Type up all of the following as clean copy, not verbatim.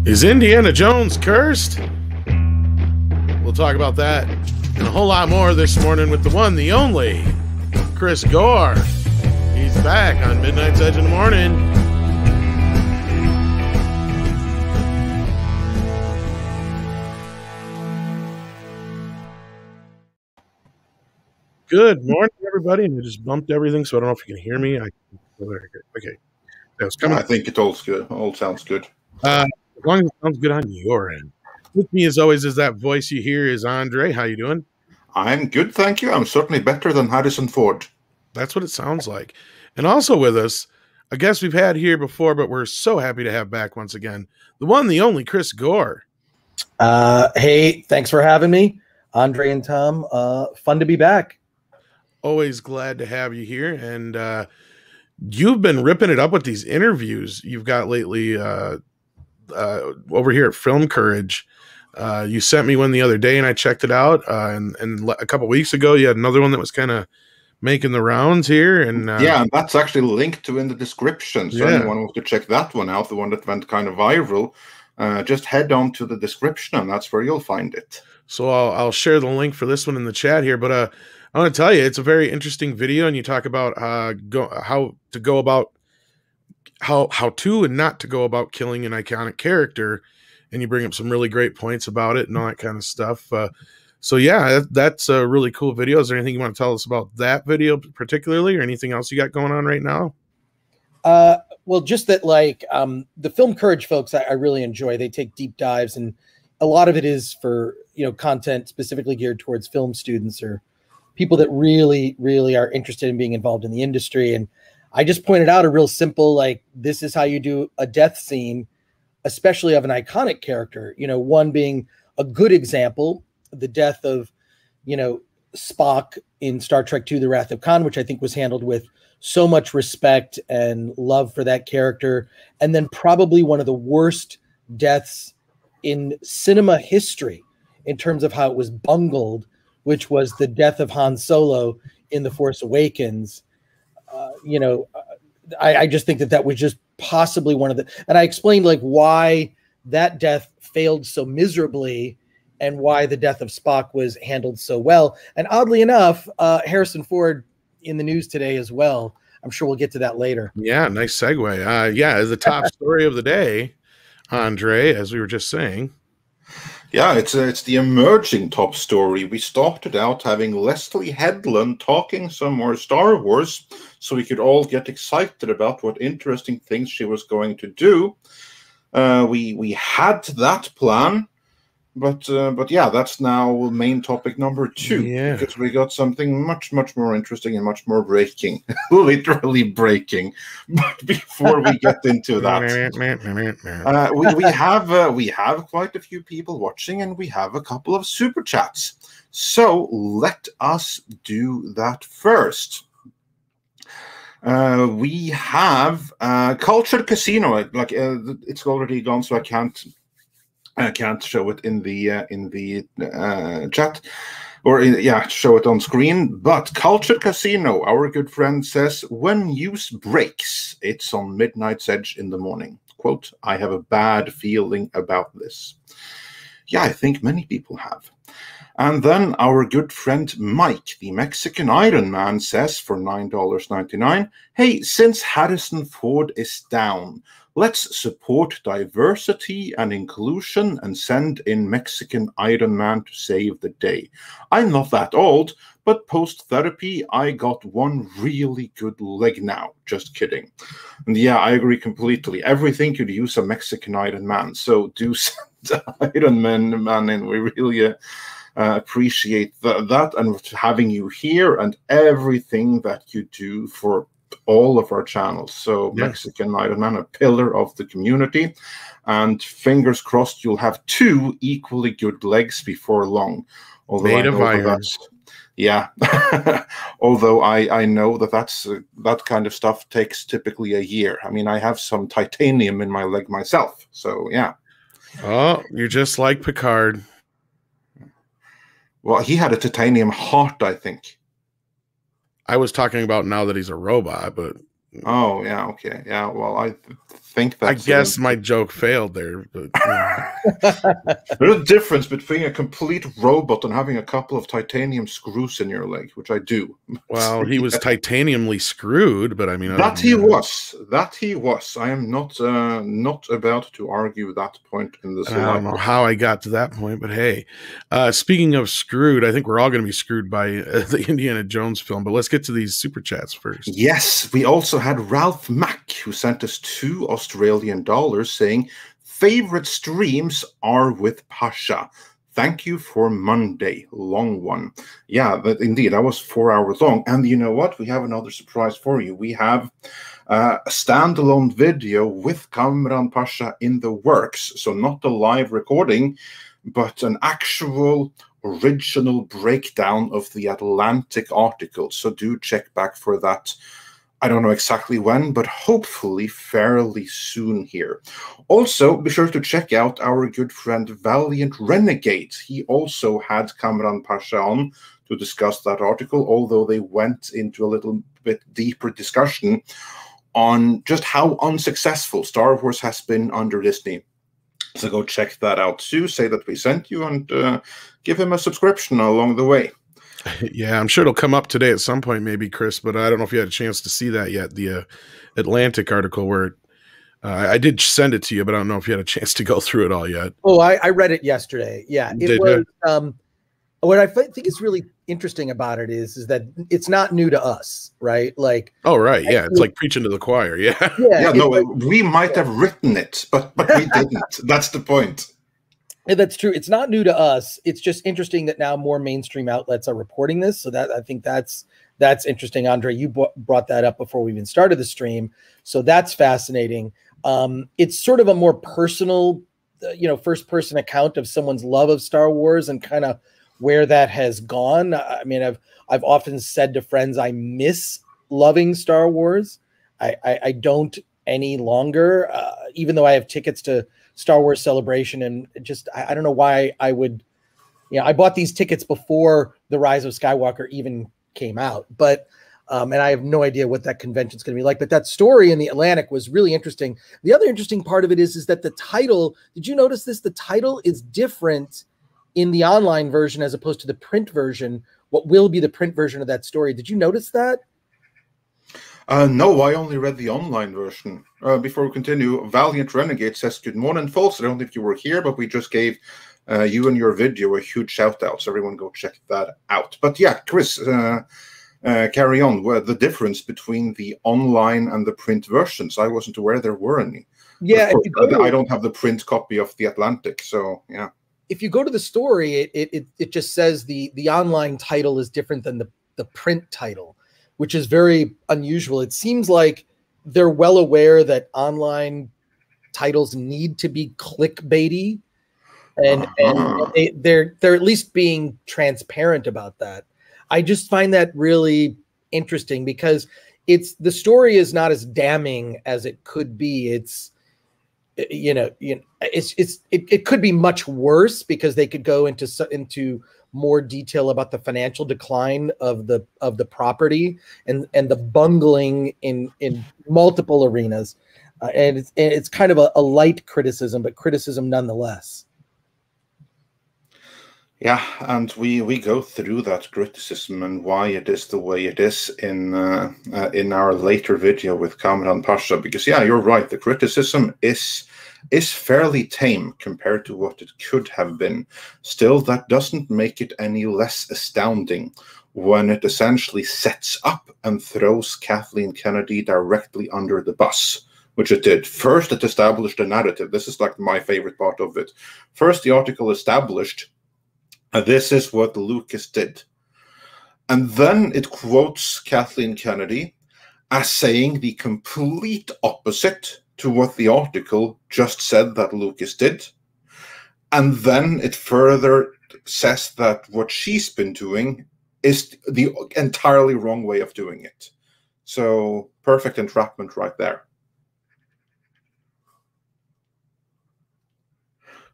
Is Indiana Jones cursed? We'll talk about that and a whole lot more this morning with the one, the only, Chris Gore. He's back on Midnight's Edge in the morning. Good morning, everybody. And I just bumped everything, so I don't know if you can hear me. Okay. That was coming. I think it all sounds good. As long as it sounds good on your end. With me, as always, is that voice you hear is Andre. How you doing? I'm good, thank you. I'm certainly better than Harrison Ford. That's what it sounds like. And also with us, a guest we've had here before, but we're so happy to have back once again, the one, the only, Chris Gore. Hey, thanks for having me, Andre and Tom. Fun to be back. Always glad to have you here. And you've been ripping it up with these interviews you've got lately over here at Film Courage. You sent me one the other day and I checked it out. And a couple weeks ago, you had another one that was kind of making the rounds here. And yeah, and that's actually linked to in the description. So anyone wants to check that one out, the one that went kind of viral, just head on to the description and that's where you'll find it. So I'll share the link for this one in the chat here. But I want to tell you, it's a very interesting video. And you talk about how to go about how to and not to go about killing an iconic character. And you bring up some really great points about it and all that kind of stuff. So yeah, that's a really cool video. Is there anything you want to tell us about that video particularly, or anything else you got going on right now? Well, just that, like, the Film Courage folks, I really enjoy. They take deep dives, and a lot of it is for, content specifically geared towards film students or people that really, really are interested in being involved in the industry. And I just pointed out a real simple, like, this is how you do a death scene, especially of an iconic character, one being a good example, the death of, Spock in Star Trek II, The Wrath of Khan, which I think was handled with so much respect and love for that character. And then probably one of the worst deaths in cinema history in terms of how it was bungled, which was the death of Han Solo in The Force Awakens. I just think that was just possibly one of the, and I explained like why that death failed so miserably and why the death of Spock was handled so well. And oddly enough, Harrison Ford in the news today as well. I'm sure we'll get to that later. Yeah, nice segue. As the top story of the day, Andre, as we were just saying. Yeah, it's the emerging top story. We started out having Leslie Headland talking some more Star Wars, so we could all get excited about what interesting things she was going to do. We had that plan, but yeah, that's now main topic number 2. Yeah. Because we got something much more interesting and much more breaking, literally breaking. But before we get into that, we have quite a few people watching, and we have a couple of super chats. So let us do that first. We have Cultured Casino. Like it's already gone, so I can't show it in the chat, or show it on screen. But Cultured Casino, our good friend, says, when news breaks, it's on Midnight's Edge in the morning. Quote, I have a bad feeling about this. Yeah, I think many people have. And then our good friend Mike, the Mexican Iron Man, says for $9.99, hey, since Harrison Ford is down, let's support diversity and inclusion and send in Mexican Iron Man to save the day. I'm not that old, but post-therapy, I got one really good leg now. Just kidding. And yeah, I agree completely. Everything could use a Mexican Iron Man, so do send Iron Man in. We really appreciate that and having you here and everything that you do for all of our channels. So yeah. Mexican Iron Man, a pillar of the community, and fingers crossed you'll have 2 equally good legs before long. Although made of iron. Yeah, although I know that kind of stuff takes typically a year. I mean, I have some titanium in my leg myself, so yeah. Oh, you're just like Picard. Well, he had a titanium heart, I think. I was talking about now that he's a robot, but Oh, yeah, okay. Yeah, well, I think I that's guess my joke failed there, but there's a difference between a complete robot and having a couple of titanium screws in your leg, which I do. well, he was titaniumly screwed, but I mean, other That than he that, was. That he was. I am not about to argue that point in this I don't know life. how I got to that point, but hey, speaking of screwed, I think we're all going to be screwed by the Indiana Jones film, but let's get to these super chats first. Yes, we also had Ralph Mack, who sent us $2 saying, favorite streams are with Pasha. Thank you for Monday. Long one. Yeah, but indeed, that was 4 hours long. And you know what? We have another surprise for you. We have a standalone video with Kamran Pasha in the works. So not a live recording, but an actual original breakdown of the Atlantic article. So do check back for that. I don't know exactly when, but hopefully fairly soon here. Also, be sure to check out our good friend Valiant Renegade. He also had Kamran Pasha on to discuss that article, although they went into a little bit deeper discussion on just how unsuccessful Star Wars has been under Disney. So go check that out too, say that we sent you, and give him a subscription along the way. Yeah, I'm sure it'll come up today at some point, maybe, Chris, but I don't know if you had a chance to see that yet. The Atlantic article where I did send it to you, but I don't know if you had a chance to go through it all yet. Oh, I read it yesterday. Yeah, it was. What I think is really interesting about it is that it's not new to us, right? Like, oh, right, yeah, it's like preaching to the choir, yeah. Yeah, no, we might have written it, but we didn't. That's the point. Yeah, that's true. It's not new to us. It's just interesting that now more mainstream outlets are reporting this. So that I think that's interesting. Andre, you brought that up before we even started the stream. So that's fascinating. It's sort of a more personal, first person account of someone's love of Star Wars and kind of where that has gone. I mean, I've often said to friends, I miss loving Star Wars. I don't any longer, even though I have tickets to Star Wars Celebration, and just I don't know why I would, I bought these tickets before The Rise of Skywalker even came out, but and I have no idea what that convention is going to be like. But that story in the Atlantic was really interesting. The other interesting part of it is that the title. Did you notice this? The title is different in the online version as opposed to the print version. What will be the print version of that story? Did you notice that? No, I only read the online version. Before we continue, Valiant Renegade says, good morning, folks. I don't think you were here, but we just gave you and your video a huge shout out. So everyone go check that out. But yeah, Chris, carry on. The difference between the online and the print versions. I wasn't aware there were any. Yeah. I don't have the print copy of The Atlantic. So yeah. If you go to the story, it just says the online title is different than the print title, which is very unusual. It seems like they're well aware that online titles need to be clickbaity, and they're at least being transparent about that. I just find that really interesting because the story is not as damning as it could be. It could be much worse because they could go into more detail about the financial decline of the property and the bungling in multiple arenas, and it's kind of a light criticism, but criticism nonetheless. Yeah, and we go through that criticism and why it is the way it is in our later video with Kamran Pasha, because yeah, you're right. The criticism is fairly tame compared to what it could have been. Still, that doesn't make it any less astounding when it essentially sets up and throws Kathleen Kennedy directly under the bus, which it did. First, it established a narrative. This is like my favorite part of it. First, the article established this is what Lucas did. And then it quotes Kathleen Kennedy as saying the complete opposite to what the article just said that Lucas did. And then it further says that what she's been doing is the entirely wrong way of doing it. So perfect entrapment right there.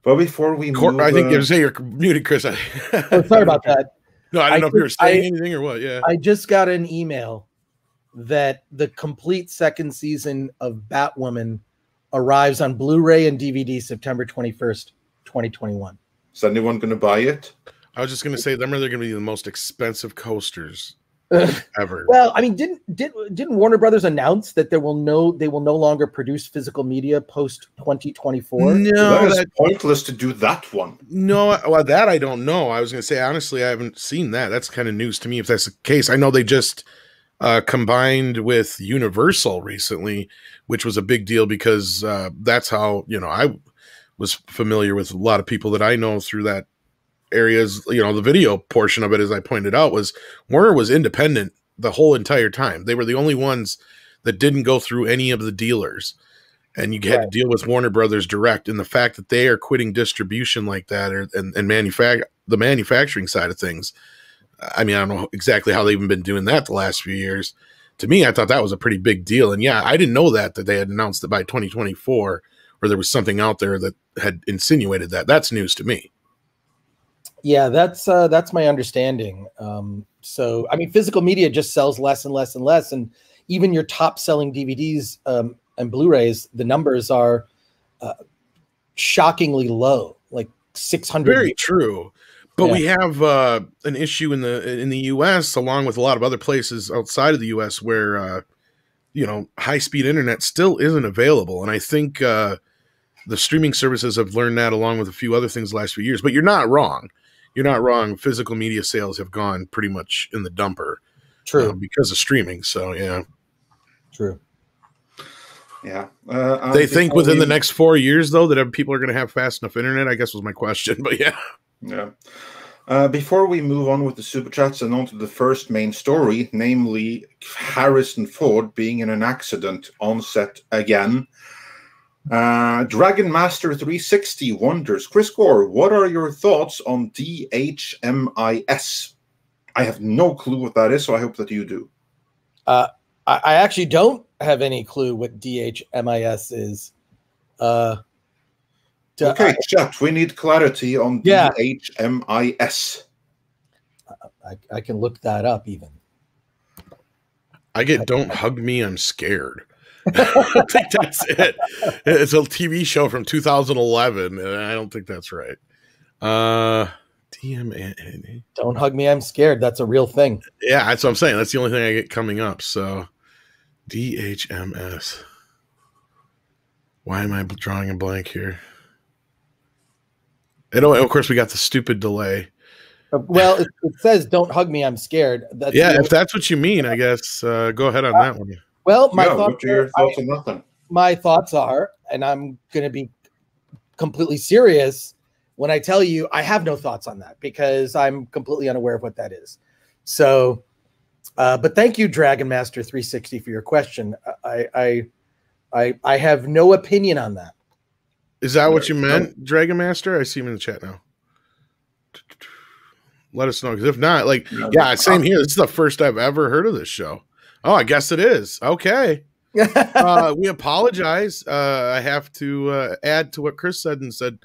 But before we move, I think you say you're muted, Chris. Oh, sorry about that. No, I don't know if you were saying anything or what. Yeah, I just got an email that the complete second season of Batwoman arrives on Blu-ray and DVD September 21st, 2021. Is anyone going to buy it? I was just going to say, them are going to be the most expensive coasters ever. Well, I mean, didn't Warner Brothers announce that they will no longer produce physical media post 2024? No, that's pointless to do that one. No, well, that I don't know. I was going to say, honestly, I haven't seen that. That's kind of news to me if that's the case. I know they just combined with Universal recently, which was a big deal because that's how, I was familiar with a lot of people that I know through that areas. The video portion of it, as I pointed out, was Warner was independent the whole entire time. They were the only ones that didn't go through any of the dealers, and you had to deal with Warner Brothers direct. And the fact that they are quitting distribution like that, and the manufacturing side of things, I mean, I don't know exactly how they've even been doing that the last few years. To me, I thought that was a pretty big deal. And yeah, I didn't know that they had announced it by 2024, or there was something out there that had insinuated that. That's news to me. Yeah, that's my understanding. So, I mean, physical media just sells less and less and less. And even your top selling DVDs and Blu-rays, the numbers are shockingly low, like 600. Very true. But we have an issue in the U.S. along with a lot of other places outside of the U.S. where, high-speed internet still isn't available. And I think the streaming services have learned that along with a few other things the last few years. But you're not wrong. You're not wrong. Physical media sales have gone pretty much in the dumper. True. Because of streaming. So, yeah. True. Yeah. They think within the next 4 years, though, that people are going to have fast enough internet, I guess was my question. But, yeah. Yeah. Before we move on with the super chats and on to the first main story, namely Harrison Ford being in an accident on set again, Dragon Master 360 wonders, Chris Gore, what are your thoughts on DHMIS? I have no clue what that is, so I hope that you do. I actually don't have any clue what DHMIS is. Okay, chat, we need clarity on DHMIS. I can look that up even. I get Don't Hug Me, I'm Scared. I think that's it. It's a TV show from 2011, and I don't think that's right. DMA. Don't Hug Me, I'm Scared. That's a real thing. Yeah, that's what I'm saying. That's the only thing I get coming up. So, DHMS. Why am I drawing a blank here? And of course, we got the stupid delay. Well, it says "Don't hug me, I'm scared." That's if that's what you mean, I guess go ahead on that one. Well, my thoughts are nothing. My thoughts are, and I'm going to be completely serious when I tell you I have no thoughts on that because I'm completely unaware of what that is. So, but thank you, Dragon Master 360, for your question. I have no opinion on that. Is that what you meant, Dragon Master? I see him in the chat now. Let us know, because if not, same here. This is the first I've ever heard of this show. Oh, I guess it is. Okay. We apologize. I have to add to what Chris said and said,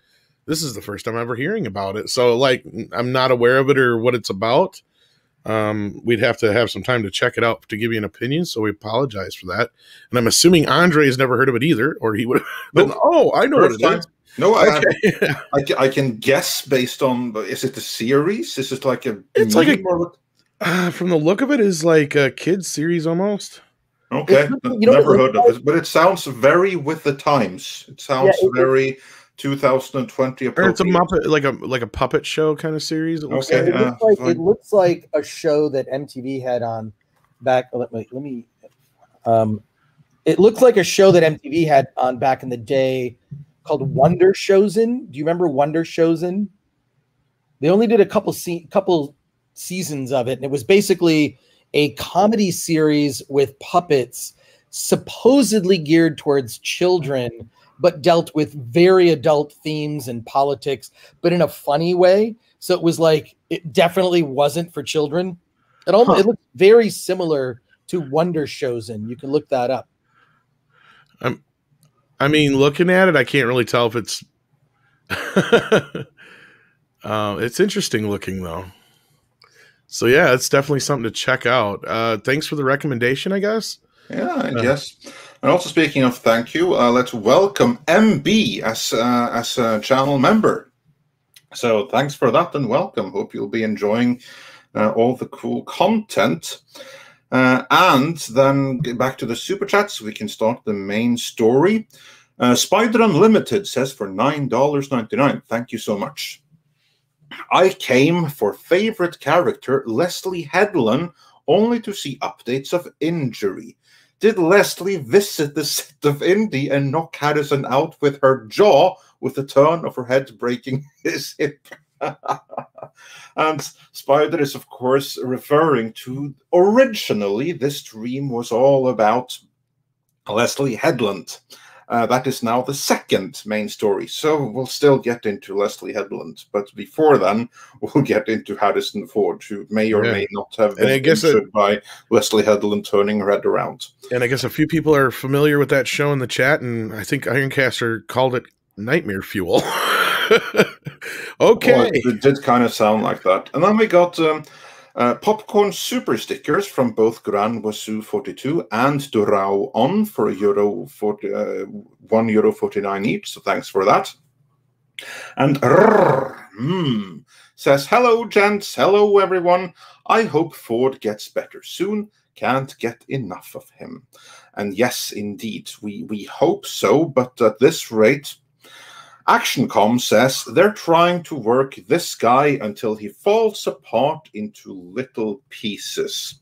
this is the first time ever hearing about it. So, I'm not aware of it or what it's about. We'd have to have some time to check it out to give you an opinion. So we apologize for that. And I'm assuming Andre has never heard of it either, or he would have been, I know what it is. No, okay. I can guess based on, is it a series? Is it like a... It's like from the look of it, is like a kid's series almost. Okay, never heard of it, but it sounds very with the times. It sounds very 2020 appropriate. Or it's a Muppet, like a puppet show kind of series. It looks it looks like a show that MTV had on back. Let me. It looks like a show that MTV had on back in the day called Wonder Chosen. Do you remember Wonder Chosen? They only did a couple seasons of it, and it was basically a comedy series with puppets, supposedly geared towards children, but dealt with very adult themes and politics, but in a funny way. So it was like, it definitely wasn't for children. It looked very similar to Wonder Chosen. You can look that up. I mean, looking at it, I can't really tell if it's it's interesting looking though. So yeah, it's definitely something to check out. Thanks for the recommendation, I guess. Yeah, I guess. And also speaking of thank you, let's welcome MB as a channel member. So thanks for that and welcome. Hope you'll be enjoying all the cool content. And then get back to the super chats. We can start the main story. Spider Unlimited says for $9.99. Thank you so much. I came for favorite character Leslie Headland only to see updates of injury. Did Leslie visit the set of Indy and knock Harrison out with her jaw with the turn of her head breaking his hip? And Spider is, of course, referring to originally this dream was all about Leslie Headland. That is now the second main story. So we'll still get into Leslie Headland. But before then, we'll get into Harrison Ford, who may or may not have been injured by Leslie Headland turning her head around. And I guess a few people are familiar with that show in the chat, and I think Ironcaster called it Nightmare Fuel. Okay. Well, it did kind of sound like that. And then we got popcorn super stickers from both Gran Wazoo 42 and Durao On for €1.49 each. So thanks for that. And says, hello, gents. Hello, everyone. I hope Ford gets better soon. Can't get enough of him. And yes, indeed, we hope so. But at this rate, ActionCom says they're trying to work this guy until he falls apart into little pieces.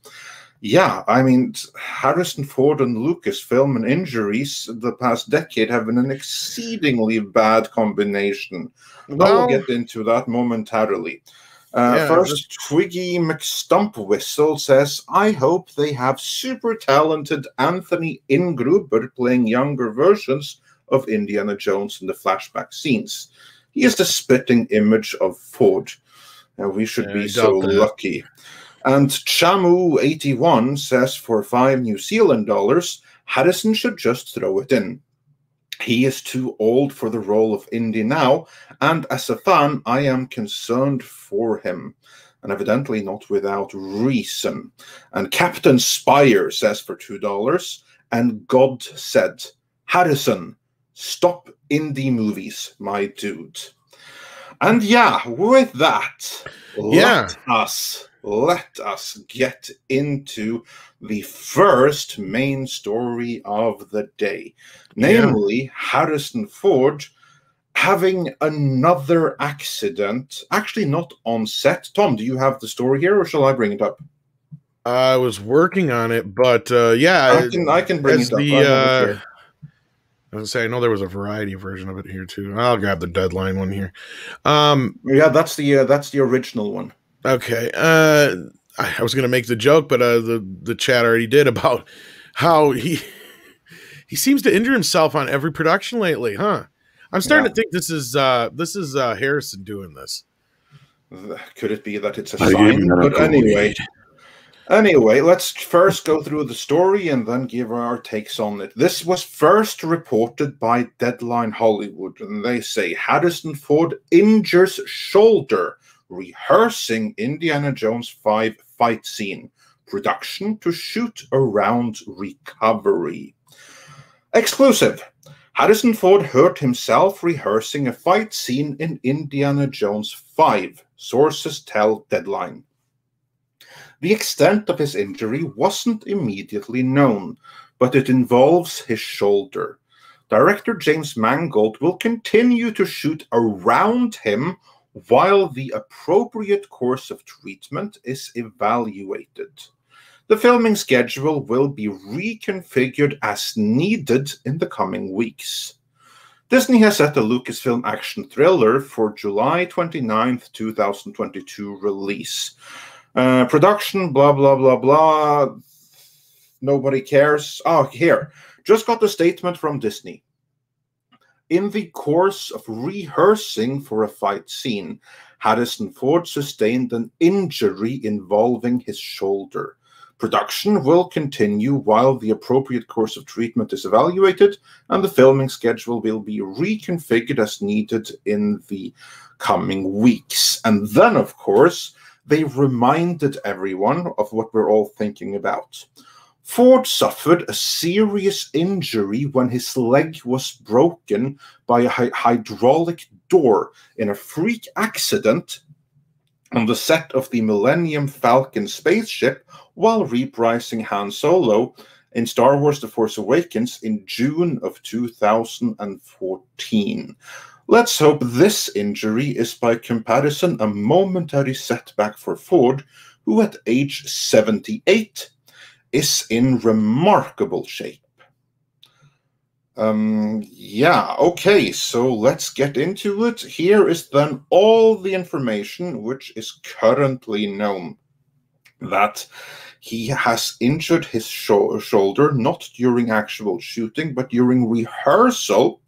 Yeah, I mean, Harrison Ford and Lucasfilm and injuries the past decade have been an exceedingly bad combination. Well, I'll get into that momentarily. First, Twiggy McStumpwhistle says, I hope they have super talented Anthony Ingruber playing younger versions of Indiana Jones in the flashback scenes. He is the spitting image of Ford. We should be so lucky. And Chamu81 says for $5 New Zealand dollars, Harrison should just throw it in. He is too old for the role of Indy now, and as a fan, I am concerned for him. And evidently not without reason. And Captain Spire says for $2, and God said, Harrison, stop indie movies, my dude. And yeah, with that, let us get into the first main story of the day. Namely, Harrison Ford having another accident. Actually, not on set. Tom, do you have the story here, or shall I bring it up? I was working on it, but yeah. I can bring it up. I was gonna say, I know there was a variety version of it here too. I'll grab the Deadline one here. Yeah, that's the original one. Okay. I was gonna make the joke, but the chat already did about how he seems to injure himself on every production lately, huh? I'm starting to think this is Harrison doing this. Could it be that it's a sign? But Anyway, let's first go through the story and then give our takes on it. This was first reported by Deadline Hollywood, and they say Harrison Ford injures shoulder rehearsing Indiana Jones 5 fight scene. Production to shoot around recovery. Exclusive. Harrison Ford hurt himself rehearsing a fight scene in Indiana Jones 5. Sources tell Deadline. The extent of his injury wasn't immediately known, but it involves his shoulder. Director James Mangold will continue to shoot around him while the appropriate course of treatment is evaluated. The filming schedule will be reconfigured as needed in the coming weeks. Disney has set a Lucasfilm action thriller for July 29th, 2022 release. Production, blah, blah, blah, blah. Nobody cares. Oh, here. Just got the statement from Disney. In the course of rehearsing for a fight scene, Harrison Ford sustained an injury involving his shoulder. Production will continue while the appropriate course of treatment is evaluated, and the filming schedule will be reconfigured as needed in the coming weeks. And then, of course, they reminded everyone of what we're all thinking about. Ford suffered a serious injury when his leg was broken by a hydraulic door in a freak accident on the set of the Millennium Falcon spaceship while reprising Han Solo in Star Wars The Force Awakens in June of 2014. Let's hope this injury is by comparison a momentary setback for Ford, who at age 78 is in remarkable shape. Yeah, okay, so let's get into it. Here is then all the information which is currently known. That he has injured his shoulder, not during actual shooting, but during rehearsal.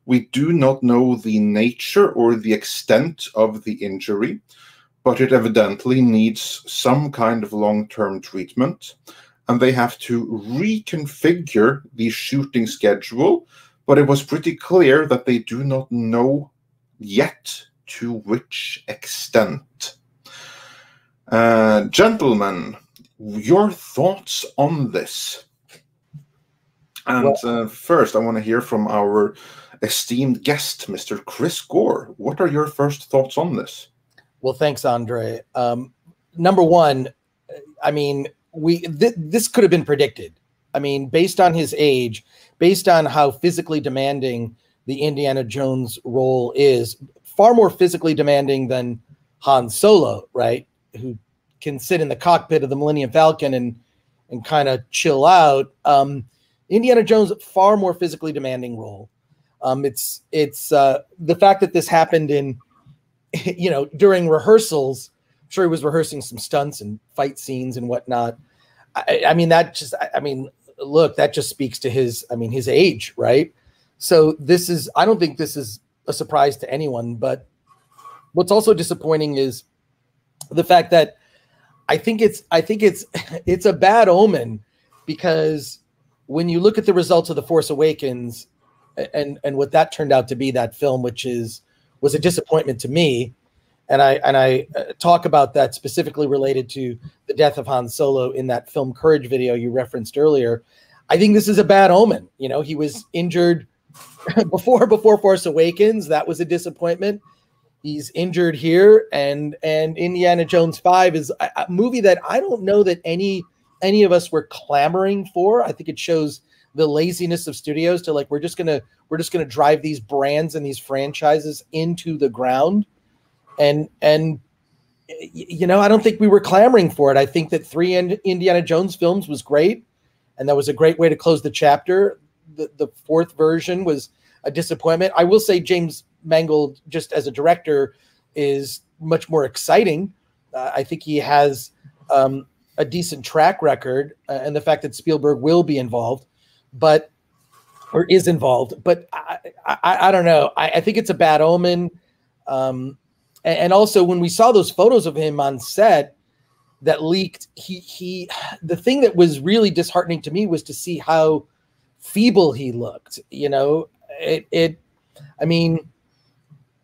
We do not know the nature or the extent of the injury, but it evidently needs some kind of long-term treatment. And they have to reconfigure the shooting schedule, but it was pretty clear that they do not know yet to which extent. Gentlemen, your thoughts on this? And first, I want to hear from our esteemed guest, Mr. Chris Gore. What are your first thoughts on this? Well, thanks, Andre. Number one, I mean, this could have been predicted. I mean, based on his age, based on how physically demanding the Indiana Jones role is, far more physically demanding than Han Solo, right? Who can sit in the cockpit of the Millennium Falcon and kind of chill out. Indiana Jones, far more physically demanding role. It's the fact that this happened in, during rehearsals. I'm sure he was rehearsing some stunts and fight scenes and whatnot. I mean, look, that just speaks to his age, right? So I don't think this is a surprise to anyone, but what's also disappointing is the fact that I think it's a bad omen, because when you look at the results of The Force Awakens and what that turned out to be, that film, which was a disappointment to me. And I talk about that specifically related to the death of Han Solo in that Film Courage video you referenced earlier. I think this is a bad omen. He was injured before Force Awakens. That was a disappointment. He's injured here, and Indiana Jones 5 is a movie that I don't know that any of us were clamoring for. I think it shows the laziness of studios to we're just gonna drive these brands and these franchises into the ground. And I don't think we were clamoring for it. I think that 3 Indiana Jones films was great, and that was a great way to close the chapter. The 4th version was a disappointment. I will say James Mangold, just as a director, is much more exciting. I think he has a decent track record, and the fact that Spielberg will be involved, or is involved. But I don't know. I think it's a bad omen. And also, when we saw those photos of him on set that leaked, the thing that was really disheartening to me was to see how feeble he looked.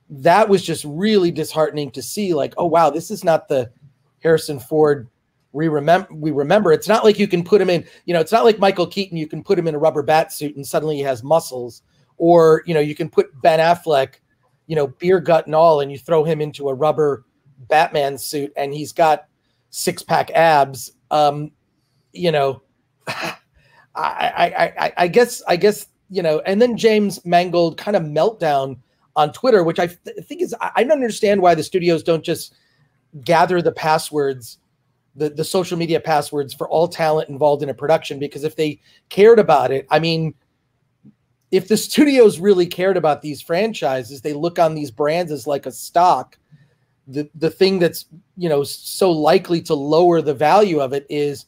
That was just really disheartening to see. Oh wow, this is not the Harrison Ford we remember. It's not like you can put him in. It's not like Michael Keaton. You can put him in a rubber bat suit and suddenly he has muscles, or you can put Ben Affleck, beer gut and all, and you throw him into a rubber Batman suit and he's got 6-pack abs. I guess, and then James Mangold kind of meltdown on Twitter, which I think is, I don't understand why the studios don't just gather the passwords, the social media passwords for all talent involved in a production, because if they cared about it, if the studios really cared about these franchises, they look on these brands as like a stock. The thing that's, so likely to lower the value of it is,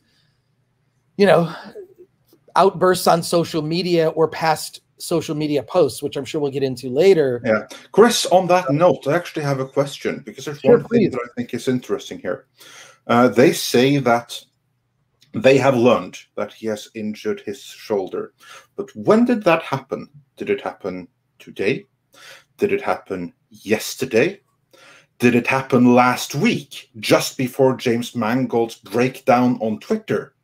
outbursts on social media or past social media posts, which I'm sure we'll get into later. Yeah. Chris, on that note, I actually have a question, because there's one thing that I think is interesting here. They say that they have learned that he has injured his shoulder. But when did that happen? Did it happen today? Did it happen yesterday? did it happen last week, just before James Mangold's breakdown on Twitter?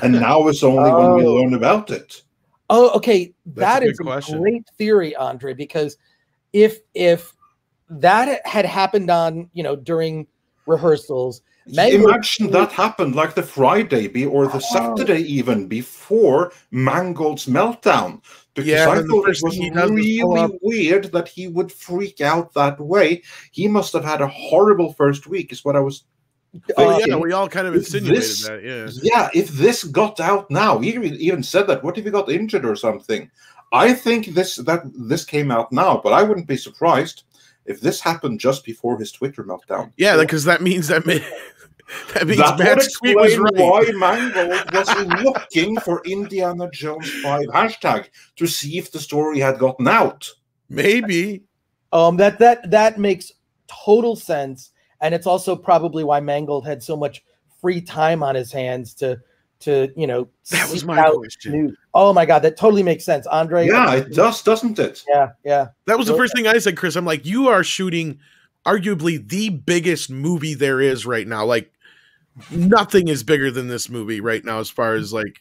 And now it's only when we learn about it. Oh, okay. That's That a is good a question. great theory, Andre, because if that had happened on, during rehearsals, imagine that happened like the Friday or the Saturday even before Mangold's meltdown. Because I thought it was really weird that he would freak out that way. He must have had a horrible first week, is what I was thinking. Yeah, we all kind of insinuated that. Yeah, if this got out now, he even said that. What if he got injured or something? I think this came out now, but I wouldn't be surprised if this happened just before his Twitter meltdown. Yeah, because that means that means Matt's tweet was right. Why Mangold was looking for Indiana Jones 5 hashtag to see if the story had gotten out. Maybe. That makes total sense, and it's also probably why Mangold had so much free time on his hands to that was my question. News. Oh my God, that totally makes sense, Andre. Yeah, it does, doesn't it? Yeah. That was the first thing I said, Chris. I'm like, you are shooting arguably the biggest movie there is right now. Like, nothing is bigger than this movie right now, as far as like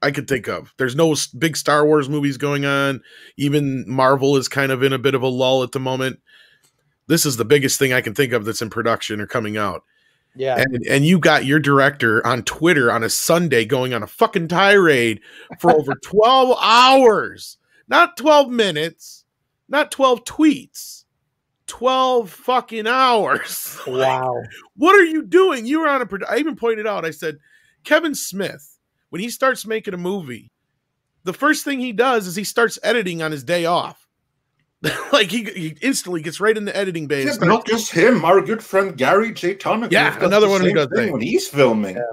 I could think of. There's no big Star Wars movies going on. Even Marvel is kind of in a bit of a lull at the moment. This is the biggest thing I can think of that's in production or coming out. Yeah. And you got your director on Twitter on a Sunday going on a fucking tirade for over 12 hours. Not 12 minutes, not 12 tweets. 12 fucking hours. Wow. Like, what are you doing? You were on I even pointed out, I said, Kevin Smith, when he starts making a movie, the first thing he does is he starts editing on his day off. Like he instantly gets right in the editing bay. Yeah, but not just him. Our good friend Gary J. Tonic. Yeah, another one who does that when he's filming. Yeah.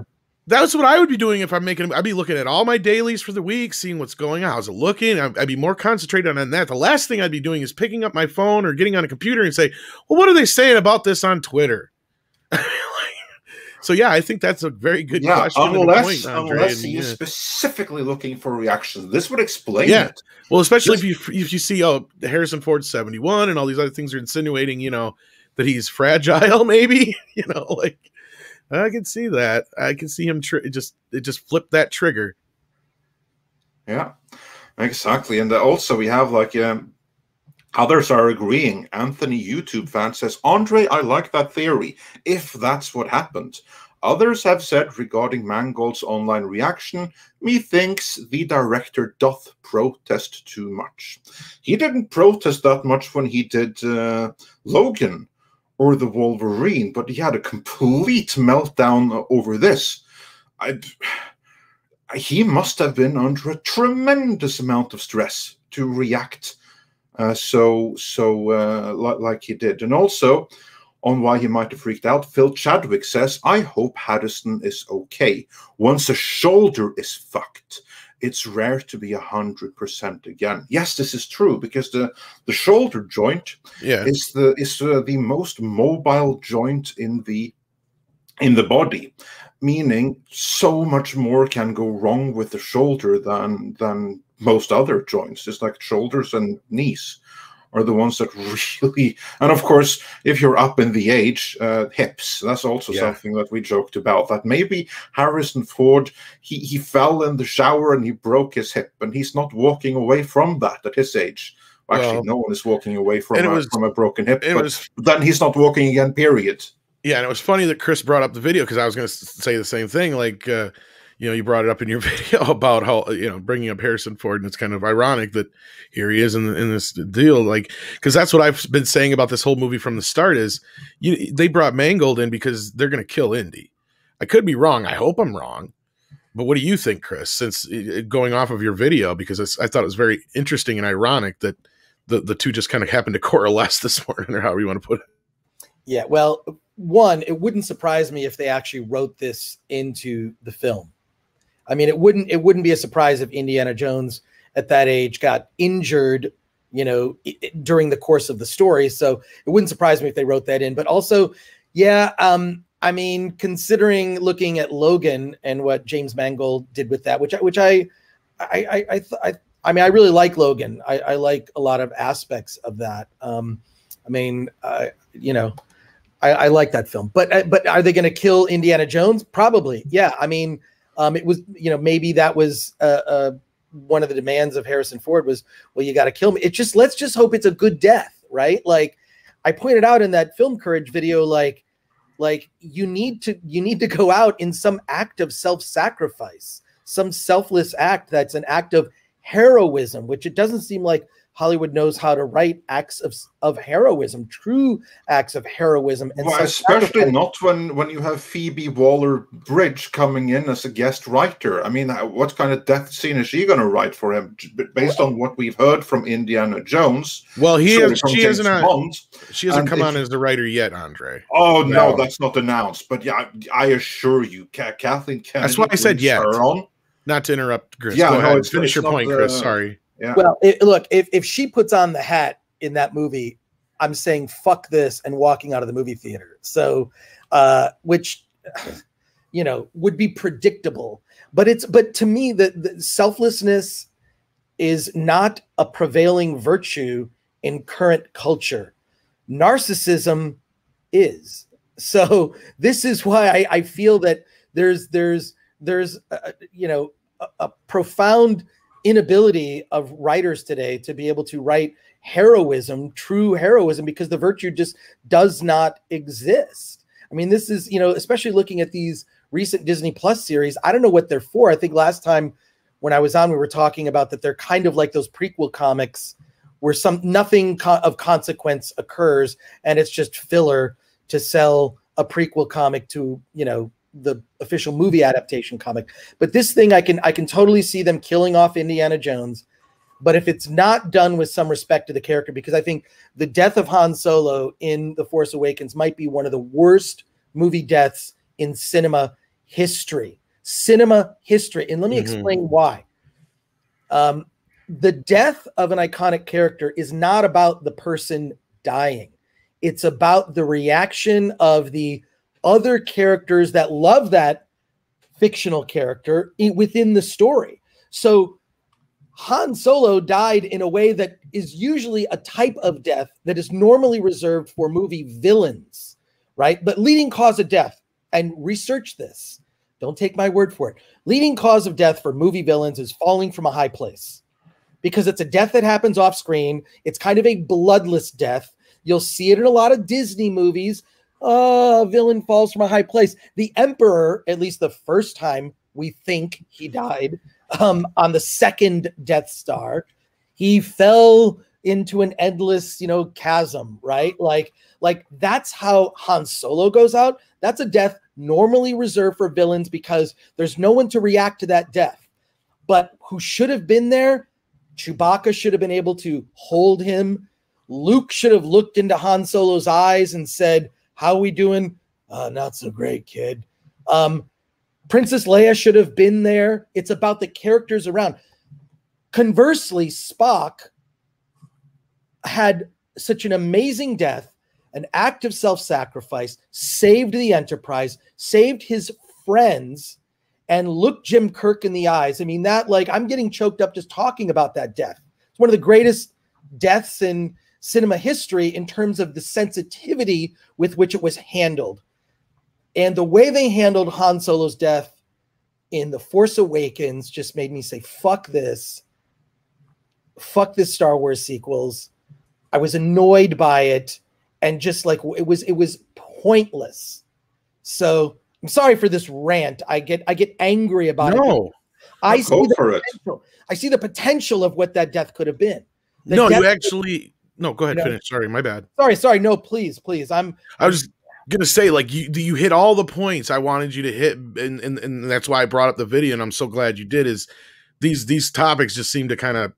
That's what I would be doing if I'm making. I'd be looking at all my dailies for the week, seeing what's going on. How's it looking? I'd be more concentrated on that. The last thing I'd be doing is picking up my phone or getting on a computer and say, "Well, what are they saying about this on Twitter?" So yeah, I think that's a very good question. Unless he is specifically looking for reactions, this would explain it. Well, especially if you see Harrison Ford's 71 and all these other things are insinuating, that he's fragile. Maybe like I can see that. I can see him just flip that trigger. Yeah, exactly. And also we have like others are agreeing. Anthony, YouTube fan, says, Andre, I like that theory, if that's what happened. Others have said regarding Mangold's online reaction, methinks the director doth protest too much. He didn't protest that much when he did Logan or the Wolverine, but he had a complete meltdown over this. He must have been under a tremendous amount of stress to react like he did. And also, on why he might have freaked out, Phil Chadwick says, I hope Harrison is okay. Once a shoulder is fucked, it's rare to be 100% again. Yes, this is true, because the shoulder joint is the most mobile joint in the body, meaning so much more can go wrong with the shoulder than most other joints. Just like shoulders and knees are the ones that really, and of course, if you're up in the age, hips, that's also something that we joked about, that maybe Harrison Ford, he fell in the shower and he broke his hip, and he's not walking away from that at his age. Actually, no one is walking away from a broken hip, but then he's not walking again, period. Yeah, and it was funny that Chris brought up the video, because I was going to say the same thing. Like, you brought it up in your video about how, bringing up Harrison Ford, and it's kind of ironic that here he is in this deal. Like, because that's what I've been saying about this whole movie from the start is they brought Mangold in because they're going to kill Indy. I could be wrong. I hope I'm wrong. But what do you think, Chris, since going off of your video, because I thought it was very interesting and ironic that the two just kind of happened to coalesce this morning, or however you want to put it. Yeah, well, one, it wouldn't surprise me if they actually wrote this into the film. I mean, it wouldn't be a surprise if Indiana Jones at that age got injured, during the course of the story. So it wouldn't surprise me if they wrote that in. But also, I mean, considering looking at Logan and what James Mangold did with that, which I really like Logan. I like a lot of aspects of that. I like that film, but are they going to kill Indiana Jones? Probably. Yeah. I mean, it was, maybe that was one of the demands of Harrison Ford was, well, you got to kill me. It's just, let's just hope it's a good death, right? Like I pointed out in that Film Courage video, like you need to go out in some act of self-sacrifice, some selfless act that's an act of heroism, which it doesn't seem like Hollywood knows how to write acts of heroism, true acts of heroism. And well, especially not when you have Phoebe Waller-Bridge coming in as a guest writer. I mean, what kind of death scene is she going to write for him? Based on what we've heard from Indiana Jones. Well, she hasn't come on as the writer yet, Andre. Oh, no, that's not announced. But yeah, I assure you, Kathleen Kennedy. That's why I said yet. Not to interrupt, Chris. Yeah, go ahead. Finish your point, Chris. Sorry. Yeah. Well, look, if she puts on the hat in that movie, I'm saying fuck this and walking out of the movie theater. So, which, would be predictable. But to me, the selflessness is not a prevailing virtue in current culture. Narcissism is. So this is why I feel that there's a profound inability of writers today to be able to write heroism, true heroism, because the virtue just does not exist. I mean, this is, especially looking at these recent Disney Plus series, I don't know what they're for. I think last time when I was on, we were talking about that they're kind of like those prequel comics where nothing of consequence occurs and it's just filler to sell a prequel comic to, the official movie adaptation comic. But this thing, I can totally see them killing off Indiana Jones. But if it's not done with some respect to the character, because I think the death of Han Solo in The Force Awakens might be one of the worst movie deaths in cinema history. And let me explain why. The death of an iconic character is not about the person dying. It's about the reaction of the other characters that love that fictional character within the story. So Han Solo died in a way that is usually a type of death that is normally reserved for movie villains, right? But leading cause of death, and research this, don't take my word for it. Leading cause of death for movie villains is falling from a high place, because it's a death that happens off screen. It's kind of a bloodless death. You'll see it in a lot of Disney movies. Oh, a villain falls from a high place. The Emperor, at least the first time we think he died, on the second Death Star, he fell into an endless, chasm, right? Like that's how Han Solo goes out. That's a death normally reserved for villains because there's no one to react to that death. But who should have been there? Chewbacca should have been able to hold him. Luke should have looked into Han Solo's eyes and said, "How we doing? Not so great, kid." Princess Leia should have been there. It's about the characters around. Conversely, Spock had such an amazing death, an act of self-sacrifice, saved the Enterprise, saved his friends, and looked Jim Kirk in the eyes. I mean, I'm getting choked up just talking about that death. It's one of the greatest deaths in cinema history in terms of the sensitivity with which it was handled. And the way they handled Han Solo's death in The Force Awakens just made me say, fuck this. Fuck this Star Wars sequels. I was annoyed by it. And just like, it was pointless. So I'm sorry for this rant. I get angry about it. I see the potential of what that death could have been. No, go ahead, finish. Sorry, my bad. Sorry. No, please. I was gonna say, like, you hit all the points I wanted you to hit, and that's why I brought up the video, and I'm so glad you did. Is these topics just seem to kind of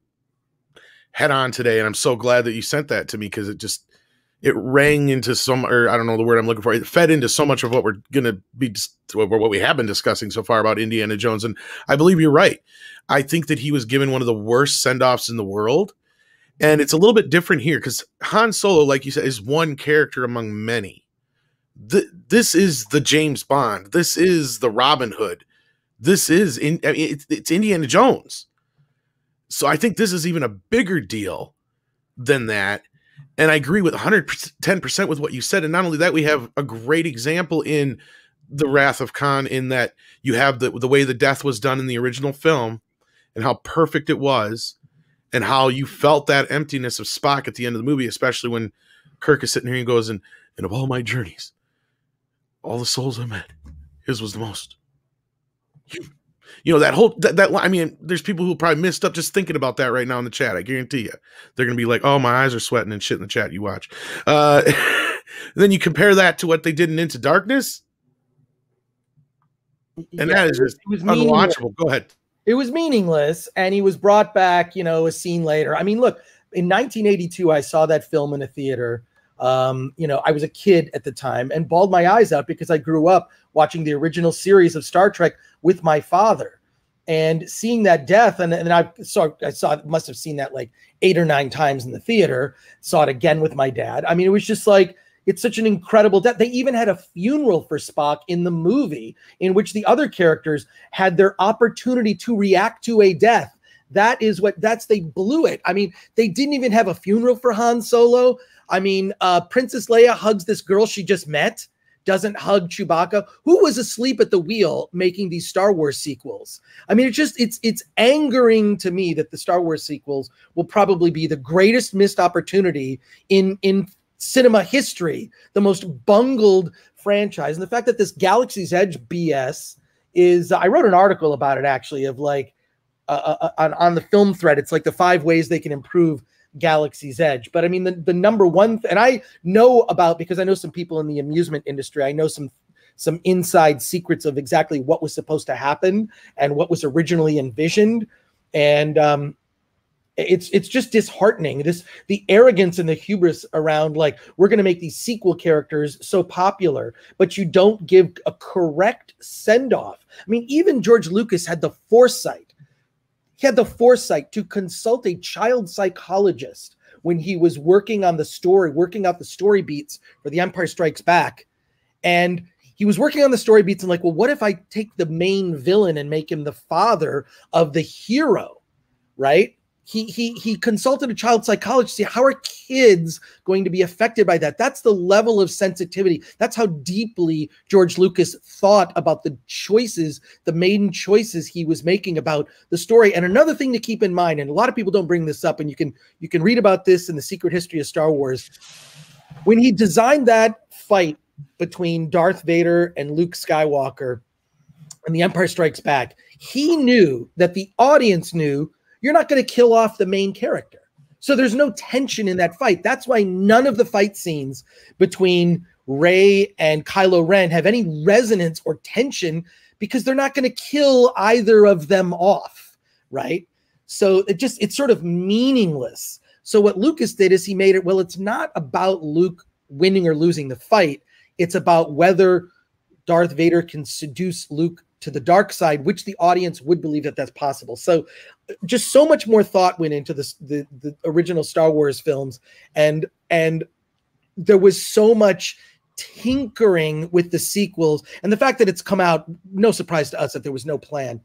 head on today, and I'm so glad that you sent that to me, because it rang into or I don't know the word I'm looking for. It fed into so much of what we're gonna be, what we have been discussing so far about Indiana Jones, and I believe you're right. I think that he was given one of the worst send-offs in the world. And it's a little bit different here because Han Solo, like you said, is one character among many. This is the James Bond. This is the Robin Hood. This is it's Indiana Jones. So I think this is even a bigger deal than that. And I agree with 110% with what you said. And not only that, we have a great example in The Wrath of Khan, in that you have the way the death was done in the original film and how perfect it was, and how you felt that emptiness of Spock at the end of the movie, especially when Kirk is sitting here and goes, and of all my journeys, all the souls I met, his was the most. You know, that whole, that I mean, there's people who probably missed up just thinking about that right now in the chat. I guarantee you. They're going to be like, oh, my eyes are sweating and shit in the chat you watch. Then you compare that to what they did in Into Darkness, and that is just unwatchable. Go ahead. It was meaningless, and he was brought back, you know, a scene later. I mean, look, in 1982, I saw that film in a theater. You know, I was a kid at the time and bawled my eyes out because I grew up watching the original series of Star Trek with my father, and seeing that death. And I must have seen that like 8 or 9 times in the theater, saw it again with my dad. I mean, it was just like, it's such an incredible death. They even had a funeral for Spock in the movie, in which the other characters had their opportunity to react to a death. They blew it. I mean, they didn't even have a funeral for Han Solo. I mean, Princess Leia hugs this girl she just met, doesn't hug Chewbacca, who was asleep at the wheel making these Star Wars sequels. I mean, it's angering to me that the Star Wars sequels will probably be the greatest missed opportunity in cinema history, the most bungled franchise. And the fact that this Galaxy's Edge BS is, I wrote an article about it actually, of like, on the film thread, it's like the 5 ways they can improve Galaxy's Edge. But I mean, the number one, and I know about, because I know some people in the amusement industry, I know some inside secrets of exactly what was supposed to happen and what was originally envisioned. And it's just disheartening. The arrogance and the hubris around, like, we're going to make these sequel characters so popular, but you don't give a correct send-off. I mean, even George Lucas had the foresight. He had the foresight to consult a child psychologist when he was working on the story, working out the story beats for The Empire Strikes Back. And he was working on the story beats and like, well, what if I take the main villain and make him the father of the hero, right? He consulted a child psychologist to see how are kids going to be affected by that. That's the level of sensitivity. That's how deeply George Lucas thought about the choices, the maiden choices he was making about the story. And another thing to keep in mind, and a lot of people don't bring this up, and you can read about this in The Secret History of Star Wars. When he designed that fight between Darth Vader and Luke Skywalker in The Empire Strikes Back, he knew that the audience knew you're not going to kill off the main character. So there's no tension in that fight. That's why none of the fight scenes between Rey and Kylo Ren have any resonance or tension, because they're not going to kill either of them off, right? So it's sort of meaningless. So what Lucas did is he made it, well, it's not about Luke winning or losing the fight. It's about whether Darth Vader can seduce Luke to the dark side, which the audience would believe that that's possible. So just so much more thought went into this, the original Star Wars films. And there was so much tinkering with the sequels, and the fact that it's come out, no surprise to us that there was no plan.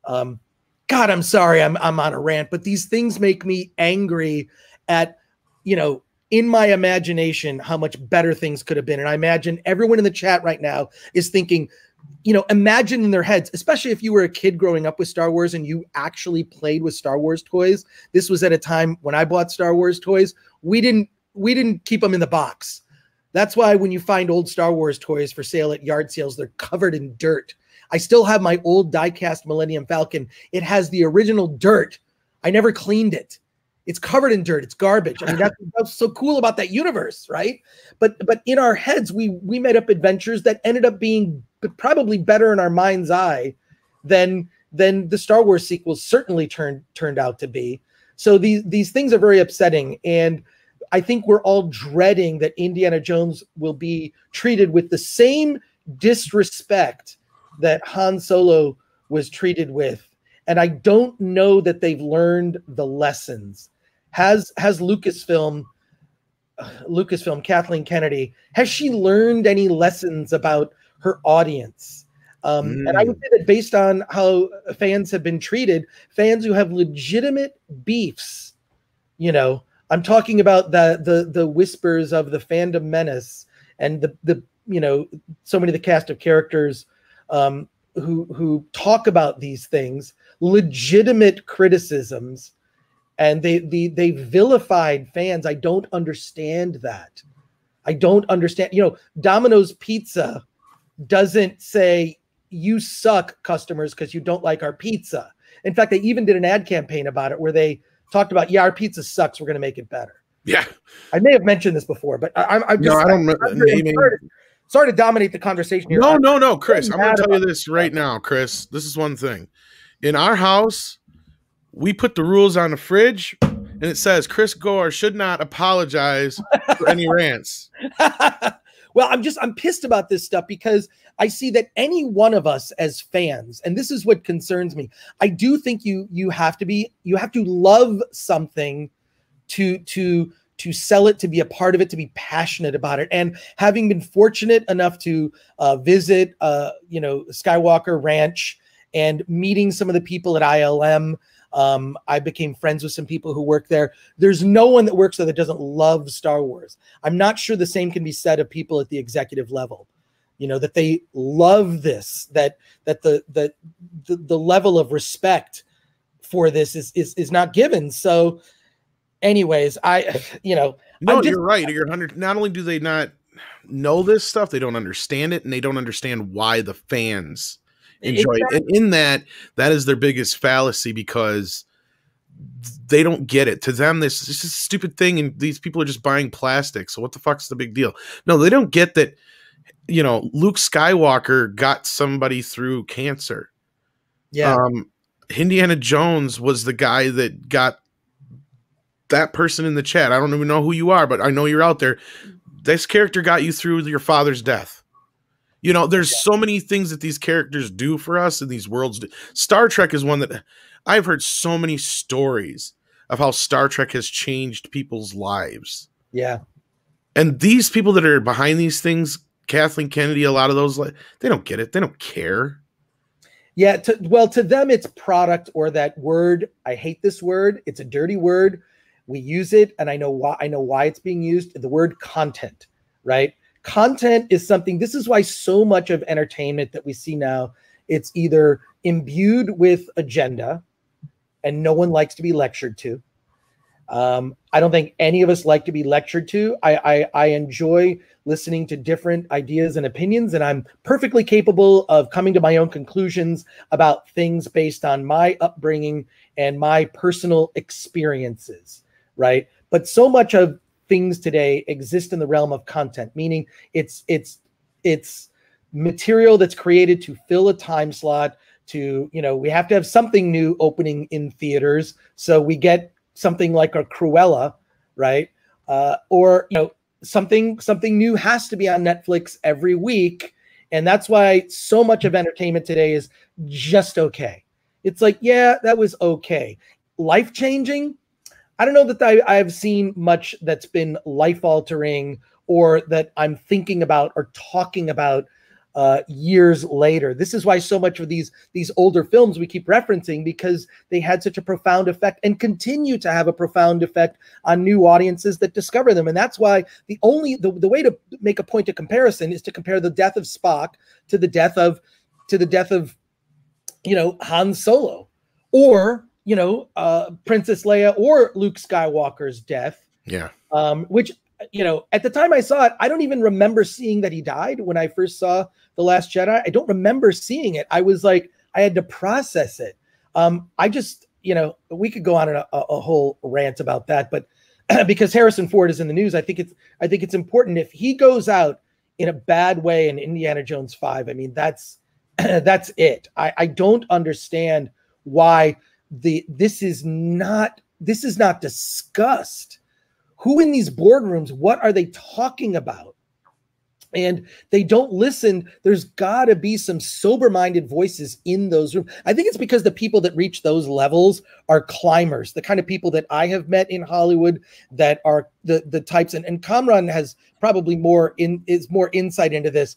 God, I'm sorry, I'm on a rant, but these things make me angry at, you know, in my imagination, how much better things could have been. And I imagine everyone in the chat right now is thinking, you know, imagine in their heads, especially if you were a kid growing up with Star Wars and you actually played with Star Wars toys. This was at a time when I bought Star Wars toys. We didn't keep them in the box. That's why when you find old Star Wars toys for sale at yard sales, they're covered in dirt. I still have my old die-cast Millennium Falcon. It has the original dirt. I never cleaned it. It's covered in dirt. It's garbage. I mean, that's so cool about that universe, right? But in our heads, we made up adventures that ended up being probably better in our mind's eye than the Star Wars sequels certainly turned out to be. So these things are very upsetting, and I think we're all dreading that Indiana Jones will be treated with the same disrespect that Han Solo was treated with. And I don't know that they've learned the lessons. Has Lucasfilm, Kathleen Kennedy, has she learned any lessons about her audience? And I would say that based on how fans have been treated, fans who have legitimate beefs, you know, I'm talking about the whispers of the fandom menace and the so many of the cast of characters who talk about these things, legitimate criticisms, and they vilified fans. I don't understand that. I don't understand. Domino's Pizza doesn't say you suck, customers, because you don't like our pizza. In fact, they even did an ad campaign about it where they talked about, our pizza sucks, we're going to make it better. Yeah. I may have mentioned this before, but I'm sorry to dominate the conversation here. No, Chris, I'm going to tell you this right now, Chris. This is one thing. In our house, we put the rules on the fridge, and it says Chris Gore should not apologize for any rants. Well, I'm pissed about this stuff because I see that any one of us as fans, and this is what concerns me. I do think you have to love something to sell it, to be a part of it, to be passionate about it. And having been fortunate enough to visit Skywalker Ranch and meeting some of the people at ILM, I became friends with some people who work there. There's no one that works there that doesn't love Star Wars. I'm not sure the same can be said of people at the executive level, that they love this, that the level of respect for this is not given. So anyways, you're right. You're 100. Not only do they not know this stuff, they don't understand it, and they don't understand why the fans enjoy it. And in that is their biggest fallacy, because they don't get it. To them, this is just a stupid thing, and these people are just buying plastic. So what the fuck's the big deal? No, they don't get that. Luke Skywalker got somebody through cancer. Yeah. Indiana Jones was the guy that got that person in the chat. I don't even know who you are, but I know you're out there. This character got you through your father's death. There's so many things that these characters do for us, and these worlds do. Star Trek is one that I've heard so many stories of how Star Trek has changed people's lives. Yeah. And these people that are behind these things, Kathleen Kennedy, a lot of those, they don't get it. They don't care. Yeah. To them, it's product, or that word. I hate this word. It's a dirty word. We use it, and I know why it's being used. The word content, right? Content is something. This is why so much of entertainment that we see now, it's either imbued with agenda, and no one likes to be lectured to. I don't think any of us like to be lectured to. I enjoy listening to different ideas and opinions, and I'm perfectly capable of coming to my own conclusions about things based on my upbringing and my personal experiences, right? But so much of things today exist in the realm of content, meaning it's material that's created to fill a time slot. We have to have something new opening in theaters, so we get something like a Cruella, right? Or something new has to be on Netflix every week, and that's why so much of entertainment today is just okay. It's like, yeah, that was okay. Life-changing? I don't know that I've seen much that's been life-altering, or that I'm thinking about or talking about years later. This is why so much of these older films we keep referencing, because they had such a profound effect and continue to have a profound effect on new audiences that discover them. And that's why the way to make a point of comparison is to compare the death of Spock to the death of Han Solo, or Princess Leia or Luke Skywalker's death. Yeah. Which, at the time I saw it, I don't even remember seeing that he died when I first saw The Last Jedi. I don't remember seeing it. I was like, I had to process it. I just, we could go on a whole rant about that, but because Harrison Ford is in the news, I think it's important. If he goes out in a bad way in Indiana Jones 5, I mean, that's it. I don't understand why this is not discussed. Who in these boardrooms, what are they talking about? and they don't listen. There's got to be some sober-minded voices in those rooms. I think it's because the people that reach those levels are climbers, the kind of people that I have met in Hollywood that are the types, and Kamran has probably more insight into this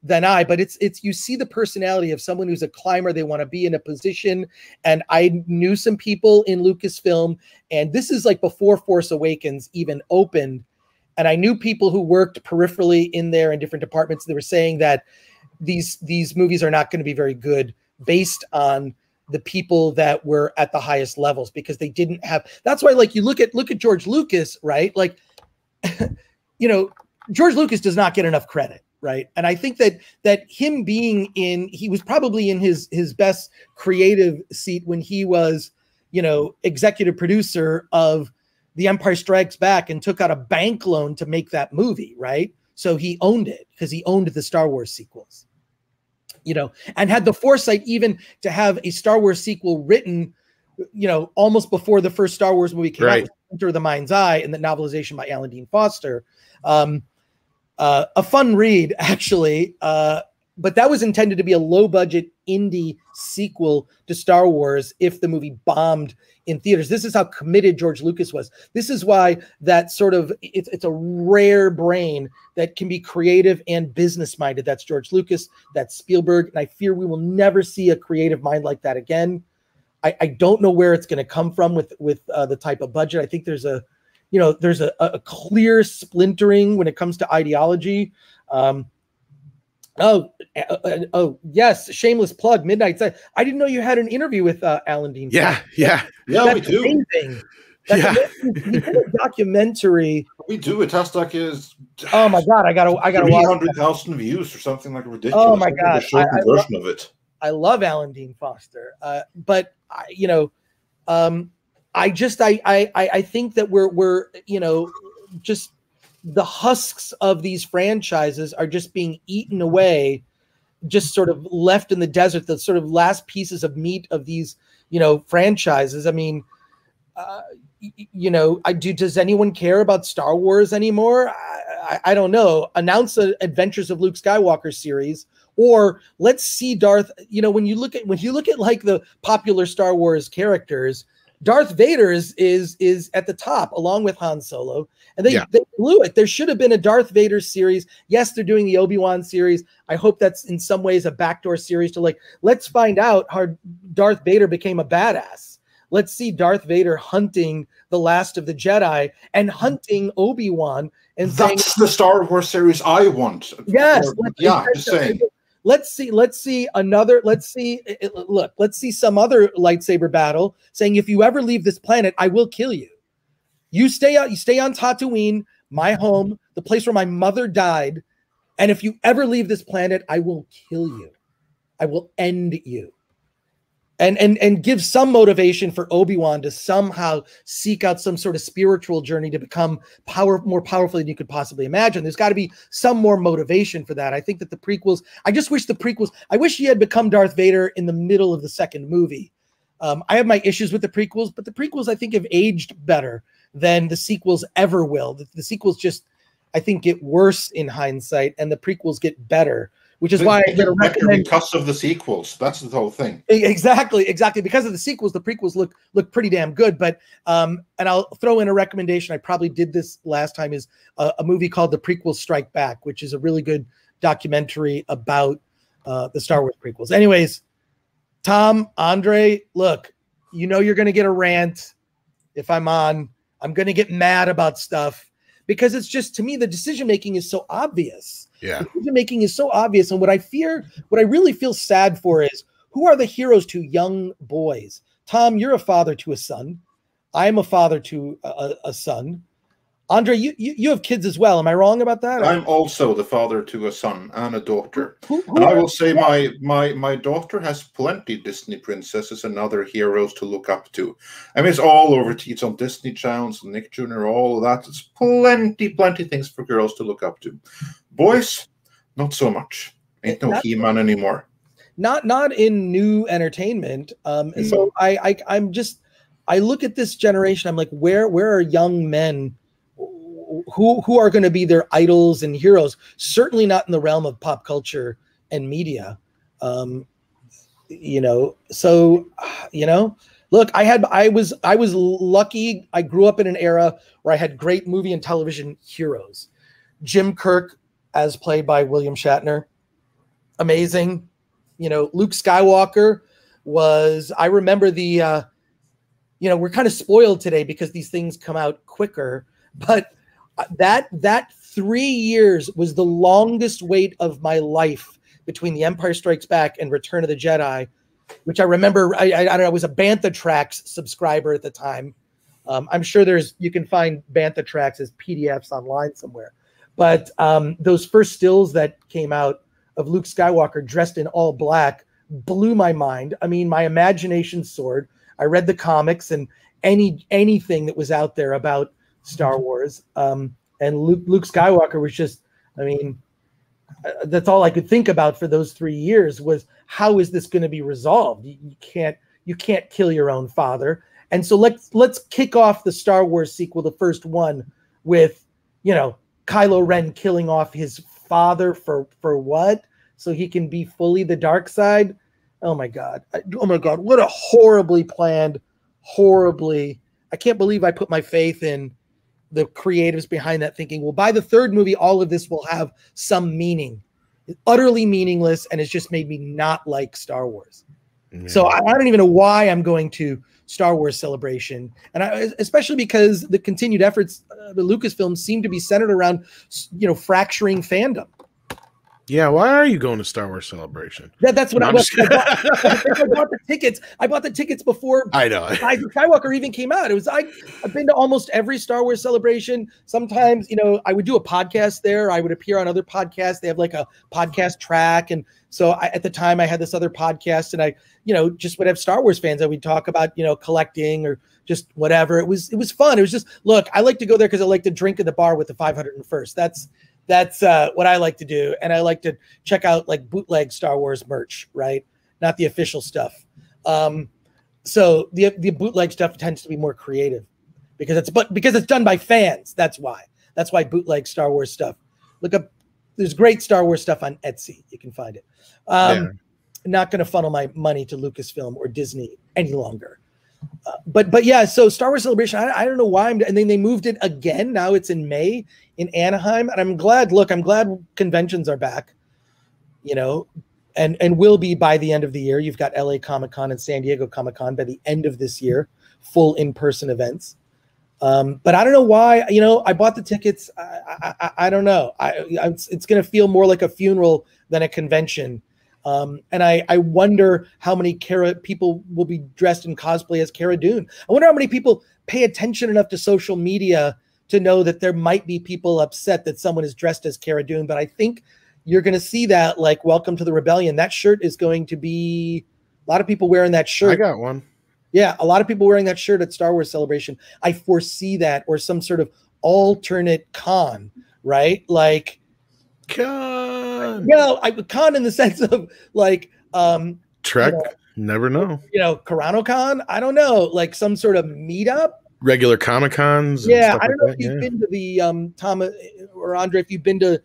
than I, but it's you see the personality of someone who's a climber. They want to be in a position, and I knew some people in Lucasfilm, and this is like before Force Awakens even opened. And I knew people who worked peripherally in there in different departments. They were saying that these movies are not going to be very good based on the people that were at the highest levels, because they didn't have. That's why, like, you look at George Lucas, right? Like, George Lucas does not get enough credit, right? And I think that him being he was probably in his best creative seat when he was, executive producer of The Empire Strikes Back and took out a bank loan to make that movie, right? So he owned it because he owned the Star Wars sequels, and had the foresight even to have a Star Wars sequel written, almost before the first Star Wars movie came out, with Enter the Mind's Eye, and the novelization by Alan Dean Foster. A fun read, actually, but that was intended to be a low-budget indie sequel to Star Wars if the movie bombed in theaters. This is how committed George Lucas was. This is why that sort of, it's a rare brain that can be creative and business-minded. That's George Lucas, that's Spielberg, and I fear we will never see a creative mind like that again. I don't know where it's going to come from with the type of budget. I think there's a clear splintering when it comes to ideology. Oh yes, shameless plug. Midnight. I didn't know you had an interview with Alan Dean. Yeah, we do. Amazing. That's amazing. He did a documentary. We do. It has like oh my god, I gotta watch 300,000 views or something like ridiculous. Oh my god, a version of it. I love Alan Dean Foster, but I think that we're just the husks of these franchises are just being eaten away, just sort of left in the desert, the sort of last pieces of meat of these, franchises. I mean, does anyone care about Star Wars anymore? I don't know. Announce the Adventures of Luke Skywalker series, or let's see Darth, when you look at like the popular Star Wars characters, Darth Vader is at the top along with Han Solo, and they blew it. There should have been a Darth Vader series. Yes, they're doing the Obi-Wan series. I hope that's in some ways a backdoor series to let's find out how Darth Vader became a badass. Let's see Darth Vader hunting the last of the Jedi and hunting Obi-Wan. And that's the Star Wars series I want. Yes. Just saying. Let's see some other lightsaber battle saying, if you ever leave this planet, I will kill you. You stay on Tatooine, my home, the place where my mother died. And if you ever leave this planet, I will kill you. I will end you. And give some motivation for Obi-Wan to somehow seek out some sort of spiritual journey to become more powerful than you could possibly imagine. There's got to be some more motivation for that. I think that the prequels, I wish he had become Darth Vader in the middle of the second movie. I have my issues with the prequels, but the prequels I think have aged better than the sequels ever will. The sequels just, I think, get worse in hindsight, and the prequels get better. Which is why I recommend, because of the sequels. That's the whole thing. Exactly. Because of the sequels, the prequels look pretty damn good. But and I'll throw in a recommendation. I probably did this last time. Is a movie called The Prequels Strike Back, which is a really good documentary about the Star Wars prequels. Anyways, Tom, Andre, look, you're going to get a rant if I'm on. I'm going to get mad about stuff because it's just, to me, the decision making is so obvious. Yeah. Decision making is so obvious. And what I really feel sad for is, who are the heroes to young boys? Tom, you're a father to a son. I'm a father to a son. Andre, you have kids as well. Am I wrong about that? I'm also the father to a son and a daughter. And I will say my daughter has plenty Disney princesses and other heroes to look up to. I mean, it's all over. It's on Disney channels, Nick Jr., all of that. It's plenty things for girls to look up to. Boys, not so much. Ain't no He-Man anymore. Not in new entertainment. So I look at this generation. I'm like, where are young men? who are going to be their idols and heroes. Certainly not in the realm of pop culture and media. You know, so you know, look, I was lucky. I grew up in an era where I had great movie and television heroes. Jim Kirk, as played by William Shatner, amazing. You know, Luke Skywalker was. I remember the. You know, we're kind of spoiled today because these things come out quicker, but that 3 years was the longest wait of my life between The Empire Strikes Back and Return of the Jedi, which I remember. I don't know. I was a Bantha Tracks subscriber at the time. I'm sure you can find Bantha Tracks as PDFs online somewhere, but those first stills that came out of Luke Skywalker dressed in all black blew my mind. I mean, my imagination soared. I read the comics and anything that was out there about Star Wars. And Luke Skywalker was just, I mean, that's all I could think about for those 3 years was how is this going to be resolved? You can't kill your own father. And so let's kick off the Star Wars sequel, the first one, with, you know, Kylo Ren killing off his father for what? So he can be fully the dark side. Oh my God. What a horribly planned, I can't believe I put my faith in the creatives behind that, thinking, well, by the third movie, all of this will have some meaning. It's utterly meaningless. And it's just made me not like Star Wars. Yeah. So I don't even know why I'm going to Star Wars Celebration. And especially because the continued efforts, the Lucasfilms seem to be centered around, you know, fracturing fandom. Yeah, why are you going to Star Wars Celebration? That's what I bought the tickets. I bought the tickets before I know Skywalker even came out. I've been to almost every Star Wars Celebration. Sometimes, you know, I would do a podcast there. I would appear on other podcasts. They have like a podcast track. And so at the time I had this other podcast and I, you know, just would have Star Wars fans that we'd talk about, you know, collecting or just whatever. It was fun. It was just, look, I like to go there because I like to drink at the bar with the 501st. That's what I like to do. And I like to check out like bootleg Star Wars merch, right? Not the official stuff. So the bootleg stuff tends to be more creative because it's done by fans. That's why bootleg Star Wars stuff. Look up, there's great Star Wars stuff on Etsy. You can find it. Not going to funnel my money to Lucasfilm or Disney any longer. But yeah, so Star Wars Celebration, I don't know why and then they moved it again. Now it's in May in Anaheim. And I'm glad conventions are back, you know, and will be by the end of the year. You've got LA Comic-Con and San Diego Comic-Con by the end of this year, full in-person events. But I don't know why, you know, I bought the tickets. I don't know. It's going to feel more like a funeral than a convention. And I wonder how many people will be dressed in cosplay as Cara Dune. I wonder how many people pay attention enough to social media to know that there might be people upset that someone is dressed as Cara Dune. But I think you're going to see that, like, Welcome to the Rebellion. That shirt is going to be a lot of people wearing that shirt. I got one. Yeah, a lot of people wearing that shirt at Star Wars Celebration. I foresee that, or some sort of alternate con, right? Like, con. Well, con in the sense of like Trek. You know, never know. You know, Con. I don't know, like some sort of meetup. Regular Comic Cons. Yeah, I don't know if you've been to the Tom or Andre, if you've been to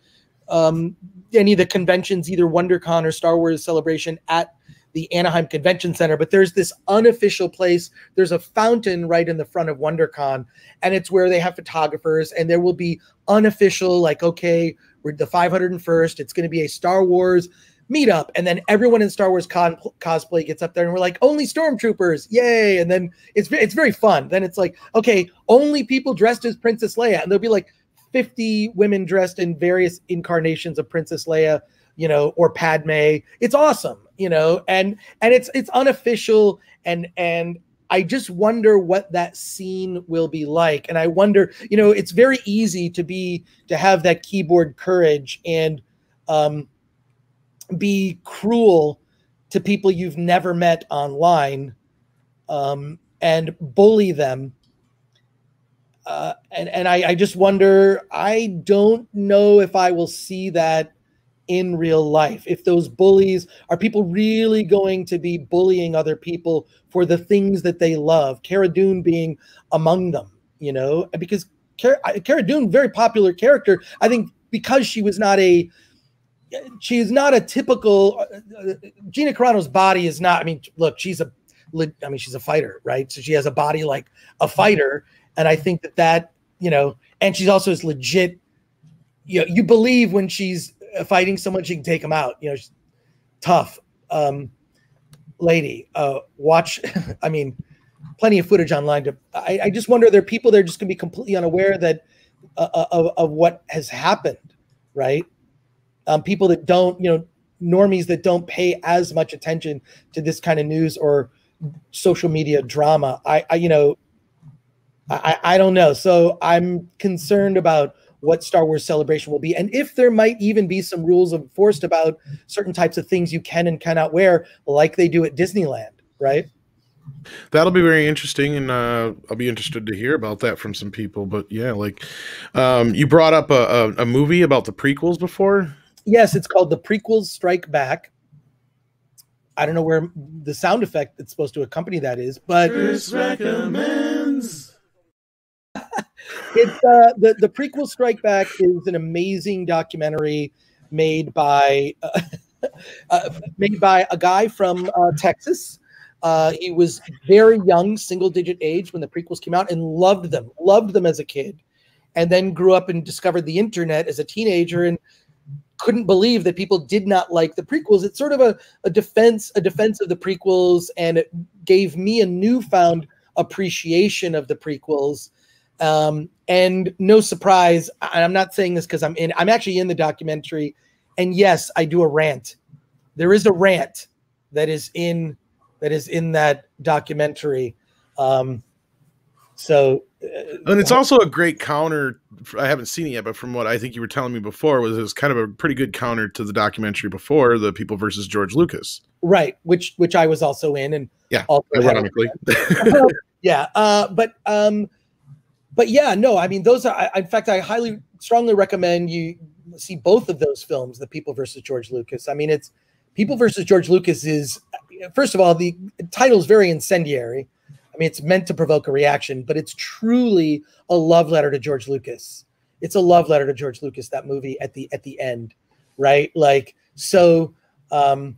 any of the conventions, either WonderCon or Star Wars Celebration at the Anaheim Convention Center, but there's this unofficial place. There's a fountain right in the front of WonderCon, and it's where they have photographers, and there will be unofficial, like, okay, we're the 501st. It's going to be a Star Wars meetup, and then everyone in Star Wars cosplay gets up there, and we're like, only stormtroopers, yay! And then it's very fun. Then it's like, okay, only people dressed as Princess Leia, and there'll be like 50 women dressed in various incarnations of Princess Leia, you know, or Padme. It's awesome, you know, and it's unofficial, and I just wonder what that scene will be like. And I wonder, you know, it's very easy to have that keyboard courage and be cruel to people you've never met online and bully them. And I just wonder, I don't know if I will see that in real life. If those bullies are people really going to be bullying other people for the things that they love, Cara Dune being among them, you know, because Cara Dune, very popular character. I think because she is not a typical Gina Carano's body is not. I mean, look, she's a fighter, right? So she has a body like a fighter, and I think that and she's also as legit. You believe when she's fighting someone, she can take them out. She's tough lady. Watch, I mean, plenty of footage online. I just wonder, there are people that are just going to be completely unaware that of what has happened, right? People that don't, normies that don't pay as much attention to this kind of news or social media drama. I don't know. So I'm concerned about what Star Wars Celebration will be, and if there might even be some rules enforced about certain types of things you can and cannot wear, like they do at Disneyland, right? That'll be very interesting, and I'll be interested to hear about that from some people. But yeah, like you brought up a movie about the prequels before. Yes, it's called The Prequels Strike Back. I don't know where the sound effect that's supposed to accompany that is, but Chris recommends. It's the Prequel Strike Back is an amazing documentary made by a guy from Texas. He was very young, single-digit age when the prequels came out, and loved them as a kid, and then grew up and discovered the internet as a teenager and couldn't believe that people did not like the prequels. It's sort of a defense of the prequels, and it gave me a newfound appreciation of the prequels. And no surprise, I'm not saying this because I'm actually in the documentary, and yes, I do a rant. There is a rant that is in that documentary. And it's also a great counter. I haven't seen it yet, but from what I think you were telling me before, it was kind of a pretty good counter to the documentary before, The People versus George Lucas. Right, which I was also in, and yeah, also ironically. Yeah, but yeah, no, I mean, those are, in fact, I strongly recommend you see both of those films, The People versus George Lucas. I mean, it's People versus George Lucas is, first of all, the title is very incendiary. I mean, it's meant to provoke a reaction, but it's truly a love letter to George Lucas. It's a love letter to George Lucas, that movie at the end, right? Like, so I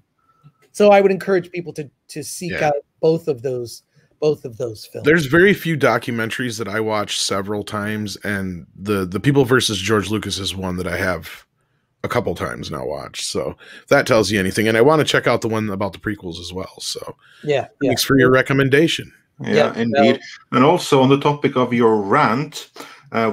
would encourage people to seek out both of those films. There's very few documentaries that I watch several times, and the People versus George Lucas is one that I have a couple times now watched. So if that tells you anything, and I want to check out the one about the prequels as well. So thanks for your recommendation. Yeah, indeed. And also on the topic of your rant,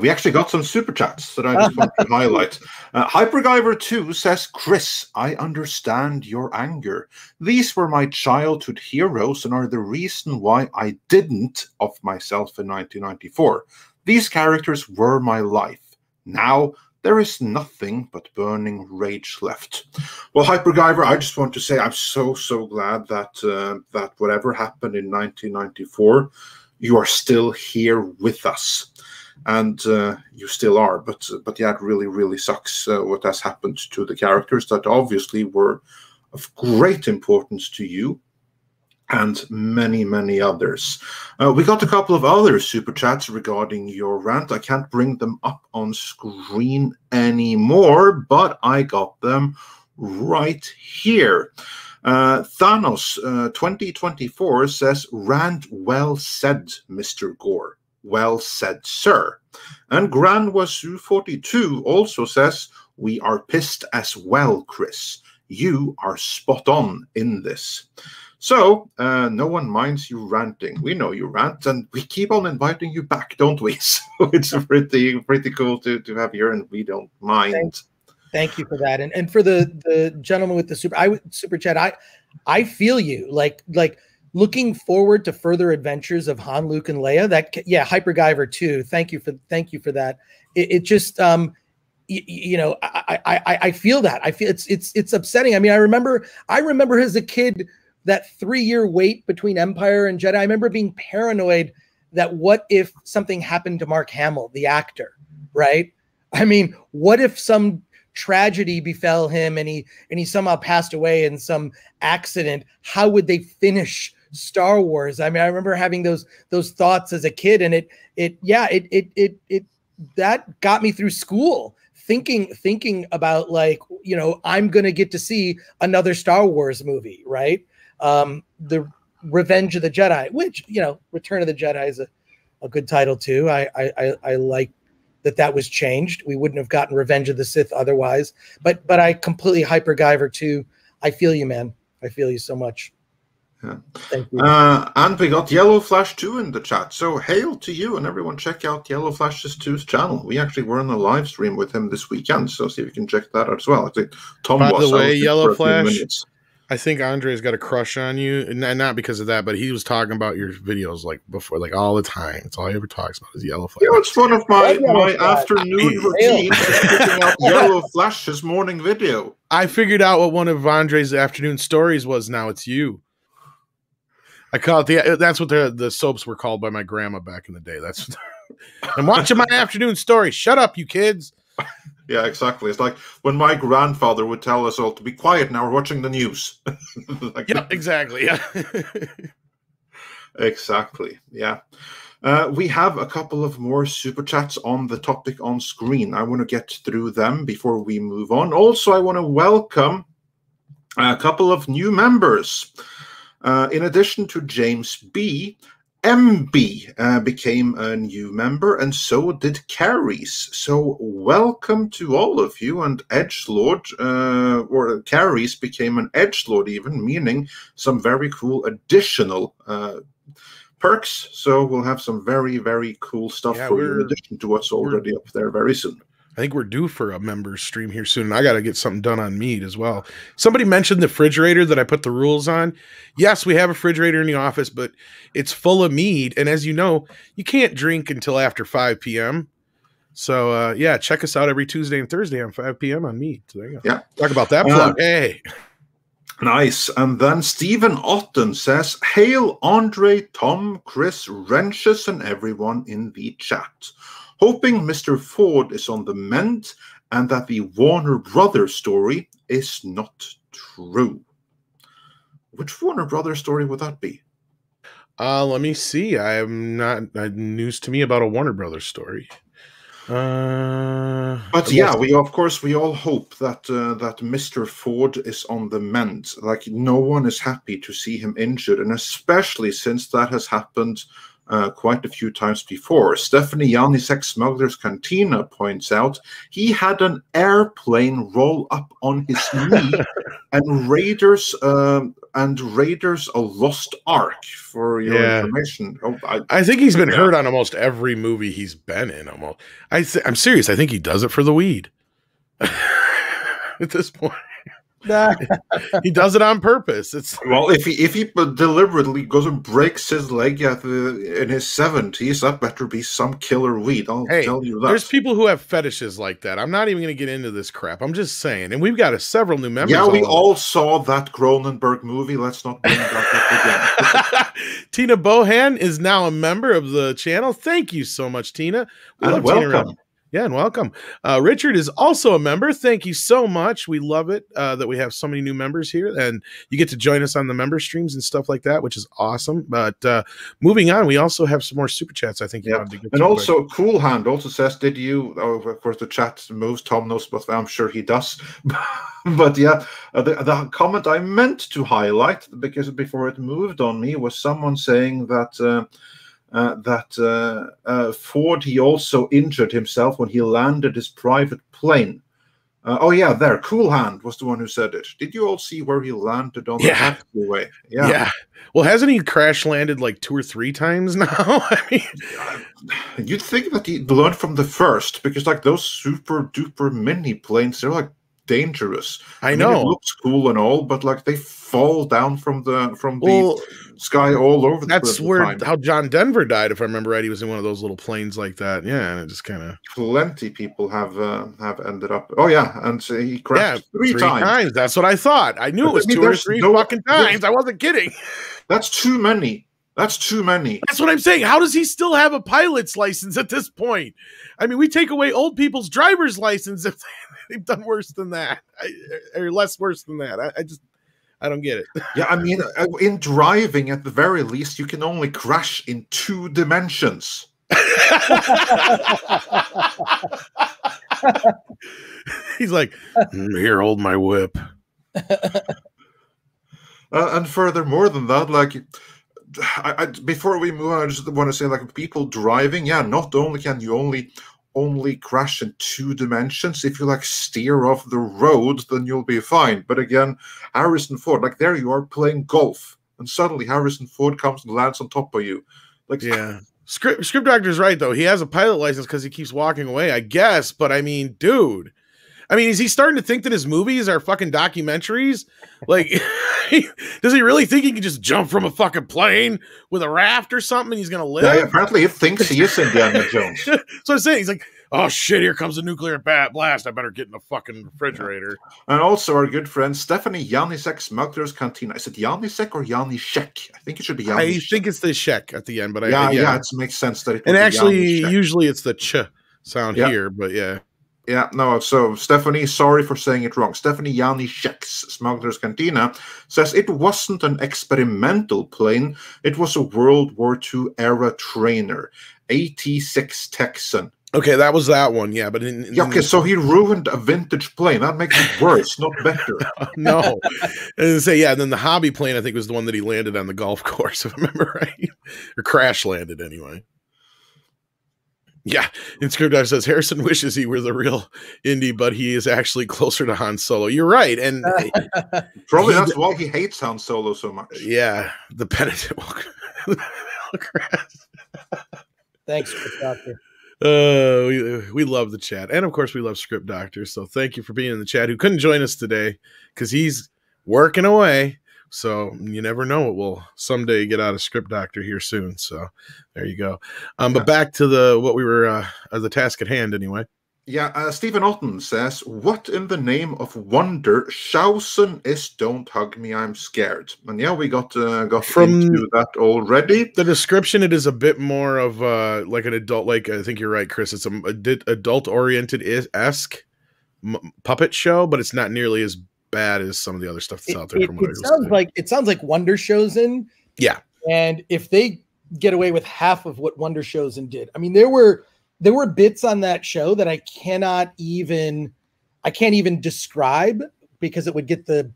we actually got some super chats that I just want to highlight. HyperGyver2 says, Chris, I understand your anger. These were my childhood heroes and are the reason why I didn't off myself in 1994. These characters were my life. Now there is nothing but burning rage left. Well, HyperGyver, I just want to say I'm so glad that that whatever happened in 1994, you are still here with us. And you still are, but yeah, it really sucks what has happened to the characters that obviously were of great importance to you and many others. We got a couple of other super chats regarding your rant. I can't bring them up on screen anymore, but I got them right here. Thanos 2024 says, rant well said, Mr. Gore. Well said, sir. And GranWasu42 also says, we are pissed as well, Chris. You are spot on in this. So, no one minds you ranting. We know you rant, and we keep on inviting you back, don't we? So it's pretty cool to have you, and we don't mind. Thank you for that. And for the gentleman with the super chat, I feel you. Like looking forward to further adventures of Han, Luke, and Leia. HyperGyver too. Thank you for that. It just I feel that. I feel it's upsetting. I mean, I remember as a kid that 3-year wait between Empire and Jedi. I remember being paranoid that what if something happened to Mark Hamill, the actor, right? I mean, what if some tragedy befell him and he somehow passed away in some accident? How would they finish Star Wars? I mean, I remember having those thoughts as a kid, and it that got me through school thinking about, like, you know, I'm going to get to see another Star Wars movie, right? The Revenge of the Jedi, which, you know, Return of the Jedi is a good title too. I like that was changed. We wouldn't have gotten Revenge of the Sith otherwise, but I completely hyper Guyver too. I feel you, man. I feel you so much. Yeah. Thank you. And we got Yellow Flash 2 in the chat. So hail to you, and everyone check out Yellow Flash's 2's channel. We actually were on a live stream with him this weekend, so see if you can check that out as well. I think Tom By was. the way, Yellow Flash, minutes. I think Andre's got a crush on you, and not because of that, but he was talking about your videos like before, like all the time. It's all he ever talks about is Yellow Flash. You know, it's one of my afternoon routines, picking out Yellow Flash's morning video. I figured out what one of Andre's afternoon stories was. Now it's you. I call it that's what the soaps were called by my grandma back in the day. That's I'm watching my afternoon story. Shut up, you kids. Yeah, exactly. It's like when my grandfather would tell us all to be quiet now, we're watching the news. Like, yeah, exactly. Yeah. Exactly. Yeah. We have a couple of more super chats on the topic on screen. I want to get through them before we move on. Also, I want to welcome a couple of new members. In addition to James B., MB became a new member, and so did Carries. So welcome to all of you. And Edgelord, or Carries became an Edgelord even, meaning some very cool additional perks. So we'll have some very, very cool stuff for you in addition to what's already up there very soon. I think we're due for a members stream here soon. I got to get something done on meat as well. Somebody mentioned the refrigerator that I put the rules on. Yes, we have a refrigerator in the office, but it's full of mead. And as you know, you can't drink until after 5 p.m. So, yeah, check us out every Tuesday and Thursday on 5 p.m. on mead. So there you go. Yeah. Talk about that plug. Hey. Nice. And then Stephen Otten says, hail Andre, Tom, Chris, Wrenches, and everyone in the chat. Hoping Mr. Ford is on the mend and that the Warner Brothers story is not true. Which Warner Brothers story would that be? Let me see. I am not news to me about a Warner Brothers story. But yeah, we all hope that that Mr. Ford is on the mend. Like, no one is happy to see him injured, and especially since that has happened quite a few times before. Stephanie Janisek, Smuggler's Cantina, points out he had an airplane roll up on his knee, and Raiders a Lost Ark, for your information. I think he's been hurt on almost every movie he's been in. Almost, I'm serious. I think he does it for the weed. At this point. He does it on purpose. Well, if he deliberately goes and breaks his leg in his 70s, that better be some killer weed. I'll tell you that. There's people who have fetishes like that. I'm not even going to get into this crap. I'm just saying. And we've got several new members. Yeah, we all saw that Cronenberg movie. Let's not bring that up again. Tina Bohan is now a member of the channel. Thank you so much, Tina. And welcome. Yeah, and welcome. Richard is also a member. Thank you so much. We love it that we have so many new members here, and you get to join us on the member streams and stuff like that, which is awesome. But moving on, we also have some more super chats. I think you wanted to get and also Cool Hand also says, "Did you?" Oh, of course, the chat moves. Tom knows, but I'm sure he does. But yeah, the comment I meant to highlight, because before it moved on me, was someone saying that. Ford, he also injured himself when he landed his private plane. Cool Hand was the one who said it. Did you all see where he landed on the taxiway? Yeah. Well, hasn't he crash landed like 2 or 3 times now? I mean, you'd think that he learned from the first, because like those super duper mini planes, they're like dangerous. I know it looks cool and all, but like they fall down from the sky all over. That's how John Denver died, if I remember right. He was in one of those little planes like that. Yeah, and it just kind of plenty people have ended up. Oh yeah, and so he crashed 3 times. That's what I thought. I knew it was 2 or 3 fucking times. I wasn't kidding. That's too many. That's too many. That's what I'm saying. How does he still have a pilot's license at this point? I mean, we take away old people's driver's license if they've done worse than that, or less worse than that. I don't get it. Yeah, I mean, in driving, at the very least, you can only crash in 2 dimensions. He's like, here, hold my whip. And furthermore than that, like, before we move on, I just want to say, like, people driving, yeah, not only can you only crash in 2 dimensions, if you like steer off the road, then you'll be fine. But again, Harrison Ford, like, there you are playing golf, and suddenly Harrison Ford comes and lands on top of you. Like, yeah. Script Doctor's right, though. He has a pilot license because he keeps walking away, I guess. But I mean, dude, is he starting to think that his movies are fucking documentaries? Like, does he really think he can just jump from a fucking plane with a raft or something and he's going to live? Yeah, apparently he thinks he is Indiana Jones. So I'm saying, he's like, oh shit, here comes a nuclear blast. I better get in the fucking refrigerator. And also our good friend Stephanie Janisek, Smuggler's Cantina. Is it Janisek or Janishek? I think it should be Janisek. I think it's the Shek at the end, but yeah, it makes sense that it. And actually, usually it's the ch sound here, but yeah. Yeah, no, so Stephanie, sorry for saying it wrong. Stephanie Janishek's Smuggler's Cantina says it wasn't an experimental plane, it was a World War II era trainer, AT-6 Texan. Okay, that was that one, yeah, but okay, so he ruined a vintage plane. That makes it worse, not better. No, and say yeah. And then the hobby plane, I think, was the one that he landed on the golf course, if I remember right, or crash landed anyway. Yeah, and Scriptar says Harrison wishes he were the real Indy, but he is actually closer to Han Solo. You're right, and probably that's why he hates Han Solo so much. Yeah, the penitent will Thanks, Script Doctor. We love the chat, and of course we love Script Doctor. So thank you for being in the chat. Who couldn't join us today because he's working away. So you never know what we'll someday get out of Script Doctor here soon. So there you go. But back to the task at hand anyway. Yeah, Stephen Otten says, what in the name of wonder Shausen is Don't Hug Me, I'm Scared. And yeah, we got from into that already. The description, it is a bit more of like an adult, like I think you're right, Chris. It's a adult-oriented-esque puppet show, but it's not nearly as bad as some of the other stuff that's out there. It sounds like Wonder Chosen. Yeah. And if they get away with half of what Wonder Chosen did, I mean, there were bits on that show that I can't even describe because it would get the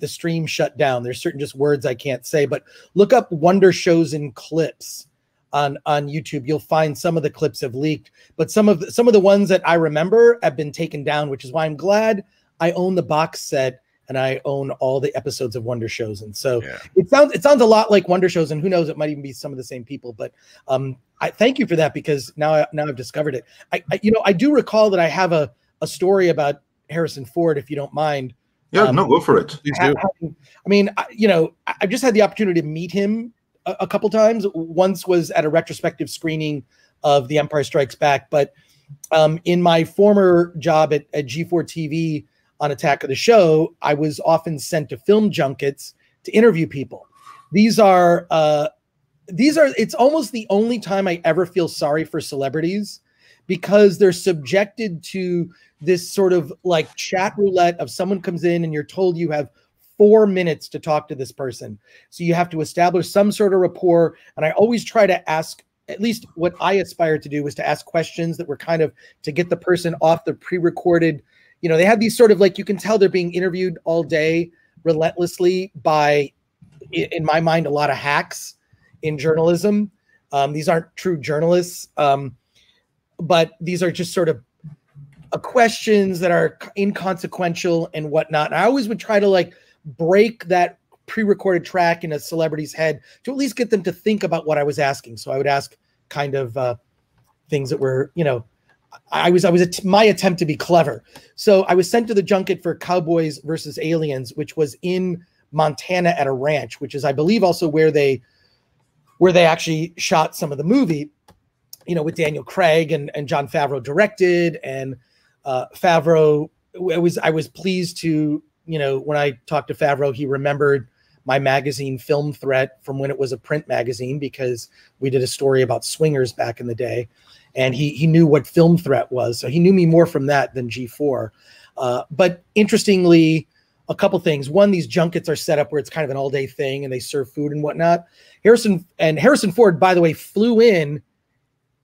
stream shut down. There's certain just words I can't say, but look up Wonder Chosen clips on YouTube. You'll find some of the clips have leaked, but some of the ones that I remember have been taken down, which is why I'm glad I own the box set and I own all the episodes of Wonder Chosen. So it sounds a lot like Wonder Chosen. Who knows? It might even be some of the same people, but I thank you for that because now I've discovered it. I do recall that I have a story about Harrison Ford, if you don't mind. Yeah, no, go for it. Please do. I've just had the opportunity to meet him a couple times. Once was at a retrospective screening of The Empire Strikes Back, but in my former job at G4 TV on Attack of the Show, I was often sent to film junkets to interview people. It's almost the only time I ever feel sorry for celebrities because they're subjected to this sort of like chat roulette of someone comes in and you're told you have 4 minutes to talk to this person. So you have to establish some sort of rapport. And I always try to ask, at least what I aspire to do was to ask questions that were kind of to get the person off the pre-recorded. They have these sort of like, you can tell they're being interviewed all day relentlessly by, in my mind, a lot of hacks in journalism. These aren't true journalists, but these are just sort of questions that are inconsequential and whatnot. And I always would try to like break that pre-recorded track in a celebrity's head to at least get them to think about what I was asking. So I would ask kind of things that were, my attempt to be clever. So I was sent to the junket for Cowboys versus Aliens, which was in Montana at a ranch, which is, I believe, also where they actually shot some of the movie, with Daniel Craig and Jon Favreau directed. And Favreau, I was pleased to, when I talked to Favreau, he remembered my magazine Film Threat from when it was a print magazine, because we did a story about swingers back in the day. And he knew what Film Threat was. So he knew me more from that than G4. But interestingly, a couple things. One, these junkets are set up where it's kind of an all-day thing and they serve food and whatnot. Harrison Ford, by the way, flew in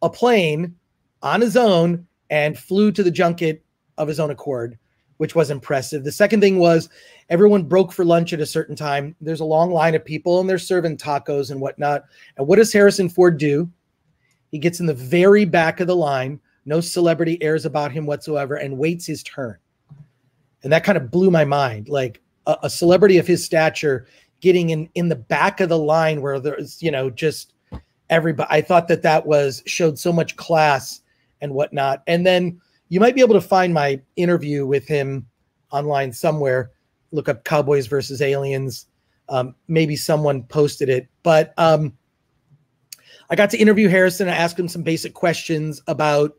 a plane on his own and flew to the junket of his own accord, which was impressive. The second thing was everyone broke for lunch at a certain time. There's a long line of people and they're serving tacos and whatnot. And what does Harrison Ford do? He gets in the very back of the line, no celebrity airs about him whatsoever, and waits his turn. And that kind of blew my mind. Like a celebrity of his stature getting in the back of the line where there's, you know, just everybody. I thought that showed so much class and whatnot. And then you might be able to find my interview with him online somewhere. Look up Cowboys versus Aliens. Maybe someone posted it, but I got to interview Harrison. I asked him some basic questions about,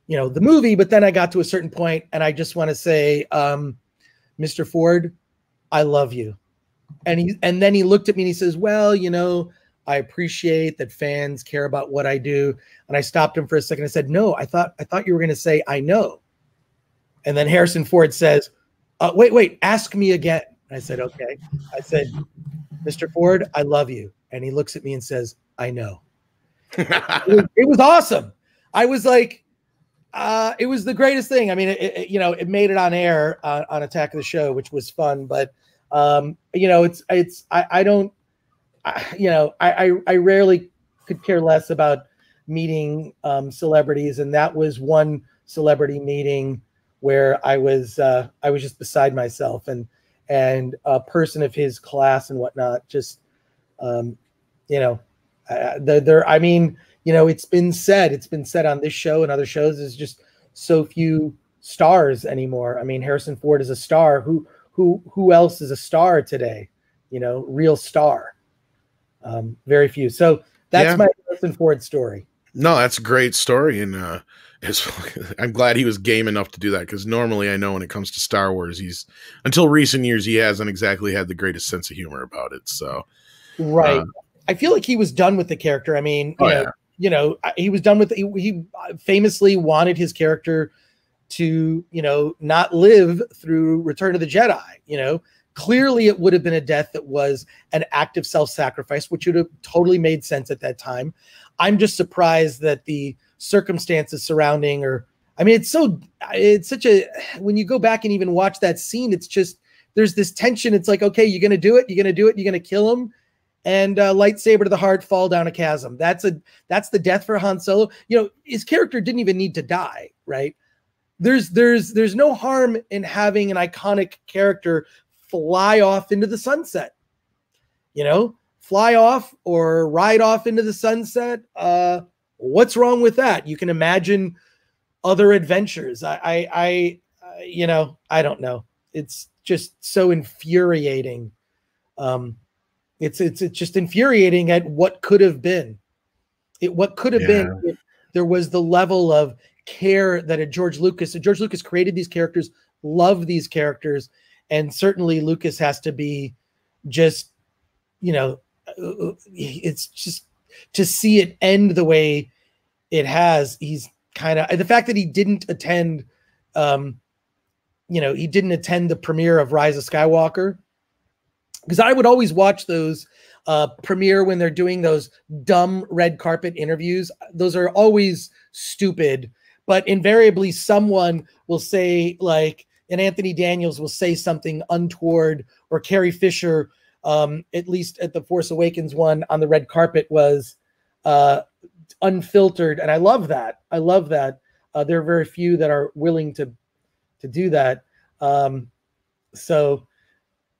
you know, the movie, but then I got to a certain point and I just want to say, Mr. Ford, I love you. And then he looked at me and he says, well, you know, I appreciate that fans care about what I do. And I stopped him for a second. I said, no, I thought you were going to say, I know. And then Harrison Ford says, wait, ask me again. I said, okay. I said, Mr. Ford, I love you. And he looks at me and says, I know. It was awesome. I was like, it was the greatest thing. I mean, it made it on air on Attack of the Show, which was fun. But you know, I rarely could care less about meeting celebrities, and that was one celebrity meeting where I was just beside myself, and a person of his class and whatnot. Just you know, I mean, you know, it's been said on this show and other shows, there's just so few stars anymore. I mean, Harrison Ford is a star. Who else is a star today? You know, real star. Very few. So that's my Harrison Ford story. No, that's a great story. And I'm glad he was game enough to do that, because normally I know when it comes to Star Wars, until recent years, he hasn't exactly had the greatest sense of humor about it. So, right. I feel like he was done with the character. I mean, you know, he was done with he famously wanted his character to, you know, not live through Return of the Jedi. You know, clearly it would have been a death that was an act of self-sacrifice, which would have totally made sense at that time. I'm just surprised that the circumstances surrounding, I mean, it's such a, when you go back and even watch that scene, it's just, there's this tension. It's like, okay, you're going to do it. You're going to do it. You're going to kill him. And lightsaber to the heart, fall down a chasm. That's the death for Han Solo. You know, his character didn't even need to die, right? There's no harm in having an iconic character fly off into the sunset. You know, fly off or ride off into the sunset. What's wrong with that? You can imagine other adventures. You know, I don't know. It's just so infuriating. It's just infuriating at what could have been. What could have been if there was the level of care that George Lucas created these characters, loved these characters, and certainly Lucas has to be just, you know, it's just to see it end the way it has. He's kind of, the fact that he didn't attend, you know, he didn't attend the premiere of Rise of Skywalker, because I would always watch those premiere when they're doing those dumb red carpet interviews. Those are always stupid, but invariably someone will say, like, and Anthony Daniels will say something untoward, or Carrie Fisher, at least at the Force Awakens one on the red carpet, was unfiltered. And I love that. There are very few that are willing to do that. So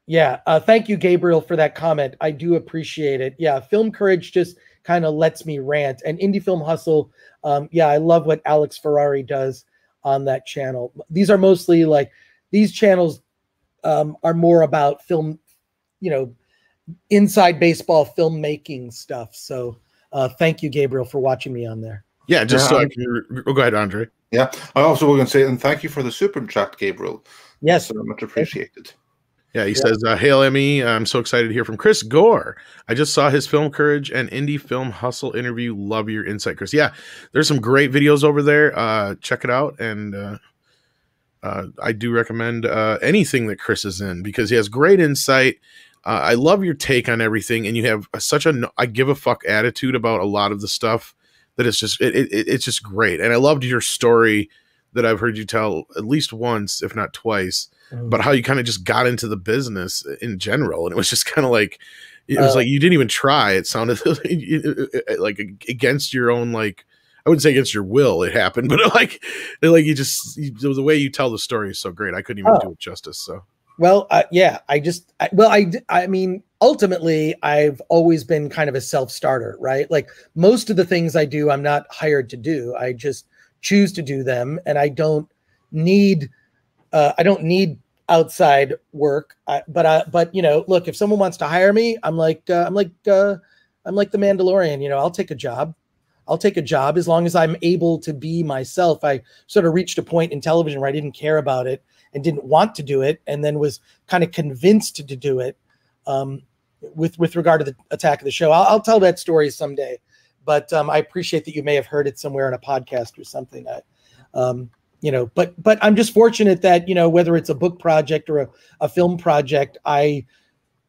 yeah. Thank you, Gabriel, for that comment. I do appreciate it. Yeah. Film Courage just kind of lets me rant. And Indie Film Hustle. Yeah. I love what Alex Ferrari does on that channel. These are mostly like, these channels are more about film, you know, inside baseball filmmaking stuff. So thank you, Gabriel, for watching me on there. Yeah. Just so I can go ahead, Andre. Yeah. I also was going to say, and thank you for the super chat, Gabriel. Yes. So much appreciated. Yeah, he says, hail Emmy. I'm so excited to hear from Chris Gore. I just saw his Film Courage and Indie Film Hustle interview. Love your insight, Chris. Yeah, there's some great videos over there. Check it out. And I do recommend anything that Chris is in, because he has great insight. I love your take on everything. And you have such a I give a fuck attitude about a lot of the stuff that it's just it's just great. And I loved your story that I've heard you tell at least once, if not twice, about how you kind of just got into the business in general, and it was just kind of like it was like you didn't even try. It sounded like against your own, like, I wouldn't say against your will it happened, but like you just the way you tell the story is so great. I couldn't even do it justice. So well, yeah, I mean, ultimately, I've always been kind of a self-starter, right? Like most of the things I do, I'm not hired to do. I just choose to do them, and I don't need outside work. But you know, look, if someone wants to hire me, I'm like the Mandalorian. You know, I'll take a job. I'll take a job as long as I'm able to be myself. I sort of reached a point in television where I didn't care about it and didn't want to do it, and then was kind of convinced to do it. With regard to the attack of the show, I'll tell that story someday. But I appreciate that you may have heard it somewhere on a podcast or something. You know, but I'm just fortunate that, you know, whether it's a book project or a film project, I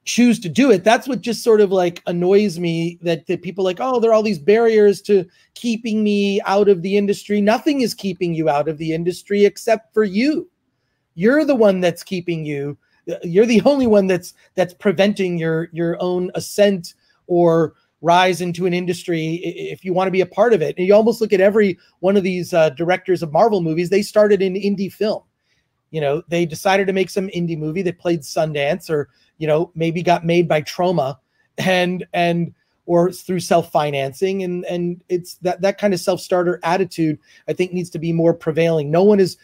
choose to do it. That's what just sort of like annoys me, that people like, oh, there are all these barriers to keeping me out of the industry. Nothing is keeping you out of the industry except for you. You're the one that's keeping you. You're the only one that's preventing your own ascent or rise into an industry if you want to be a part of it. And you almost look at every one of these directors of Marvel movies, they started in indie film. You know, they decided to make some indie movie that played Sundance, or, you know, maybe got made by Troma and or through self-financing. And it's that kind of self-starter attitude, I think, needs to be more prevailing. No one is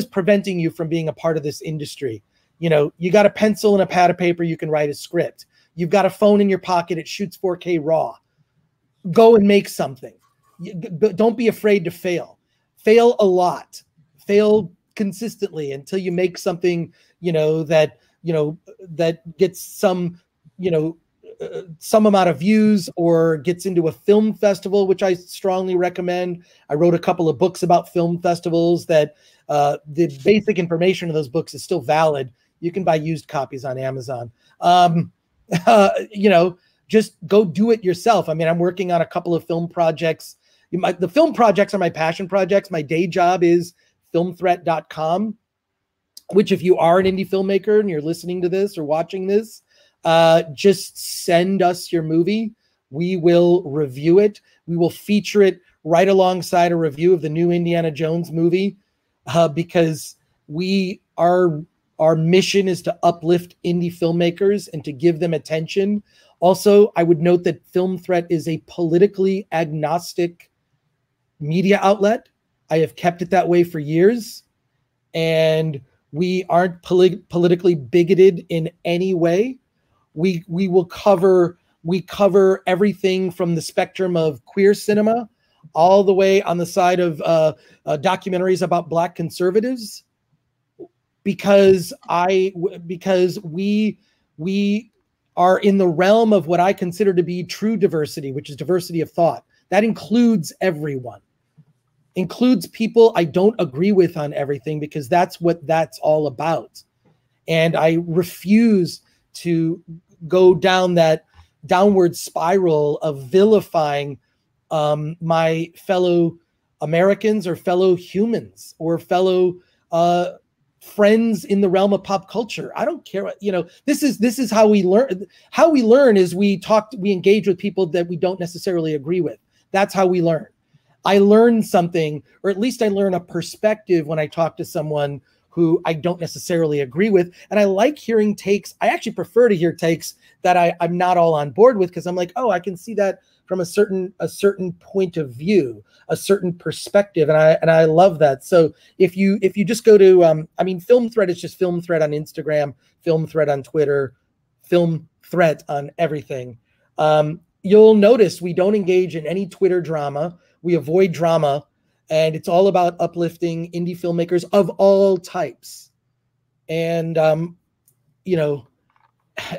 preventing you from being a part of this industry. You know, you got a pencil and a pad of paper, you can write a script. You've got a phone in your pocket, it shoots 4K RAW. Go and make something. Don't be afraid to fail. Fail a lot. Fail consistently until you make something, that gets some amount of views or gets into a film festival, which I strongly recommend. I wrote a couple of books about film festivals that the basic information of those books is still valid. You can buy used copies on Amazon. Just go do it yourself. I mean, I'm working on a couple of film projects. The film projects are my passion projects. My day job is filmthreat.com, which if you are an indie filmmaker and you're listening to this or watching this, just send us your movie. We will review it. We will feature it right alongside a review of the new Indiana Jones movie, because our mission is to uplift indie filmmakers and to give them attention. Also, I would note that Film Threat is a politically agnostic media outlet. I have kept it that way for years, and we aren't politically bigoted in any way. We cover everything from the spectrum of queer cinema all the way on the side of documentaries about Black conservatives, because we are in the realm of what I consider to be true diversity, which is diversity of thought. That includes everyone, includes people I don't agree with on everything, because that's what that's all about. And I refuse to go down that downward spiral of vilifying my fellow Americans or fellow humans or fellow friends in the realm of pop culture. I don't care what, this is how we learn. How we learn is we engage with people that we don't necessarily agree with. That's how we learn. I learn something, or at least I learn a perspective when I talk to someone who I don't necessarily agree with. And I like hearing takes. I actually prefer to hear takes that I'm not all on board with, because I'm like, oh, I can see that from a certain point of view, a certain perspective. And I love that. So if you just go to, Film Threat is just Film Threat on Instagram, Film Threat on Twitter, Film Threat on everything. You'll notice we don't engage in any Twitter drama. We avoid drama, and it's all about uplifting indie filmmakers of all types. And,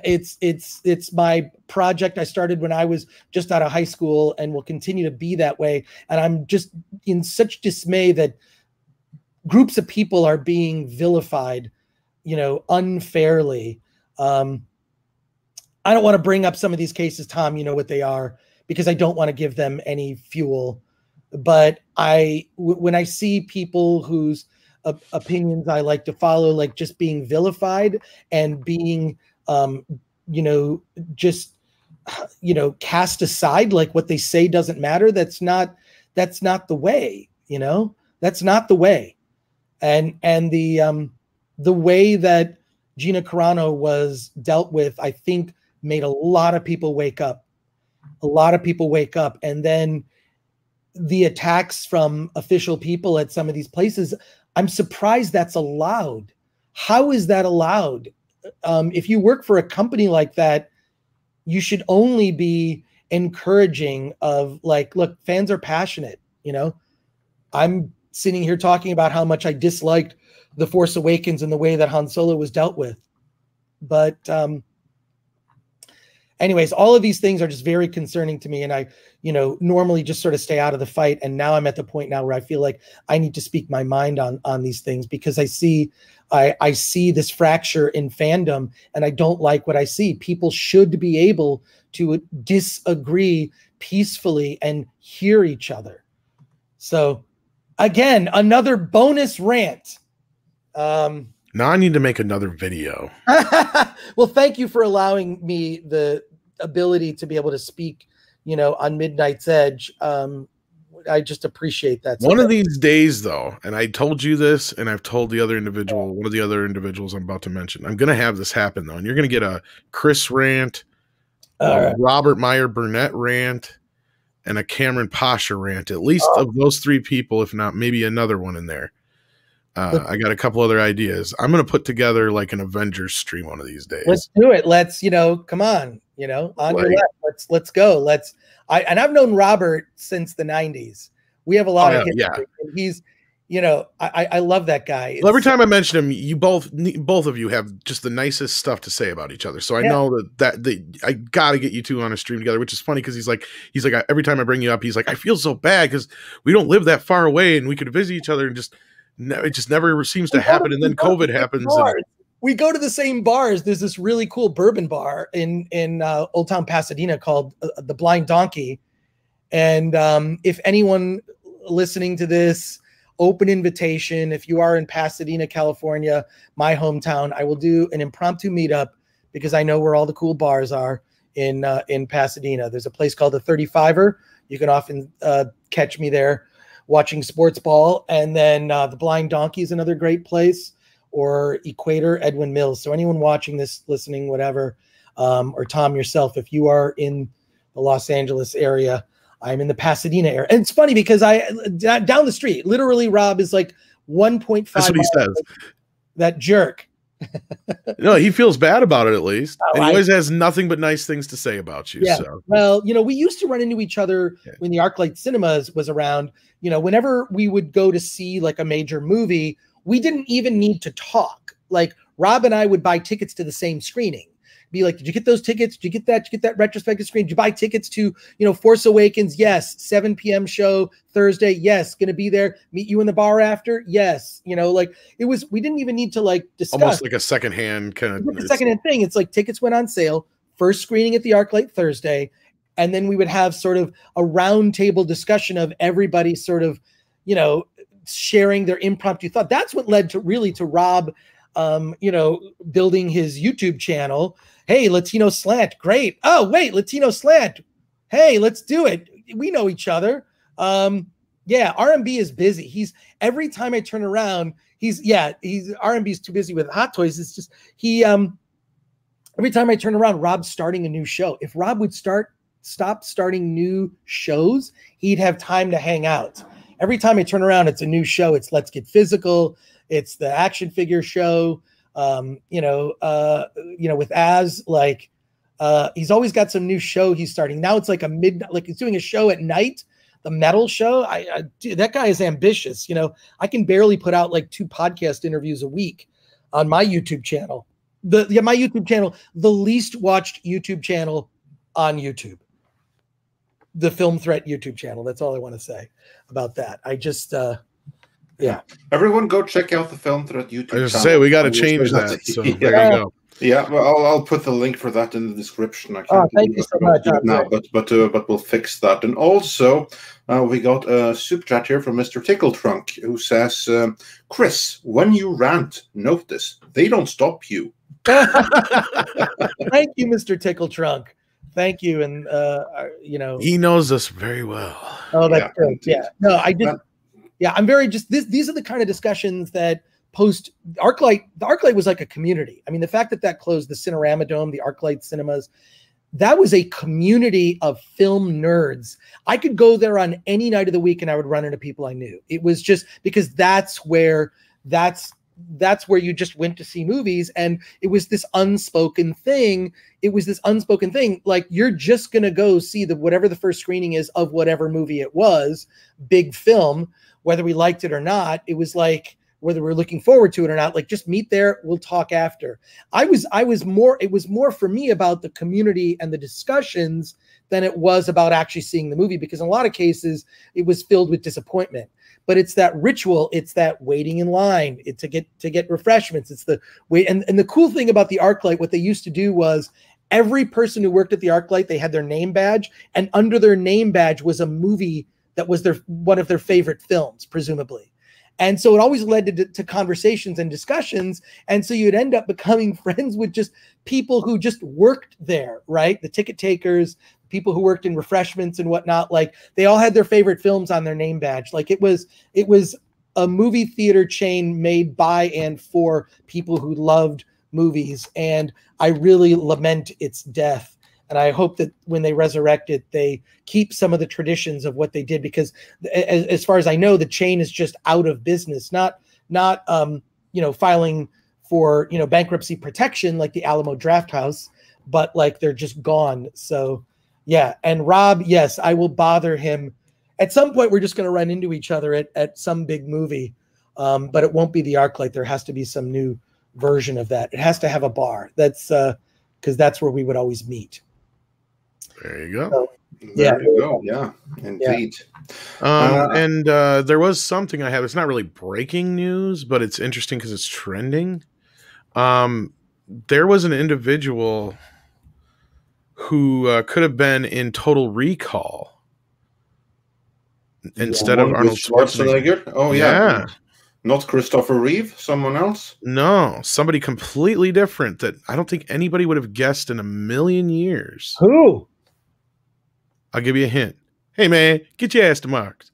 it's my project I started when I was just out of high school, and will continue to be that way. And I'm just in such dismay that groups of people are being vilified, unfairly. I don't want to bring up some of these cases, Tom, you know what they are, because I don't want to give them any fuel But when I see people whose opinions I like to follow, like just being vilified and being, just, cast aside, like what they say doesn't matter. That's not the way, that's not the way. And the way that Gina Carano was dealt with, I think made a lot of people wake up. And then the attacks from official people at some of these places, I'm surprised that's allowed. How is that allowed? If you work for a company like that, you should only be encouraging of like, look, fans are passionate. I'm sitting here talking about how much I disliked The Force Awakens and the way that Han Solo was dealt with. But anyways, all of these things are just very concerning to me. And I, normally just sort of stay out of the fight. And now I'm at the point now where I feel like I need to speak my mind on these things, because I see this fracture in fandom and I don't like what I see. People should be able to disagree peacefully and hear each other. So again, another bonus rant. Now I need to make another video. Well, thank you for allowing me the ability to be able to speak, on Midnight's Edge. I just appreciate that. One of these days, though, and I told you this, and I've told the other individual, one of the other individuals I'm about to mention, I'm going to have this happen, though, and you're going to get a Chris rant, a Robert Meyer Burnett rant, and a Cameron Pasha rant, at least of those three people, if not maybe another one in there. I got a couple other ideas. I'm going to put together like an Avengers stream one of these days. Let's do it. Let's, come on, on your left. Let's go. And I've known Robert since the 90s. We have a lot of history. Yeah. And he's, I love that guy. Well, every time I mention him, you both of you have just the nicest stuff to say about each other. So I know that I got to get you two on a stream together, which is funny because he's like, every time I bring you up, he's like, I feel so bad because we don't live that far away and we could visit each other and it just never seems to happen. And then COVID happens. We go to the same bars. There's this really cool bourbon bar in Old Town Pasadena called the Blind Donkey. And if anyone listening to this, open invitation, if you are in Pasadena, California, my hometown, I will do an impromptu meetup because I know where all the cool bars are in Pasadena. There's a place called the 35er. You can often catch me there watching sports ball. And then the Blind Donkey is another great place, or Equator, Edwin Mills. So anyone watching this, listening, whatever, or Tom yourself, if you are in the Los Angeles area, I'm in the Pasadena area. And it's funny because down the street, literally Rob is like 1.5. That's what he says. That jerk. No, he feels bad about it at least. And he always has nothing but nice things to say about you. Yeah. So. Well, we used to run into each other when the ArcLight Cinemas was around. Whenever we would go to see like a major movie, we didn't even need to talk. Like Rob and I would buy tickets to the same screening. Be like, did you get those tickets? Did you get that? Did you get that retrospective screen? Did you buy tickets to, Force Awakens? Yes. 7 p.m. show Thursday. Yes. Going to be there. Meet you in the bar after. Yes. We didn't even need to like discuss. Almost like a secondhand kind of. It's a secondhand thing. It's like tickets went on sale, first screening at the ArcLight Thursday. And then we would have sort of a round table discussion of everybody sort of, sharing their impromptu thought. That's what led to Rob, building his YouTube channel. Hey, Latino Slant. Great. Oh, wait, Latino Slant. Hey, let's do it. We know each other. RMB is busy. Every time I turn around, RMB is too busy with Hot Toys. It's just, every time I turn around, Rob's starting a new show. If Rob would stop starting new shows, he'd have time to hang out. Every time I turn around, it's a new show. It's Let's Get Physical. It's the action figure show. With Az, like, he's always got some new show he's starting. Now it's like he's doing a show at night, the metal show. Dude, that guy is ambitious. I can barely put out like 2 podcast interviews a week on my YouTube channel. My YouTube channel, the least watched YouTube channel on YouTube. The Film Threat YouTube channel. That's all I want to say about that. I just, Everyone go check out the Film Threat YouTube channel. We got to change that. So there you go. Yeah, well, I'll put the link for that in the description. I can't thank you so much. do it now, but we'll fix that. And also, we got a super chat here from Mr. Tickle Trunk, who says, "Chris, when you rant, notice they don't stop you." Thank you, Mr. Tickle Trunk. Thank you, and you know, he knows us very well. Oh, that's good. Yeah, no, I did. Yeah, I'm very just these are the kind of discussions that post ArcLight. The ArcLight was like a community. I mean, the fact that that closed, the Cinerama Dome, the ArcLight cinemas, that was a community of film nerds. I could go there on any night of the week and I would run into people I knew. It was just because that's where you just went to see movies, and it was this unspoken thing. Like, you're just going to go see whatever the first screening is of whatever movie it was, big film, whether we liked it or not. It was like, whether we're looking forward to it or not, like, just meet there. We'll talk after. It was more for me about the community and the discussions than it was about actually seeing the movie, because in a lot of cases it was filled with disappointment. But it's that ritual, it's that waiting in line, to get refreshments. It's the wait. And the cool thing about the ArcLight, what they used to do was, every person who worked at the ArcLight, they had their name badge, and under their name badge was a movie that was one of their favorite films, presumably. And so it always led to conversations and discussions. And so you'd end up becoming friends with just people who just worked there, right? The ticket takers, people who worked in refreshments and whatnot. Like, they all had their favorite films on their name badge. Like, it was a movie theater chain made by and for people who loved movies. And I really lament its death. And I hope that when they resurrect it, they keep some of the traditions of what they did, because as far as I know, the chain is just out of business, not filing for, bankruptcy protection like the Alamo Drafthouse, but like, they're just gone. So yeah. And Rob, yes, I will bother him. At some point, we're just going to run into each other at some big movie, but it won't be the ArcLight. There has to be some new version of that. It has to have a bar. That's because that's where we would always meet. There you go. So, there you go. Yeah, indeed. Yeah. And there was something I have. It's not really breaking news, but it's interesting because it's trending. There was an individual who could have been in Total Recall instead of Arnold Schwarzenegger. Oh, yeah. Not Christopher Reeve, someone else? No, somebody completely different that I don't think anybody would have guessed in a million years. Who? I'll give you a hint. Hey, man, get your ass to Mars.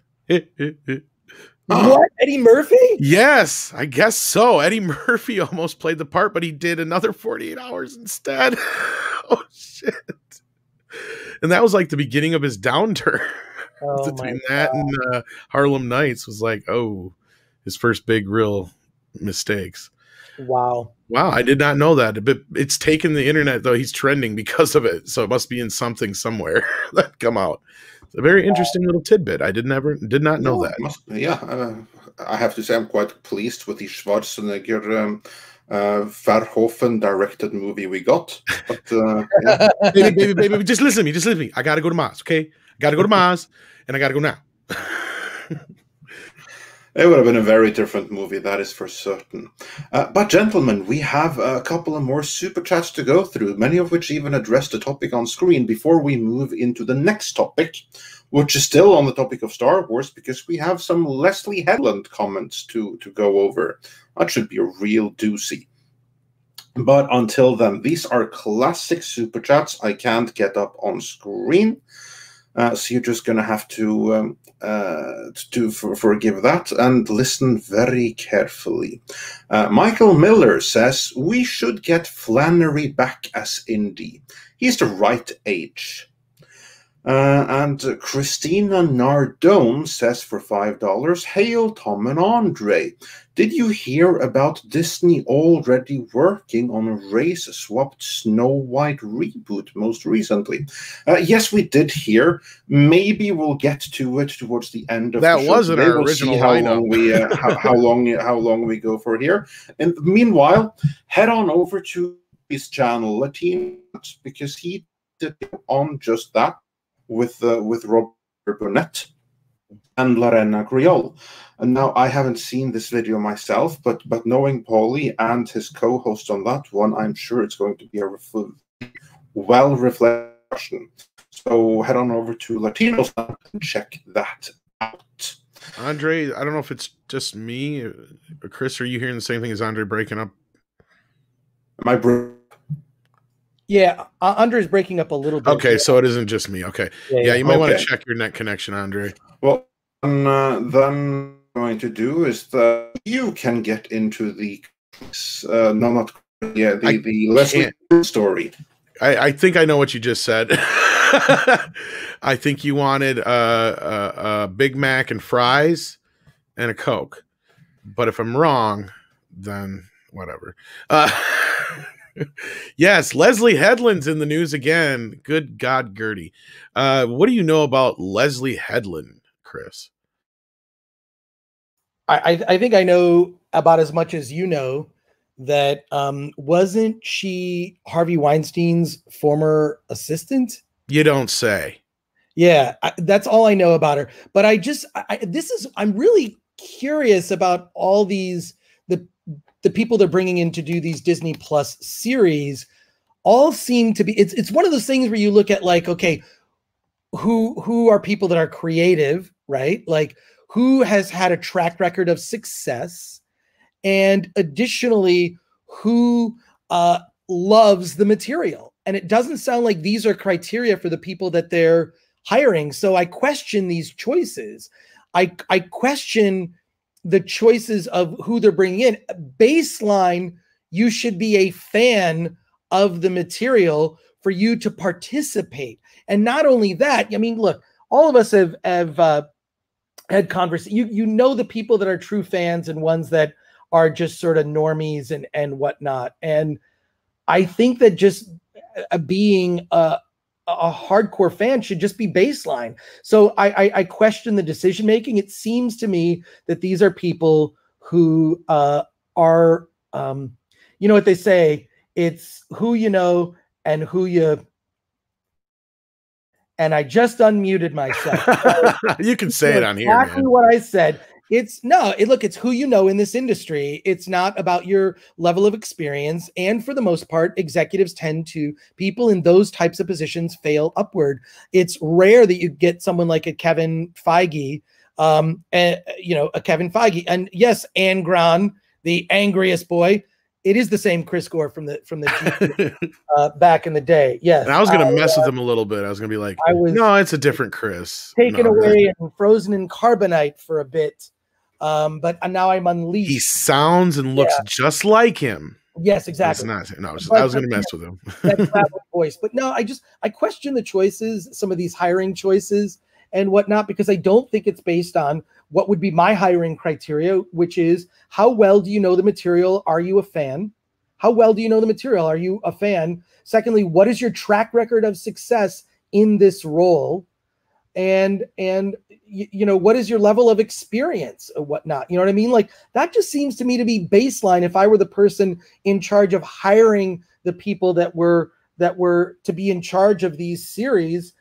What? Eddie Murphy? Yes, I guess so. Eddie Murphy almost played the part, but he did another 48 hours instead. Oh, shit. And that was like the beginning of his downturn. Oh, between that and Harlem Nights was like, his first big real mistakes. Wow. I did not know that. But it's taken the internet, though. He's trending because of it. So it must be in something somewhere that come out. It's a very interesting little tidbit. I did not know that. I have to say I'm quite pleased with the Schwarzenegger Verhoeven directed movie we got. But, yeah. baby, just listen to me. I gotta go to Mars, okay? I gotta go to Mars, and I gotta go now. It would have been a very different movie, that is for certain. But gentlemen, we have a couple of more super chats to go through, many of which even address the topic on screen before we move into the next topic, which is still on the topic of Star Wars, because we have some Leslie Headland comments to go over. That should be a real doozy. But until then, these are classic super chats I can't get up on screen. So you're just going to have to forgive that and listen very carefully. Michael Miller says, we should get Flannery back as Indy. He's the right age. And Christina Nardone says for $5, hail Tom and Andre. Did you hear about Disney already working on a race-swapped Snow White reboot most recently? Yes, we did hear. Maybe we'll get to it towards the end of the show. That wasn't our original lineup. How long we go for here. And meanwhile, head on over to his channel, Latino, because he did on just that with Robert Burnett. and Lorena Griol. And now I haven't seen this video myself, but knowing Paulie and his co-host on that one, I'm sure it's going to be a well-reflected discussion. So head on over to Latinos and check that out. Andre, I don't know if it's just me, or Chris, are you hearing the same thing as Andre breaking up? Yeah, Andre's breaking up a little bit. Okay, so it isn't just me. Okay. Yeah, you might want to check your net connection, Andre. Well, then what I'm going to do is that you can get into the the Leslie story. I think I know what you just said. I think you wanted a Big Mac and fries and a Coke. But if I'm wrong, then whatever. Yes, Leslie Headland's in the news again. Good God, Gertie. What do you know about Leslie Headland, Chris? I think I know about as much as you know. That wasn't she Harvey Weinstein's former assistant? You don't say. Yeah, that's all I know about her. But I'm really curious about all these the people they're bringing in to do these Disney Plus series. All seem to be. It's one of those things where you look at like, okay, who are people that are creative, right? Like who has had a track record of success. And additionally, who loves the material. And it doesn't sound like these are criteria for the people that they're hiring. So I question these choices. I question the choices of who they're bringing in. Baseline, you should be a fan of the material for you to participate. And not only that, I mean, look, all of us have had conversations. You know the people that are true fans and ones that are just sort of normies and whatnot. And I think that just being a hardcore fan should just be baseline. So I question the decision-making. It seems to me that these are people who are, you know what they say, it's who you know and who you, and I just unmuted myself. You can say it on here, exactly man. What I said. It's who you know in this industry. It's not about your level of experience. And for the most part, executives people in those types of positions fail upward. It's rare that you get someone like a Kevin Feige, a Kevin Feige. And yes, Anne Gran, the angriest boy. It is the same Chris Gore from the back in the day. Yes. And I was going to mess with him a little bit. I was going to be like, no, it's a different Chris. Taken away and frozen in carbonite for a bit. But now I'm unleashed. He sounds and looks just like him. Yes, exactly. I was going to mess with him. That voice. But no, I question the choices, some of these hiring choices and whatnot, because I don't think it's based on what would be my hiring criteria, which is how well do you know the material? Are you a fan? How well do you know the material? Are you a fan? Secondly, what is your track record of success in this role? And what is your level of experience or whatnot? You know what I mean? Like that just seems to me to be baseline. If I were the person in charge of hiring the people that were to be in charge of these series,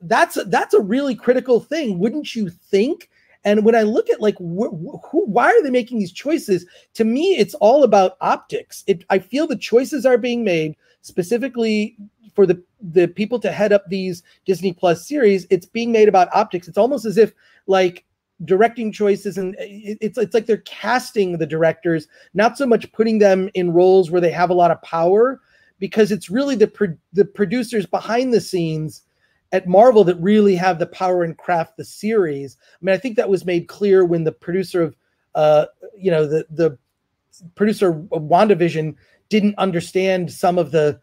that's a really critical thing, wouldn't you think? And when I look at like why are they making these choices? To me, it's all about optics. I feel the choices are being made specifically for the people to head up these Disney Plus series. It's being made about optics. It's almost as if like directing choices, and it's like they're casting the directors, not so much putting them in roles where they have a lot of power, because it's really the producers behind the scenes at Marvel that really have the power and craft the series. I mean, I think that was made clear when the producer of, the producer of WandaVision didn't understand some of the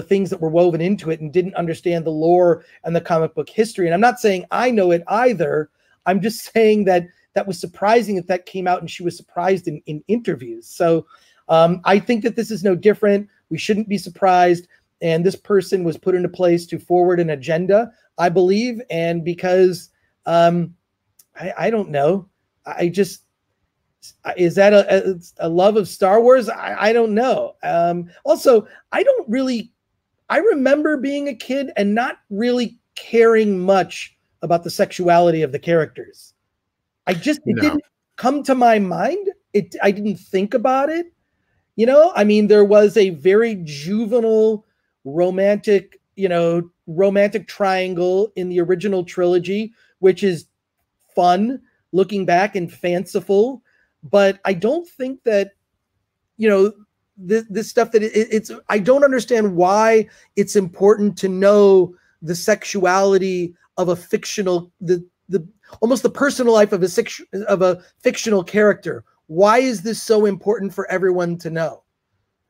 things that were woven into it and didn't understand the lore and the comic book history. And I'm not saying I know it either. I'm just saying that was surprising that came out and she was surprised in interviews. So I think that this is no different. We shouldn't be surprised. And this person was put into place to forward an agenda, I believe. And because I don't know, is that a love of Star Wars? I don't know. Also, I remember being a kid and not really caring much about the sexuality of the characters. It didn't come to my mind. I didn't think about it. You know, I mean, there was a very juvenile romantic triangle in the original trilogy, which is fun looking back and fanciful. But I don't think that, you know, this stuff that I don't understand why it's important to know the sexuality of a fictional, almost the personal life of a fictional character. Why is this so important for everyone to know?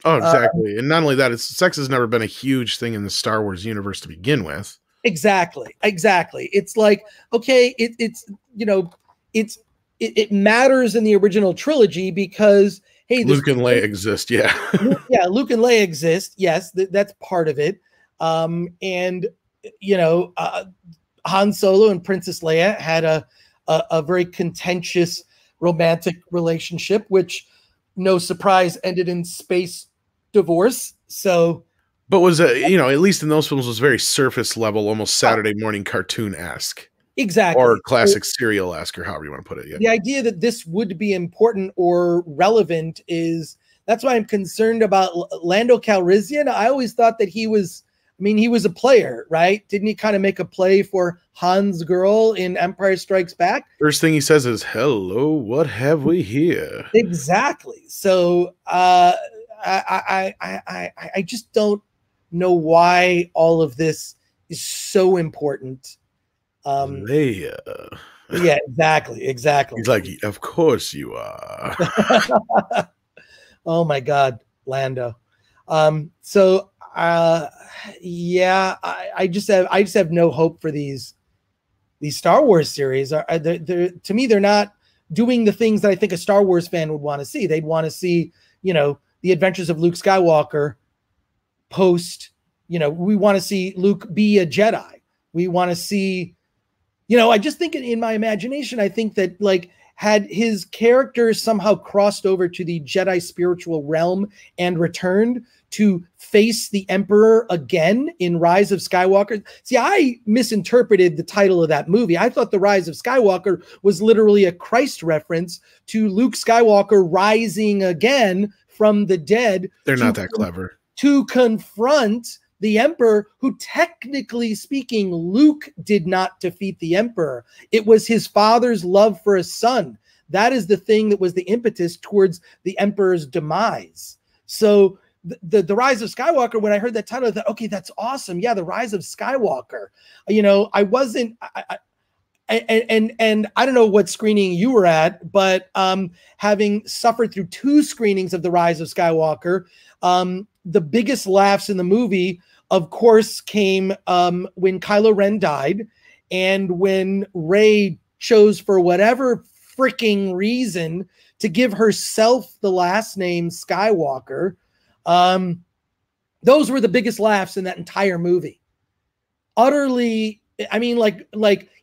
Oh, exactly. And not only that, sex has never been a huge thing in the Star Wars universe to begin with. Exactly. It's like, okay, it matters in the original trilogy because, hey, Luke and Leia exist. Yeah. Luke and Leia exist. Yes, that's part of it. And you know, Han Solo and Princess Leia had a very contentious romantic relationship, which, no surprise, ended in space divorce. So, but was you know, at least in those films, was very surface level, almost Saturday morning cartoon-esque. Exactly. Or classic serial-esque, or however you want to put it. Yeah. The idea that this would be important or relevant that's why I'm concerned about Lando Calrissian. I always thought that he was a player, right? Didn't he kind of make a play for Han's girl in Empire Strikes Back? First thing he says is, "Hello, what have we here?" Exactly. So I just don't know why all of this is so important. Leia. Yeah, exactly. He's like, of course you are. Oh my God, Lando. So yeah, I just have no hope for these Star Wars series. To me, they're not doing the things that I think a Star Wars fan would want to see. They'd want to see, you know, the adventures of Luke Skywalker post, you know, we want to see Luke be a Jedi. We want to see, you know, I just think in my imagination, I think that, like, had his character somehow crossed over to the Jedi spiritual realm and returned to face the Emperor again in Rise of Skywalker. See, I misinterpreted the title of that movie. I thought The Rise of Skywalker was literally a Christ reference to Luke Skywalker rising again from the dead. They're not that clever. To confront the Emperor, who, technically speaking, Luke did not defeat the Emperor. It was his father's love for his son. That is the thing that was the impetus towards the Emperor's demise. So the Rise of Skywalker, when I heard that title, I thought, okay, that's awesome. Yeah, The Rise of Skywalker. You know, I wasn't... And I don't know what screening you were at, but having suffered through 2 screenings of The Rise of Skywalker, the biggest laughs in the movie, of course, came when Kylo Ren died, and when Rey chose, for whatever freaking reason, to give herself the last name Skywalker. Those were the biggest laughs in that entire movie. Utterly, I mean, like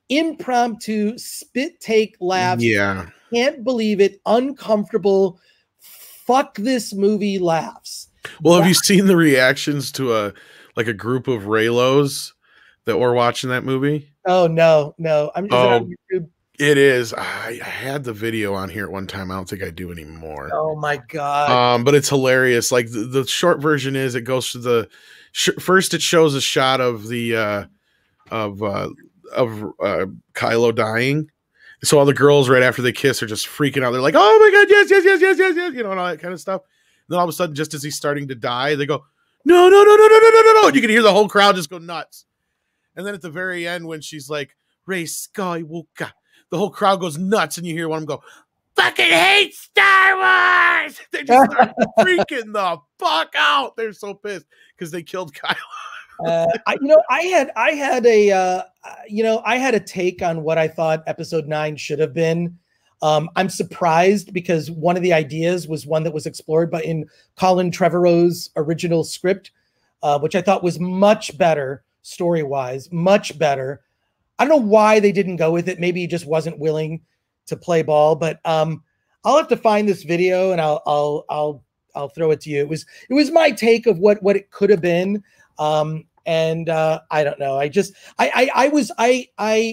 impromptu spit take laughs. Yeah. Can't believe it. Uncomfortable. Fuck this movie laughs. Well, have you seen the reactions to a group of Raylos that were watching that movie? Oh, no. Is it on YouTube? It is. I had the video on here at one time. I don't think I do anymore. Oh my God. But it's hilarious. Like the short version is, it goes to the first. It shows a shot of the Kylo dying. So all the girls right after they kiss are just freaking out. They're like, "Oh my God, yes, you know, and all that kind of stuff." And then all of a sudden, just as he's starting to die, they go, "No. And you can hear the whole crowd just go nuts. And then at the very end, when she's like, "Rey Skywalker," the whole crowd goes nuts, and you hear one of them go, "Fucking hate Star Wars!" They just start freaking the fuck out. They're so pissed because they killed Kylo. I had a take on what I thought episode 9 should have been. I'm surprised because one of the ideas was one that was explored in Colin Trevorrow's original script, which I thought was much better story-wise, much better. I don't know why they didn't go with it. Maybe he just wasn't willing to play ball, but I'll have to find this video and I'll throw it to you. It was my take of what it could have been. And I don't know. I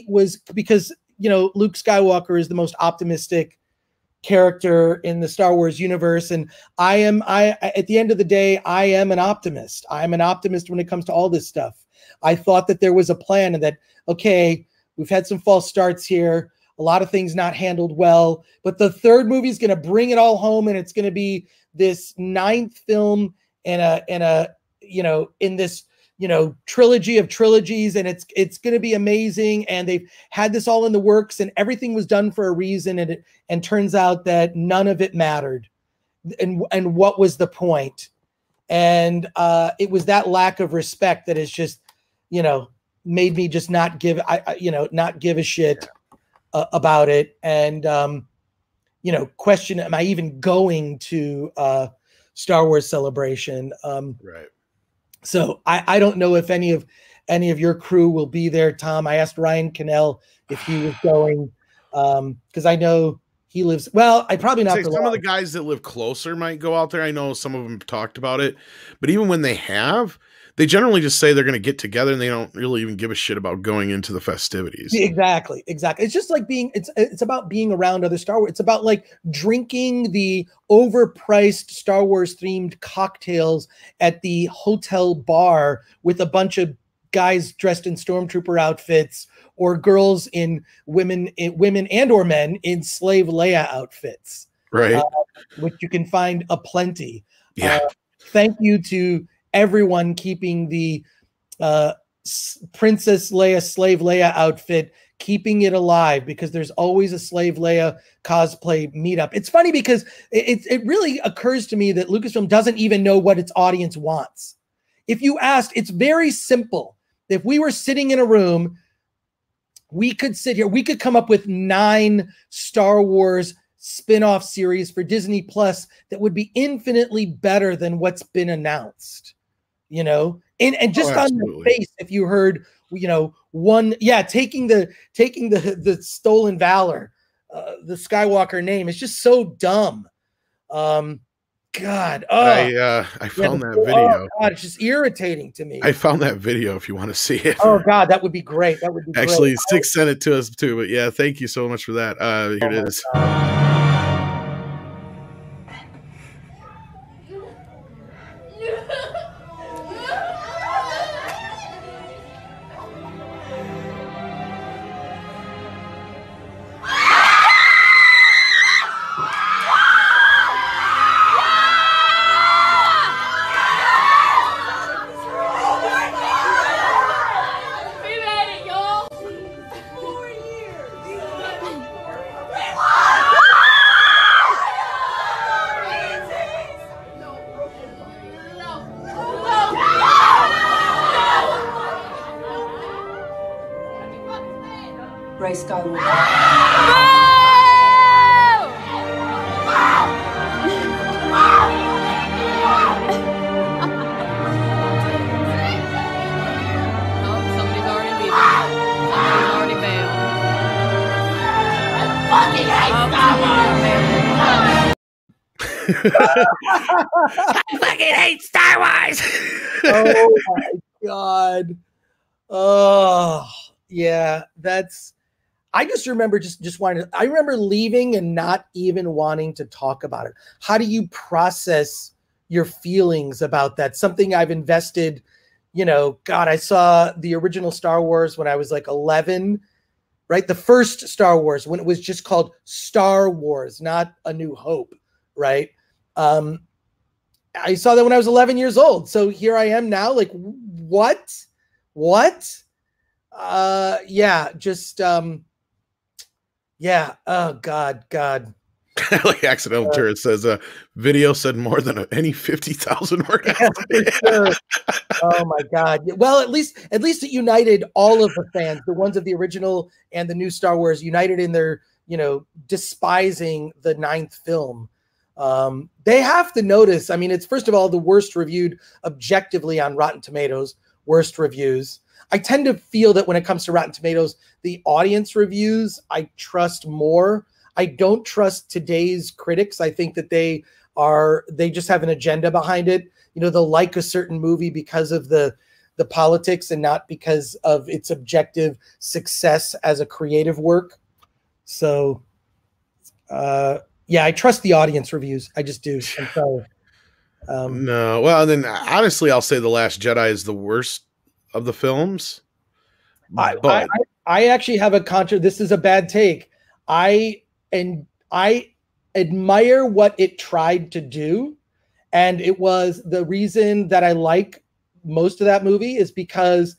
was because, you know, Luke Skywalker is the most optimistic character in the Star Wars universe. And at the end of the day, I am an optimist. I'm an optimist when it comes to all this stuff. I thought that there was a plan and that, okay, we've had some false starts here, a lot of things not handled well, but the third movie is going to bring it all home. And it's going to be this 9th film in this, you know, trilogy of trilogies, and it's going to be amazing. And they've had this all in the works, and everything was done for a reason. And turns out that none of it mattered. And what was the point? And it was that lack of respect that has just, you know, made me just not give a shit about it. And, you know, question, am I even going to Star Wars Celebration? Right. So I don't know if any of your crew will be there, Tom. I asked Ryan Cannell if he was going, because I know he lives. Well, I probably not. Some of the guys that live closer might go out there. I know some of them talked about it, but even when they generally just say they're going to get together, and they don't really even give a shit about going into the festivities. Exactly. It's just like it's about being around other Star Wars. It's about like drinking the overpriced Star Wars themed cocktails at the hotel bar with a bunch of guys dressed in stormtrooper outfits, or girls women and or men in slave Leia outfits. Right. Which you can find aplenty. Yeah. Thank you to everyone keeping the Princess Leia, slave Leia outfit, keeping it alive, because there's always a slave Leia cosplay meetup. It's funny because it really occurs to me that Lucasfilm doesn't even know what its audience wants. If you asked, it's very simple. If we were sitting in a room, we could sit here, we could come up with 9 Star Wars spin-off series for Disney Plus that would be infinitely better than what's been announced. You know, and just on the face, if you heard, you know, taking the stolen valor, the Skywalker name is just so dumb. God, I found that video. Oh God, it's just irritating to me. I found that video if you want to see it. Oh God, that would be great. That would be actually great. Stick sent it to us too. But yeah, thank you so much for that. Here it is. I fucking hate Star Wars. Oh my God. Oh yeah, I just remember just wanting to, I remember leaving and not even wanting to talk about it. How do you process your feelings about that? Something I've invested, you know, God, I saw the original Star Wars when I was like 11, right? The first Star Wars, when it was just called Star Wars, not A New Hope, right? I saw that when I was 11 years old. So here I am now, like, what? Yeah, just, yeah. Oh God. Like accidental turret says, video said more than any 50,000 word. Yeah, sure. Oh my God. Well, at least it united all of the fans, the ones of the original and the new Star Wars, united in their, you know, despising the 9th film. They have to notice. I mean, it's first of all the worst reviewed objectively on Rotten Tomatoes, worst reviews. I tend to feel that when it comes to Rotten Tomatoes, the audience reviews I trust more. I don't trust today's critics. I think that they just have an agenda behind it. You know, they'll like a certain movie because of the the politics and not because of its objective success as a creative work. So, yeah, I trust the audience reviews. I just do. I'm sorry. No, well, and then honestly, I'll say The Last Jedi is the worst of the films. But I actually have a this is a bad take. I admire what it tried to do, and it was the reason that I like most of that movie is because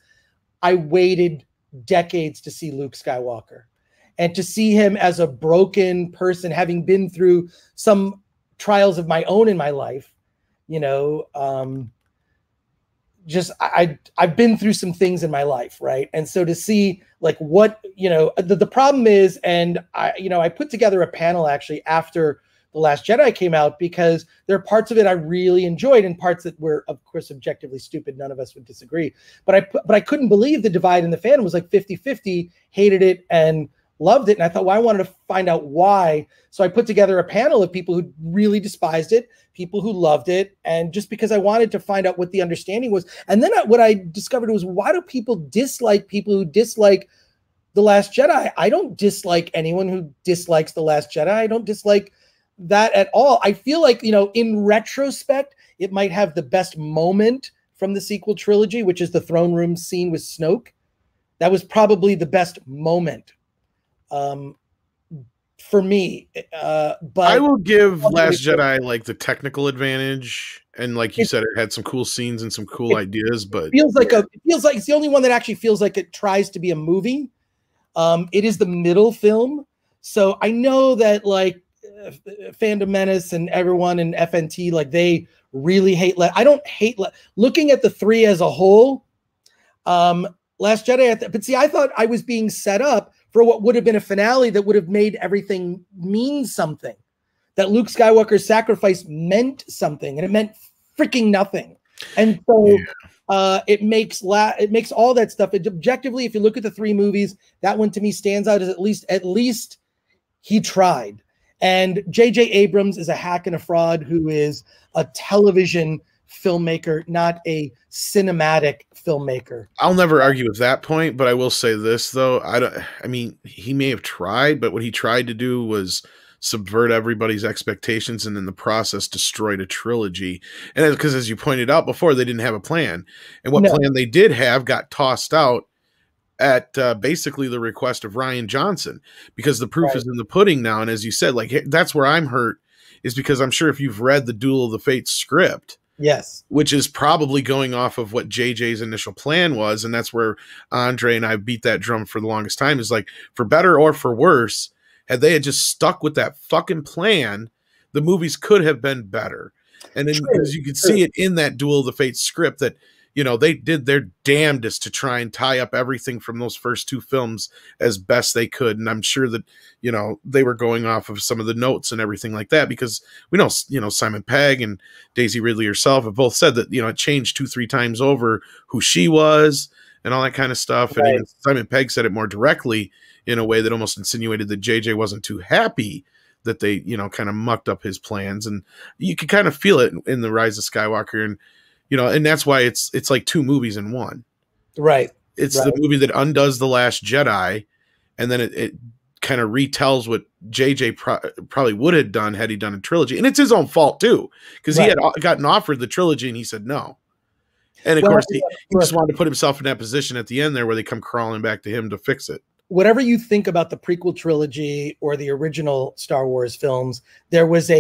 I waited decades to see Luke Skywalker and to see him as a broken person, having been through some trials of my own in my life. You know, I've been through some things in my life, right? And so to see like what, you know, the problem is, and I put together a panel actually after The Last Jedi came out because there are parts of it I really enjoyed and parts that were, of course, objectively stupid. None of us would disagree. But I couldn't believe the divide in the fandom was like 50-50, hated it and loved it. And I thought, well, I wanted to find out why. So I put together a panel of people who really despised it, people who loved it. And just because I wanted to find out what the understanding was. And then what I discovered was, why do people dislike people who dislike The Last Jedi? I don't dislike anyone who dislikes The Last Jedi. I don't dislike that at all. I feel like, you know, in retrospect, it might have the best moment from the sequel trilogy, which is the throne room scene with Snoke. That was probably the best moment for me. But I will give Last Jedi like the technical advantage, and like you said, it had some cool scenes and some cool ideas. But it feels like it's the only one that actually feels like it tries to be a movie. It is the middle film, so I know that like Fandom Menace and everyone in FNT, like they really hate. I don't hate looking at the three as a whole. Last Jedi, but see, I thought I was being set up for what would have been a finale that would have made everything mean something. That Luke Skywalker's sacrifice meant something, and it meant freaking nothing. And so it makes all that stuff. Objectively, if you look at the three movies, that one to me stands out as at least he tried. And J.J. Abrams is a hack and a fraud who is a television filmmaker, not a cinematic filmmaker. I'll never argue with that point, but I will say this though. I mean, he may have tried, but what he tried to do was subvert everybody's expectations and in the process destroyed a trilogy. And because as you pointed out before, they didn't have a plan. And what plan they did have got tossed out at basically the request of Rian Johnson, because the proof is in the pudding now. And as you said, like that's where I'm hurt, is because I'm sure if you've read the Duel of the Fates script, yes, which is probably going off of what JJ's initial plan was, and that's where Andre and I beat that drum for the longest time, is like, for better or for worse, had they had just stuck with that fucking plan, the movies could have been better. And then because you could see it in that Duel of the Fates script that, you know, they did their damnedest to try and tie up everything from those first two films as best they could. And I'm sure that, you know, they were going off of some of the notes and everything like that, because we know, you know, Simon Pegg and Daisy Ridley herself have both said that, you know, it changed 2-3 times over who she was and all that kind of stuff. And even Simon Pegg said it more directly in a way that almost insinuated that JJ wasn't too happy that they, you know, kind of mucked up his plans. And you could kind of feel it in The Rise of Skywalker. And, you know, and that's why it's like two movies in one. Right. It's the movie that undoes The Last Jedi, and then it kind of retells what JJ probably would have done had he done a trilogy. And it's his own fault too, because he had gotten offered the trilogy and he said no. And of course, he just wanted to put himself in that position at the end there where they come crawling back to him to fix it. Whatever you think about the prequel trilogy or the original Star Wars films, there was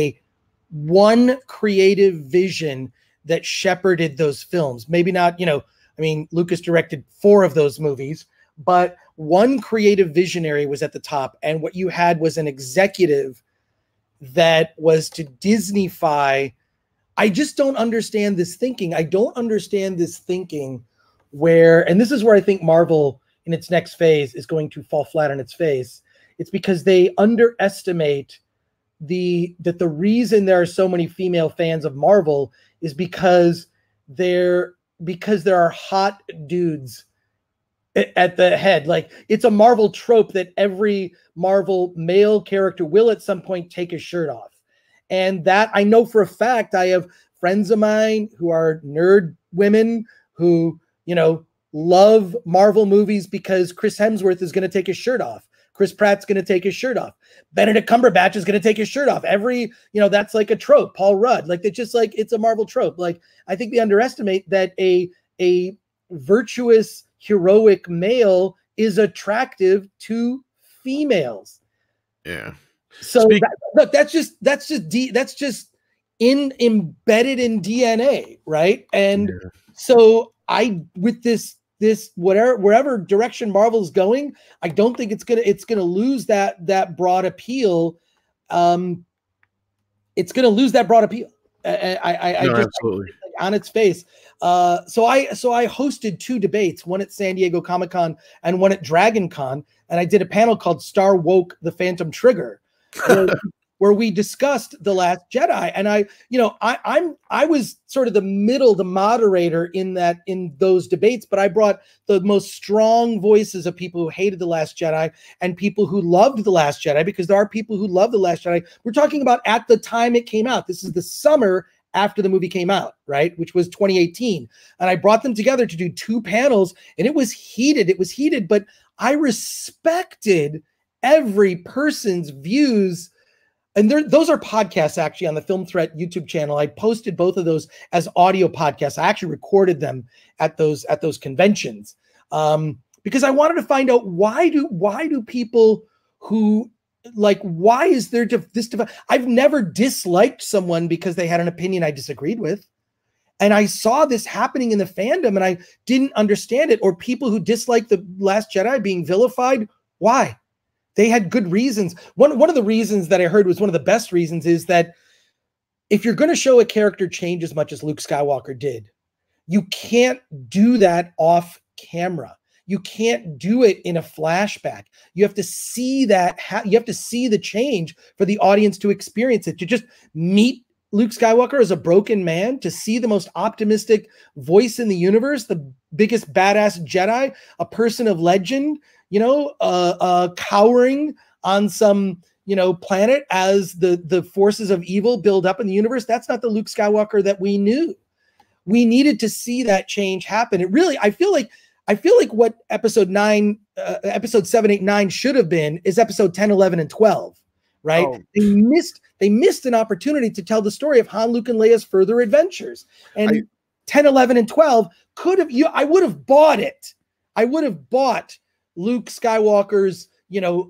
one creative vision that shepherded those films. Maybe not, you know, I mean, Lucas directed 4 of those movies, but one creative visionary was at the top. And what you had was an executive that was to Disney-fy. I just don't understand this thinking. I don't understand this thinking where, and this is where I think Marvel in its next phase is going to fall flat on its face. It's because they underestimate that the reason there are so many female fans of Marvel is because there are hot dudes at the head. Like, it's a Marvel trope that every Marvel male character will at some point take his shirt off. And that I know for a fact. I have friends of mine who are nerd women who love Marvel movies because Chris Hemsworth is going to take his shirt off. Chris Pratt's going to take his shirt off. Benedict Cumberbatch is going to take his shirt off. That's like a trope. Paul Rudd, like it's just like it's a Marvel trope. Like I think we underestimate that a virtuous, heroic male is attractive to females. Yeah. So that's just embedded in DNA, right? And so with this wherever direction Marvel's going, I don't think it's gonna lose that broad appeal. It's gonna lose that broad appeal. Absolutely. On its face. So I hosted 2 debates, one at San Diego Comic-Con and one at Dragon Con, and I did a panel called Star Woke the Phantom Trigger, where we discussed The Last Jedi. And I was sort of the moderator in those debates, but I brought the most strong voices of people who hated The Last Jedi and people who loved The Last Jedi, because there are people who love The Last Jedi. We're talking about at the time it came out. This is the summer after the movie came out, right? Which was 2018. And I brought them together to do 2 panels, and it was heated, but I respected every person's views. And those are podcasts actually on the Film Threat YouTube channel. I posted both of those as audio podcasts. I actually recorded them at those conventions because I wanted to find out why do people who why is there this? I've never disliked someone because they had an opinion I disagreed with. And I saw this happening in the fandom and I didn't understand it. Or people who dislike The Last Jedi being vilified. Why? They had good reasons. One of the reasons that I heard was one of the best reasons is that if you're going to show a character change as much as Luke Skywalker did, you can't do that off camera. You can't do it in a flashback. You have to see that. You have to see the change for the audience to experience it, to just meet Luke Skywalker as a broken man, to see the most optimistic voice in the universe, the biggest badass Jedi, a person of legend, cowering on some, planet as the forces of evil build up in the universe. That's not the Luke Skywalker that we knew. We needed to see that change happen. It really, I feel like what episode 7, 8, 9 should have been is episode 10, 11, and 12, right? Oh. They missed an opportunity to tell the story of Han, Luke, and Leia's further adventures. And 10, 11, and 12 I would have bought it. I would have bought Luke Skywalker's,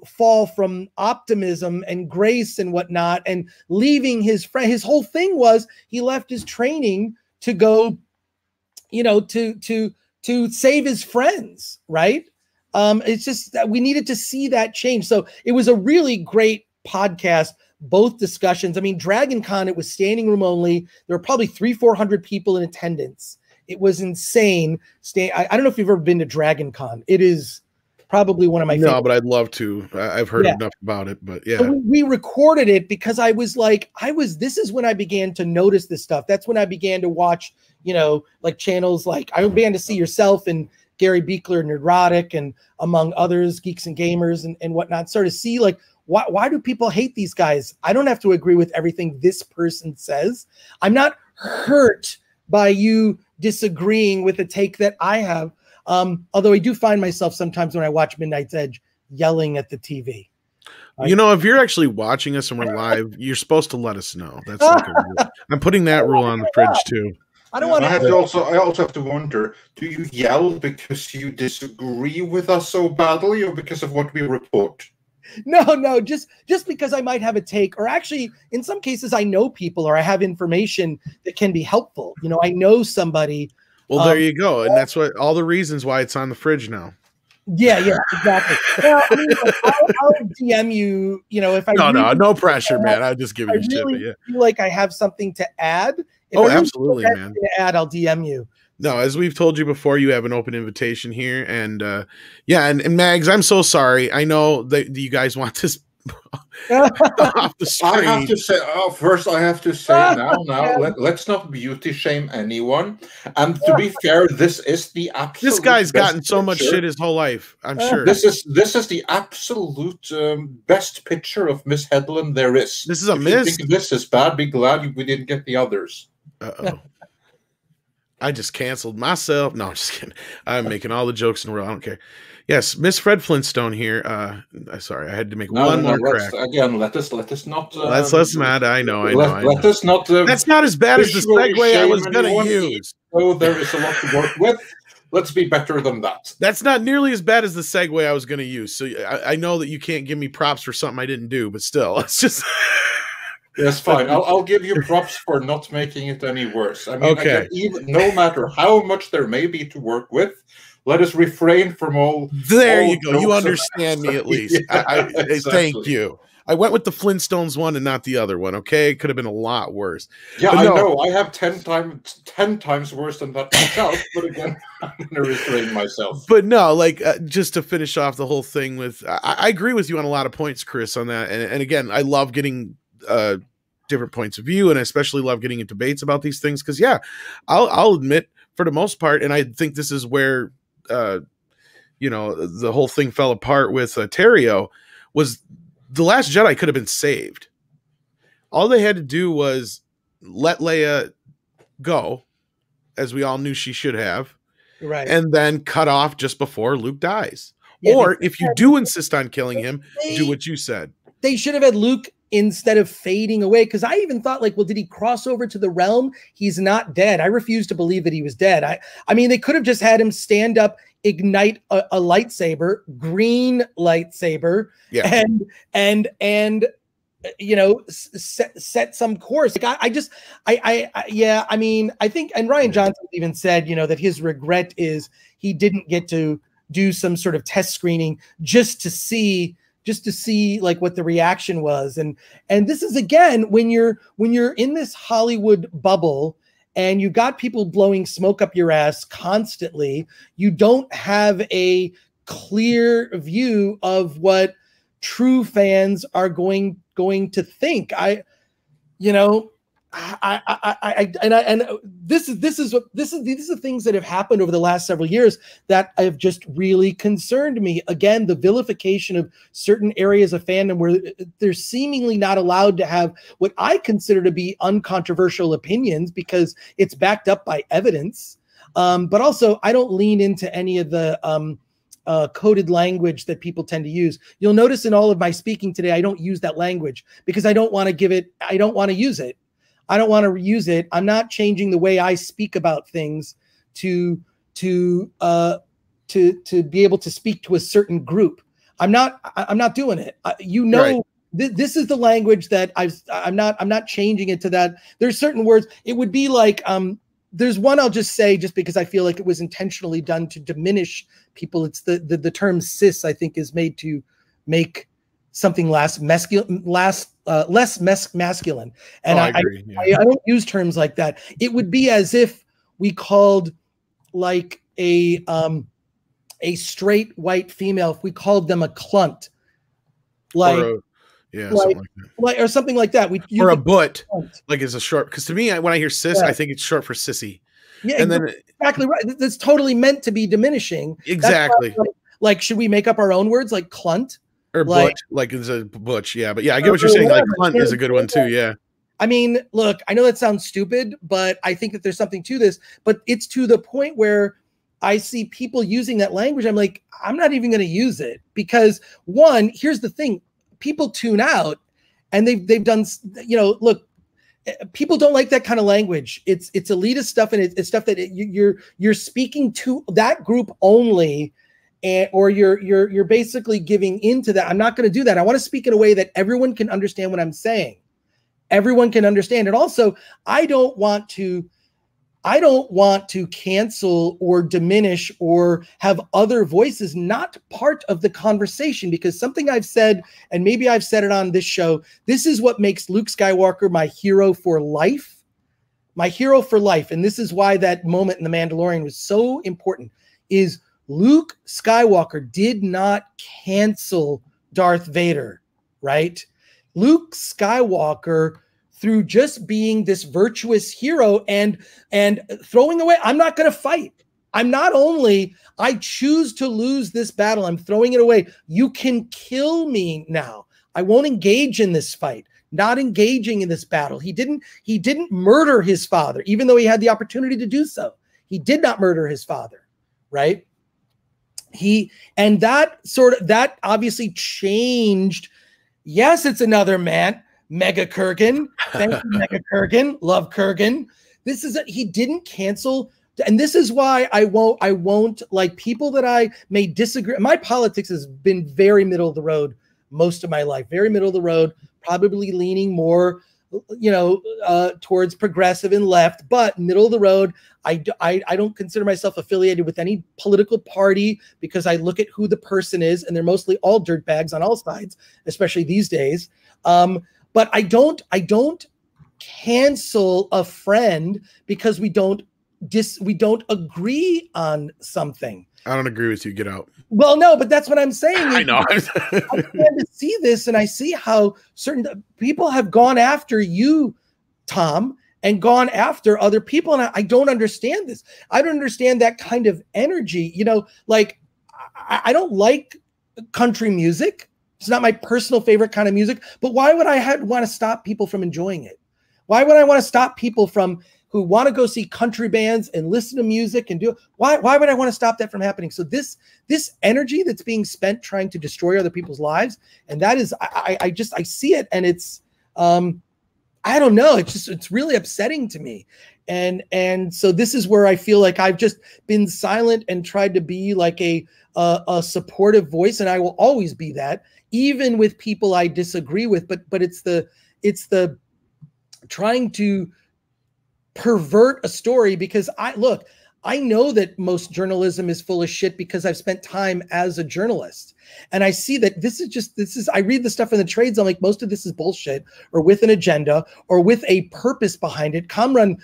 fall from optimism and grace and whatnot, and leaving his friend. His whole thing was he left his training to go, to save his friends, right? It's just that we needed to see that change. So it was a really great podcast, both discussions. I mean, Dragon Con, it was standing room only. There were probably 300-400 people in attendance. It was insane. I don't know if you've ever been to Dragon Con. It is probably one of my favorites. No, but I'd love to. I've heard enough about it, but yeah. So we recorded it because this is when I began to notice this stuff. That's when I began to watch, channels like I began to see yourself and Gary Beekler, Nerdrotic, and among others, Geeks and Gamers and whatnot, sort of see why do people hate these guys? I don't have to agree with everything this person says. I'm not hurt by you disagreeing with a take that I have. Although I do find myself sometimes when I watch Midnight's Edge yelling at the TV. If you're actually watching us and we're live, you're supposed to let us know. That's I'm putting that rule on the fridge too. I don't want to. I also have to wonder: do you yell because you disagree with us so badly, or because of what we report? No, just because I might have a take, or actually, in some cases, I know people, or I have information that can be helpful. I know somebody. Well, there you go, and that's all the reasons why it's on the fridge now. Yeah, exactly. Well, I mean, I'll DM you. If I no pressure, man. I'll just give you shit. Really feel like I have something to add. Absolutely, man. I'll DM you. No, as we've told you before, you have an open invitation here, and and Mags, I'm so sorry. I know that you guys want this off the screen. I have to say, first, I have to say now, let's not beauty shame anyone. And to be fair, this is the absolute. This guy's gotten so much shit his whole life. I'm sure. This is the absolute best picture of Miss Headland there is. This is a miss. If you think this is bad, be glad we didn't get the others. Uh-oh. I just canceled myself. No, I'm just kidding. I'm making all the jokes in a row. I don't care. Yes, Miss Fred Flintstone here. Sorry, I had to make one more crack. Again, let us not. Let's not. I know. Let us not. That's not as bad as the segue I was going to use. Oh, there is a lot to work with. Let's be better than that. That's not nearly as bad as the segue I was going to use. So I know that you can't give me props for something I didn't do, but still, it's just. Yes, fine. I'll give you props for not making it any worse. I mean, okay. Again, even no matter how much there may be to work with, let us refrain from all. There you go. You understand me at least. Yeah, exactly. Thank you. I went with the Flintstones one and not the other one. Okay, it could have been a lot worse. Yeah, I know. I have 10 times worse than that myself. But again, I'm going to restrain myself. But no, like just to finish off the whole thing with, I agree with you on a lot of points, Chris, on that. And again, I love getting different points of view, and I especially love getting in debates about these things because, yeah, I'll admit for the most part, and I think this is where the whole thing fell apart with Terrio, was The Last Jedi could have been saved. All they had to do was let Leia go, as we all knew she should have, right, and then cut off just before Luke dies. Yeah, or if you do insist on killing him, do what you said. They should have had Luke instead of fading away, because I even thought, like, well, did he cross over to the realm? He's not dead. I refuse to believe that he was dead. I mean, they could have just had him stand up, ignite a lightsaber, green lightsaber, yeah, and set some course. Like I mean, I think, and Ryan Johnson even said, that his regret is he didn't get to do some sort of test screening just to see like what the reaction was. And this is, again, when you're in this Hollywood bubble and you got people blowing smoke up your ass constantly, you don't have a clear view of what true fans are going to think. These are things that have happened over the last several years that have just really concerned me. Again, the vilification of certain areas of fandom where they're seemingly not allowed to have what I consider to be uncontroversial opinions because it's backed up by evidence. But also, I don't lean into any of the coded language that people tend to use. You'll notice in all of my speaking today, I don't use that language because I don't want to use it. I don't want to use it. I'm not changing the way I speak about things to be able to speak to a certain group. I'm not doing it. Right. This is the language that I'm not changing it to that. There's certain words. It would be like, there's one I'll just say just because I feel like it was intentionally done to diminish people. It's the term cis, I think, is made to make something less masculine. And I agree. I don't use terms like that. It would be as if we called like a straight white female, if we called them a clunt, like, something like that. Or something like that. Or a butt, like it's a short, because to me, when I hear cis, I think it's short for sissy. Yeah, and then exactly right. That's totally meant to be diminishing. Exactly. Like, should we make up our own words like clunt? Or butch, like it's a butch, yeah. But yeah, I get what you're saying. Like clunt is a good one too, yeah. I mean, look, I know that sounds stupid, but I think that there's something to this. But it's to the point where I see people using that language. I'm like, I'm not even going to use it because, one, here's the thing: people tune out, and they've done, look, people don't like that kind of language. It's elitist stuff, and it's stuff that you're speaking to that group only. Or you're basically giving into that. I'm not going to do that. I want to speak in a way that everyone can understand what I'm saying. Everyone can understand. And also, I don't want to cancel or diminish or have other voices not part of the conversation, because something I've said, and maybe I've said it on this show, this is what makes Luke Skywalker my hero for life. My hero for life. And this is why that moment in The Mandalorian was so important, is Luke Skywalker did not cancel Darth Vader, right? Luke Skywalker, through just being this virtuous hero and throwing away, I'm not going to fight. I choose to lose this battle. I'm throwing it away. You can kill me now. I won't engage in this fight. Not engaging in this battle. He didn't murder his father, even though he had the opportunity to do so. He did not murder his father, right? And that obviously changed. Yes, it's another man, Mega Kurgan. Thank you, Mega Kurgan. Love Kurgan. He didn't cancel. And this is why I won't like people that I may disagree. My politics has been very middle of the road most of my life, very middle of the road, probably leaning more, towards progressive and left, but middle of the road. I don't consider myself affiliated with any political party because I look at who the person is, and they're mostly all dirtbags on all sides, especially these days. But I don't cancel a friend because we don't agree on something. I don't agree with you. Get out. Well, no, but that's what I'm saying. I know. I tend to see this, and I see how certain people have gone after you, Tom, and gone after other people, and I don't understand this. I don't understand that kind of energy. Like I don't like country music. It's not my personal favorite kind of music. But why would I want to stop people from enjoying it? Why would I want to stop people who want to go see country bands and listen to music and do it? Why would I want to stop that from happening? So this energy that's being spent trying to destroy other people's lives, and that is, I see it, and it's, I don't know, it's really upsetting to me. And so this is where I feel like I've just been silent and tried to be like a supportive voice, and I will always be that, even with people I disagree with. But it's the trying to pervert a story, because I know that most journalism is full of shit because I've spent time as a journalist. And I see that I read the stuff in the trades. I'm like, most of this is bullshit, or with an agenda, or with a purpose behind it. Kamran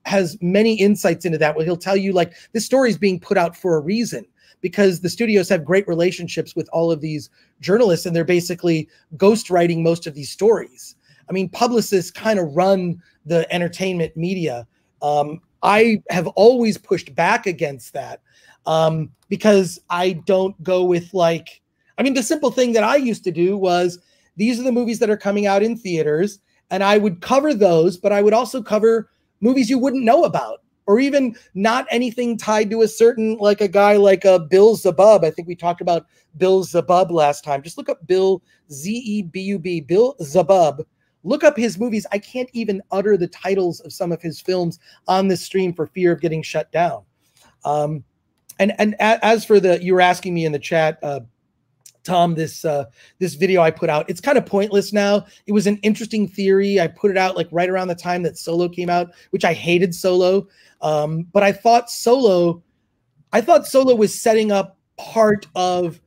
has many insights into that, where he'll tell you, like, this story is being put out for a reason, because the studios have great relationships with all of these journalists, and they're basically ghostwriting most of these stories. I mean, publicists kind of run the entertainment media. I have always pushed back against that because I don't go with the simple thing that I used to do was, these are the movies that are coming out in theaters, and I would cover those, but I would also cover movies you wouldn't know about, or even not anything tied to a certain, like a guy like Bill Zabub. I think we talked about Bill Zabub last time. Just look up Bill, Z-E-B-U-B, Bill Zabub. Look up his movies. I can't even utter the titles of some of his films on this stream for fear of getting shut down. And as for you were asking me in the chat, Tom, this video I put out, it's kind of pointless now. It was an interesting theory. I put it out like right around the time that Solo came out, which I hated Solo. But I thought Solo was setting up part of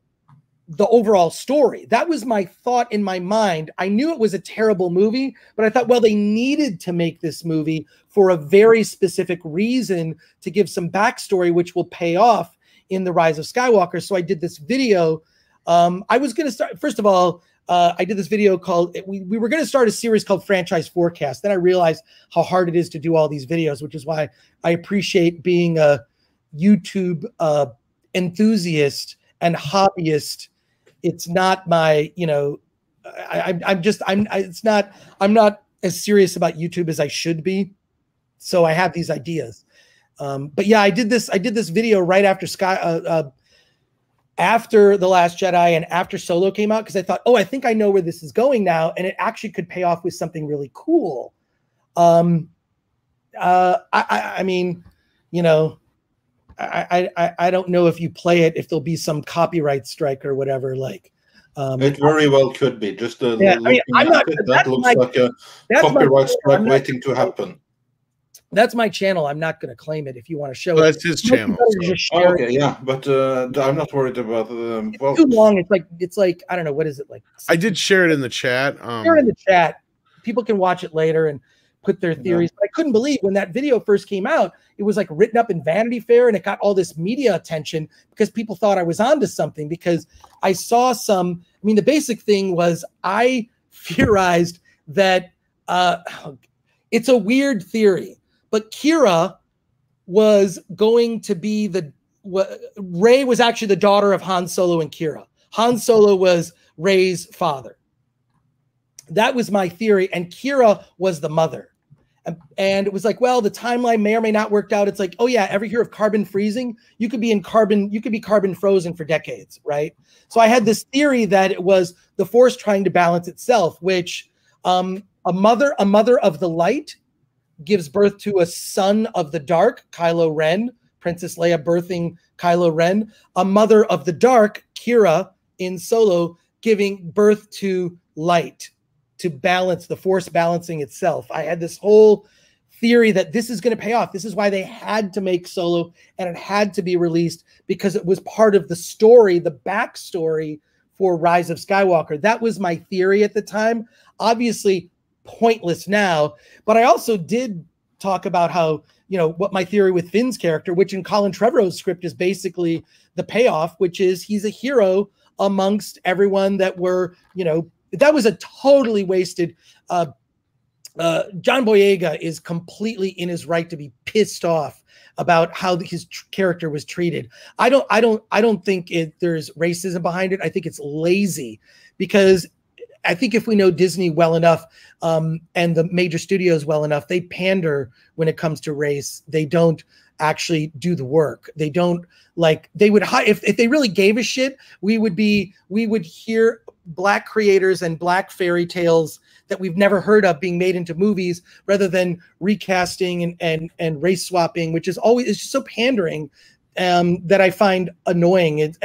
the overall story. That was my thought in my mind. I knew it was a terrible movie, but I thought, well, they needed to make this movie for a very specific reason, to give some backstory, which will pay off in The Rise of Skywalker. So I did this video. I was going to start, first of all, I did this video called, we were going to start a series called Franchise Forecast. Then I realized how hard it is to do all these videos, which is why I appreciate being a YouTube enthusiast and hobbyist. It's not my, I'm not as serious about YouTube as I should be. So I have these ideas. But yeah, I did this video right after after The Last Jedi and after Solo came out, because I thought, I think I know where this is going now, and it actually could pay off with something really cool. I don't know if you play it, if there'll be some copyright strike or whatever. It very well could be. Just that looks like a copyright strike waiting to happen. That's my channel. I'm not going to claim it. If you want to show that's his channel. Okay, yeah, but I'm not worried about it's too long. It's like I don't know, what is it like? I did share it in the chat. Share it in the chat. People can watch it later and put their theories. But I couldn't believe when that video first came out, it was like written up in Vanity Fair, and it got all this media attention because people thought I was onto something, because I saw the basic thing was I theorized that it's a weird theory, but Kira was going to be Rey was actually the daughter of Han Solo and Kira. Han Solo was Rey's father. That was my theory, and Kira was the mother. And it was like, well, the timeline may or may not work out. It's like, oh yeah, ever hear of carbon freezing? You could be carbon frozen for decades, right? So I had this theory that it was the Force trying to balance itself, which a mother of the light gives birth to a son of the dark, Kylo Ren, Princess Leia birthing Kylo Ren, a mother of the dark, Kira in Solo, giving birth to light, to balance the Force balancing itself. I had this whole theory that this is going to pay off. This is why they had to make Solo, and it had to be released, because it was part of the story, the backstory for Rise of Skywalker. That was my theory at the time. Obviously pointless now, but I also did talk about how, you know, what my theory with Finn's character, which in Colin Trevorrow's script is basically the payoff, which is he's a hero amongst everyone that were, you know, that was a totally wasted. John Boyega is completely in his right to be pissed off about how his character was treated. I don't think there's racism behind it. I think it's lazy, because I think if we know Disney well enough, and the major studios well enough, they pander when it comes to race. They don't actually do the work. They don't, like, they would if they really gave a shit, we would hear Black creators and Black fairy tales that we've never heard of being made into movies, rather than recasting and race swapping, which is always, it's just so pandering, that I find annoying. It's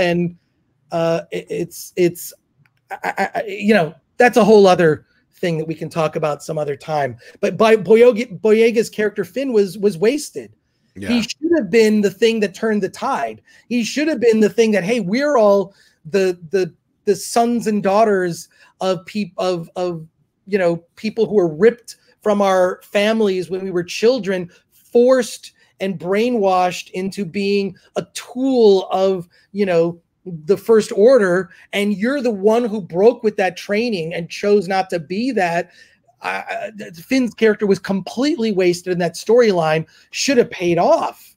you know, that's a whole other thing that we can talk about some other time. But Boyega's character Finn was wasted. Yeah. He should have been the thing that turned the tide. He should have been the thing that, hey, we're all the sons and daughters of people you know, people who were ripped from our families when we were children, forced and brainwashed into being a tool of, you know, the First Order, and you're the one who broke with that training and chose not to be that. Finn's character was completely wasted, and that storyline should have paid off.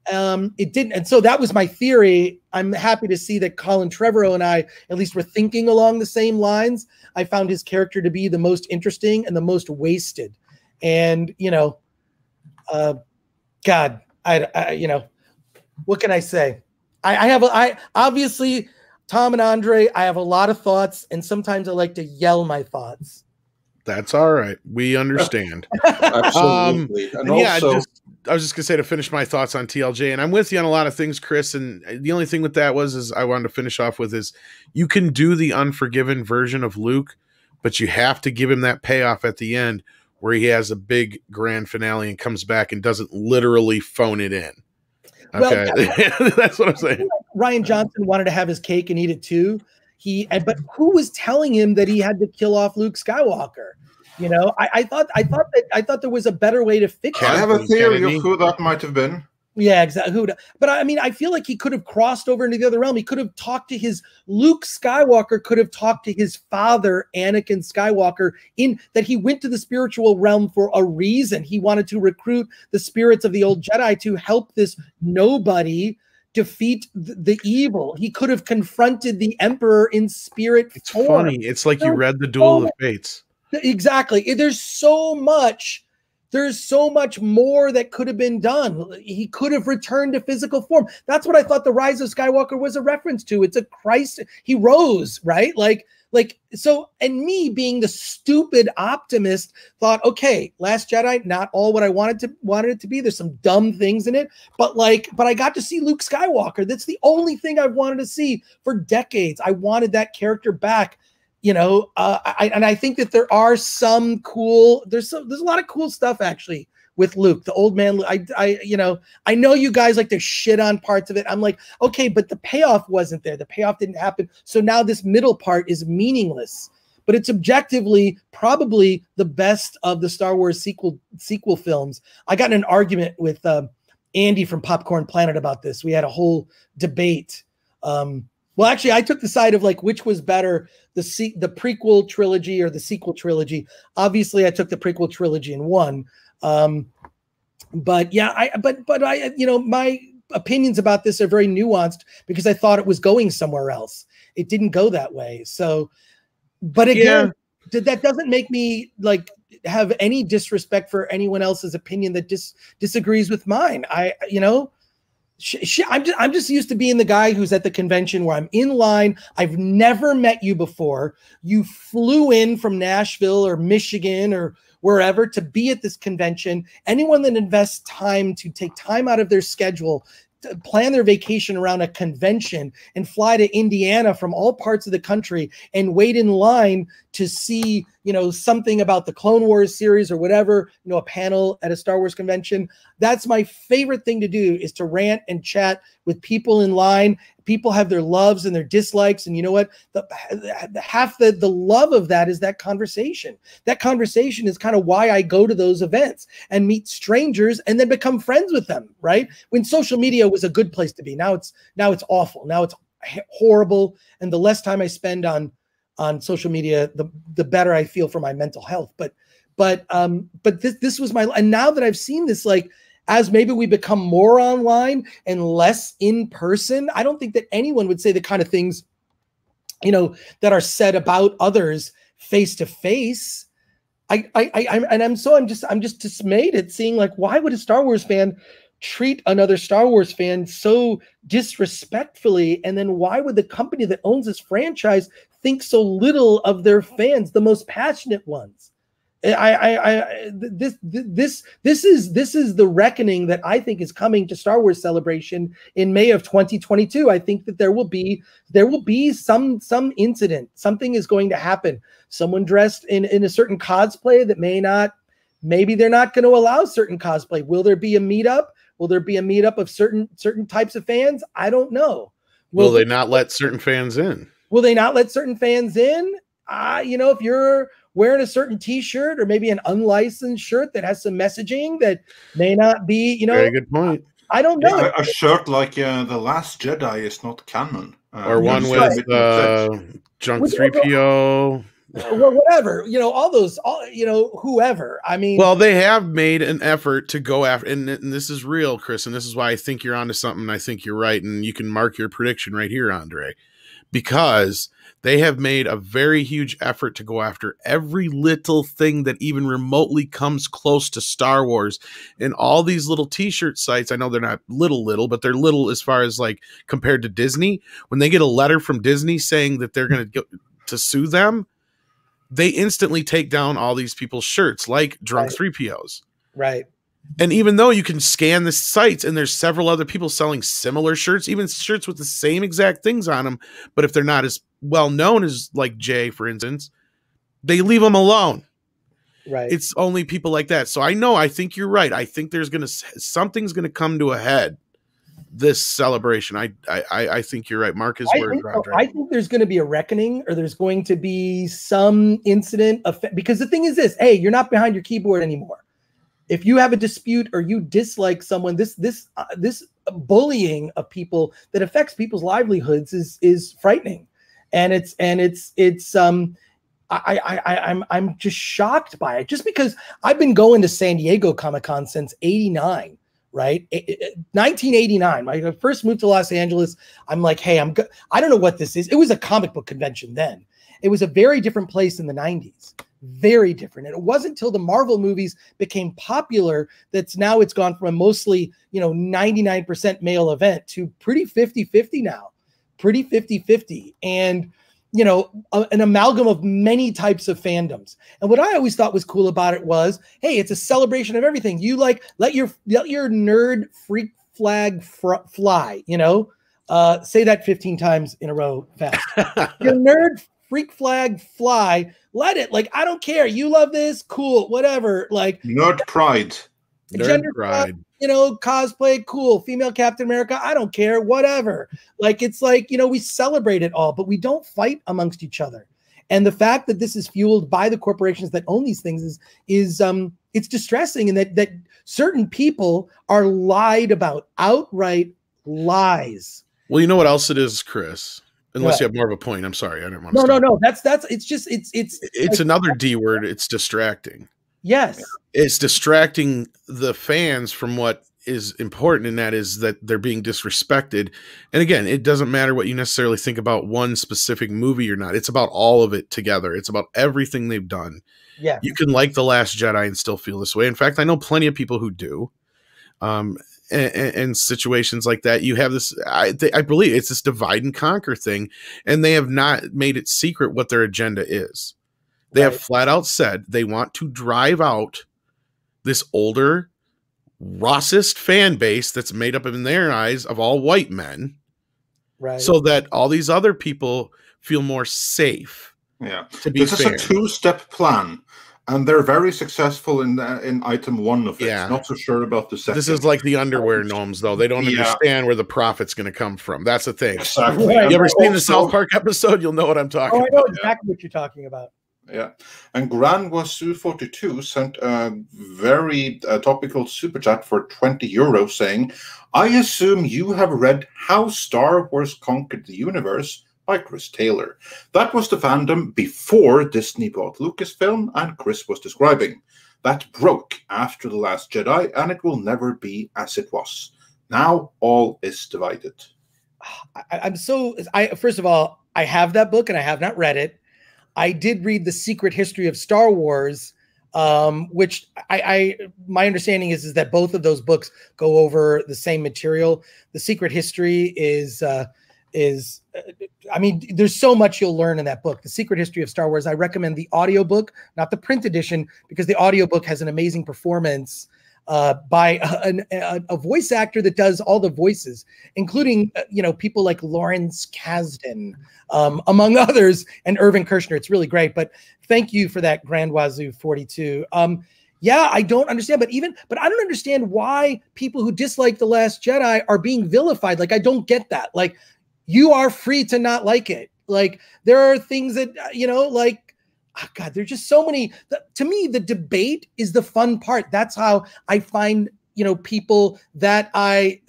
It didn't, and so that was my theory. I'm happy to see that Colin Trevorrow and I at least were thinking along the same lines. I found his character to be the most interesting and the most wasted. And, you know, God, I you know, what can I say? I obviously, Tom and Andre, I have a lot of thoughts, and sometimes I like to yell my thoughts. That's all right. We understand. Absolutely. And also, yeah, I was just gonna say, to finish my thoughts on TLJ, and I'm with you on a lot of things, Chris. And the only thing with that is I wanted to finish off with is, you can do the Unforgiven version of Luke, but you have to give him that payoff at the end where he has a big grand finale and comes back and doesn't literally phone it in. Okay, well, that's what I'm saying. Rian Johnson wanted to have his cake and eat it too. But who was telling him that he had to kill off Luke Skywalker? You know, I thought there was a better way to fix it. I have a theory of who that might have been. Yeah, exactly. But I mean, I feel like he could have crossed over into the other realm. He could have talked to Luke Skywalker could have talked to his father, Anakin Skywalker, in that he went to the spiritual realm for a reason. He wanted to recruit the spirits of the old Jedi to help this nobody defeat the evil. He could have confronted the Emperor in spirit form. Funny. It's like you read the Duel of the Fates. Exactly. There's so much more that could have been done. He could have returned to physical form. That's what I thought the Rise of Skywalker was a reference to. It's a Christ. He rose, right? Like so. And me being the stupid optimist thought, okay, Last Jedi, not all what I wanted it to be. There's some dumb things in it, but I got to see Luke Skywalker. That's the only thing I've wanted to see for decades. I wanted that character back. You know, I think that there are some cool. There's a lot of cool stuff actually with Luke, the old man. I know you guys like to shit on parts of it. I'm like, okay, but the payoff wasn't there. The payoff didn't happen. So now this middle part is meaningless. But it's objectively probably the best of the Star Wars sequel films. I got in an argument with Andy from Popcorn Planet about this. We had a whole debate. Well, actually, I took the side of like which was better, the prequel trilogy or the sequel trilogy. Obviously, I took the prequel trilogy and won. But yeah, I you know, my opinions about this are very nuanced because I thought it was going somewhere else. It didn't go that way. So, but again, that doesn't make me like have any disrespect for anyone else's opinion that disagrees with mine. I'm just used to being the guy who's at the convention where I'm in line. I've never met you before. You flew in from Nashville or Michigan or wherever to be at this convention. Anyone that invests time to take time out of their schedule to plan their vacation around a convention and fly to Indiana from all parts of the country and wait in line to see, something about the Clone Wars series or whatever, a panel at a Star Wars convention. That's my favorite thing to do, is to rant and chat with people in line. People have their loves and their dislikes. And you know what? Half the love of that is that conversation. That conversation is kind of why I go to those events and meet strangers and then become friends with them, right? When social media was a good place to be. Now it's awful. Now it's horrible. And the less time I spend on social media, the better I feel for my mental health. But this was and now that I've seen this, like, as maybe we become more online and less in person, I don't think that anyone would say the kind of things, that are said about others face to face. I'm just dismayed at seeing, like, why would a Star Wars fan treat another Star Wars fan so disrespectfully? And then why would the company that owns this franchise think so little of their fans, the most passionate ones? This is the reckoning that I think is coming to Star Wars Celebration in May of 2022. I think that there will be some incident. Something is going to happen. Someone dressed in a certain cosplay that maybe they're not going to allow certain cosplay. Will there be a meetup? Will there be a meetup of certain types of fans? I don't know. Will they not let certain fans in? Will they not let certain fans in? If you're wearing a certain T-shirt or maybe an unlicensed shirt that has some messaging that may not be, Very good point. I don't know. Yeah, a shirt like The Last Jedi is not canon. Or one with Junk 3PO. Well, whatever, whoever. I mean, well, they have made an effort to go after, and this is real, Chris, and this is why I think you're onto something. And I think you're right, and you can mark your prediction right here, Andre, because they have made a very huge effort to go after every little thing that even remotely comes close to Star Wars. And all these little T-shirt sites, I know they're not little, but they're little as far as, like, compared to Disney. When they get a letter from Disney saying that they're going to sue them, they instantly take down all these people's shirts, like drunk 3POs. Right. And even though you can scan the sites and there's several other people selling similar shirts, even shirts with the same exact things on them, but if they're not as well known as, like, Jay, for instance, they leave them alone. Right. It's only people like that. So I think you're right. I think something's going to come to a head this celebration. I think you're right. Mark his word. I think there's going to be a reckoning, or there's going to be some incident because the thing is this: hey, you're not behind your keyboard anymore. If you have a dispute or you dislike someone, this bullying of people that affects people's livelihoods is frightening, and I'm just shocked by it. Just because I've been going to San Diego Comic-Con since '89. Right, 1989. When I first moved to Los Angeles, I'm like, hey, I don't know what this is. It was a comic book convention then. It was a very different place in the 90s. Very different. And it wasn't until the Marvel movies became popular it's gone from a mostly, 99% male event to pretty 50-50 now. Pretty 50-50. And an amalgam of many types of fandoms. And what I always thought was cool about it was, hey, it's a celebration of everything. You let your nerd freak flag fly, say that 15 times in a row fast. Your nerd freak flag fly, let it. Like, I don't care. You love this, cool, whatever. Like, nerd pride. Gender pride. Cosplay, cool. Female Captain America, I don't care, whatever. Like, it's like, we celebrate it all, but we don't fight amongst each other. And the fact that this is fueled by the corporations that own these things is it's distressing, and that certain people are lied about, outright lies. Well, you know what else it is, Chris? Unless you have more of a point. I'm sorry, I didn't want to. No. It's another D word. It's distracting. Yes. It's distracting the fans from what is important, and that is that they're being disrespected. And again, it doesn't matter what you necessarily think about one specific movie or not. It's about all of it together. It's about everything they've done. Yeah. You can like The Last Jedi and still feel this way. In fact, I know plenty of people who do. And situations like that, you have this, I believe it's this divide and conquer thing, and they have not made it secret what their agenda is. They have flat out said they want to drive out this older, racist fan base that's made up in their eyes of all white men, so that all these other people feel more safe. Yeah, this is a two-step plan. And they're very successful in item 1 of it. Yeah. Not so sure about the second. This is like the underwear gnomes, though. They don't understand where the profit's going to come from. That's the thing. Exactly. You ever seen the South Park episode? You'll know what I'm talking about. I know exactly what you're talking about. Yeah. And Gran Wasu42 sent a very topical super chat for €20 saying, I assume you have read How Star Wars Conquered the Universe by Chris Taylor. That was the fandom before Disney bought Lucasfilm, and Chris was describing. That broke after The Last Jedi, and it will never be as it was. Now all is divided. First of all, I have that book and I have not read it. I did read The Secret History of Star Wars, which my understanding is that both of those books go over the same material. The Secret History is I mean, there's so much you'll learn in that book, The Secret History of Star Wars. I recommend the audiobook, not the print edition, because the audiobook has an amazing performance by a voice actor that does all the voices, including, people like Lawrence Kasdan, among others, and Irvin Kershner. It's really great. But thank you for that, Grand Wazoo 42. Yeah, I don't understand, but I don't understand why people who dislike The Last Jedi are being vilified. Like, I don't get that. Like, you are free to not like it. Like, there are things that, oh God, there's just so many. To me, the debate is the fun part. That's how I find, people that I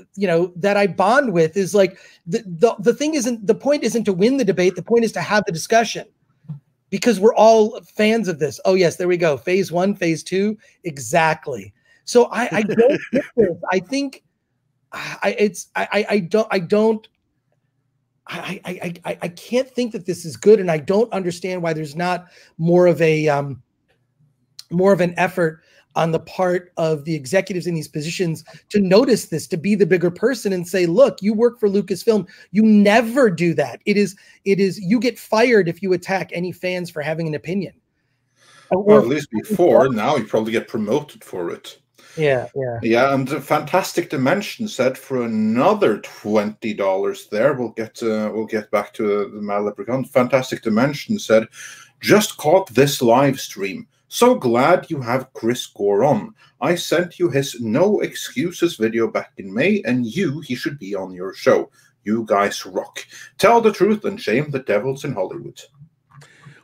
bond with, is like the thing isn't, the point isn't to win the debate. The point is to have the discussion, because we're all fans of this. Oh yes, there we go. Phase 1, phase 2. Exactly. So I don't get this. I think I can't think that this is good, and I don't understand why there's not more of an effort on the part of the executives in these positions to notice this, to be the bigger person and say, look, you work for Lucasfilm. You never do that. It is you get fired if you attack any fans for having an opinion. Well, at least before. Now you probably get promoted for it. Yeah. And Fantastic Dimension said for another $20 there. We'll get back to the Malepricon. Fantastic Dimension said, just caught this live stream. So glad you have Chris Gore on. I sent you his No Excuses video back in May, and he should be on your show. You guys rock. Tell the truth and shame the devils in Hollywood.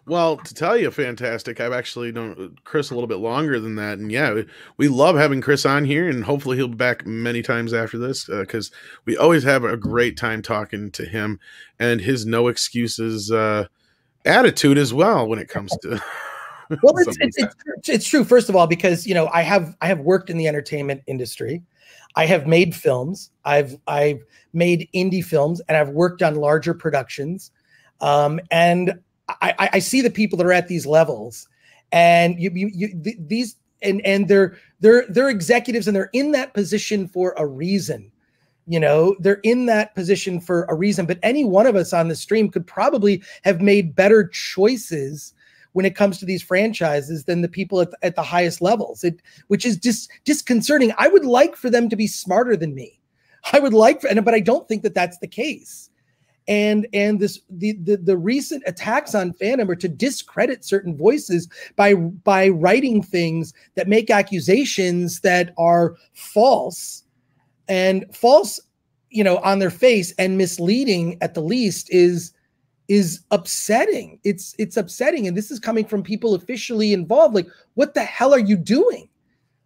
Well, to tell you, Fantastic, I've actually known Chris a little bit longer than that. And yeah, we love having Chris on here, and hopefully he'll be back many times after this, because we always have a great time talking to him and his no excuses attitude as well when it comes to... Well, it's true, first of all, because, I have worked in the entertainment industry. I have made films. I've made indie films, and I've worked on larger productions. And I see the people that are at these levels, and they're executives, and they're in that position for a reason. They're in that position for a reason. But any one of us on the stream could probably have made better choices when it comes to these franchises than the people at the highest levels. Which is disconcerting. I would like for them to be smarter than me. But I don't think that that's the case. And the recent attacks on fandom are to discredit certain voices by writing things that make accusations that are false on their face, and misleading at the least is upsetting. It's upsetting, and this is coming from people officially involved. Like, what the hell are you doing?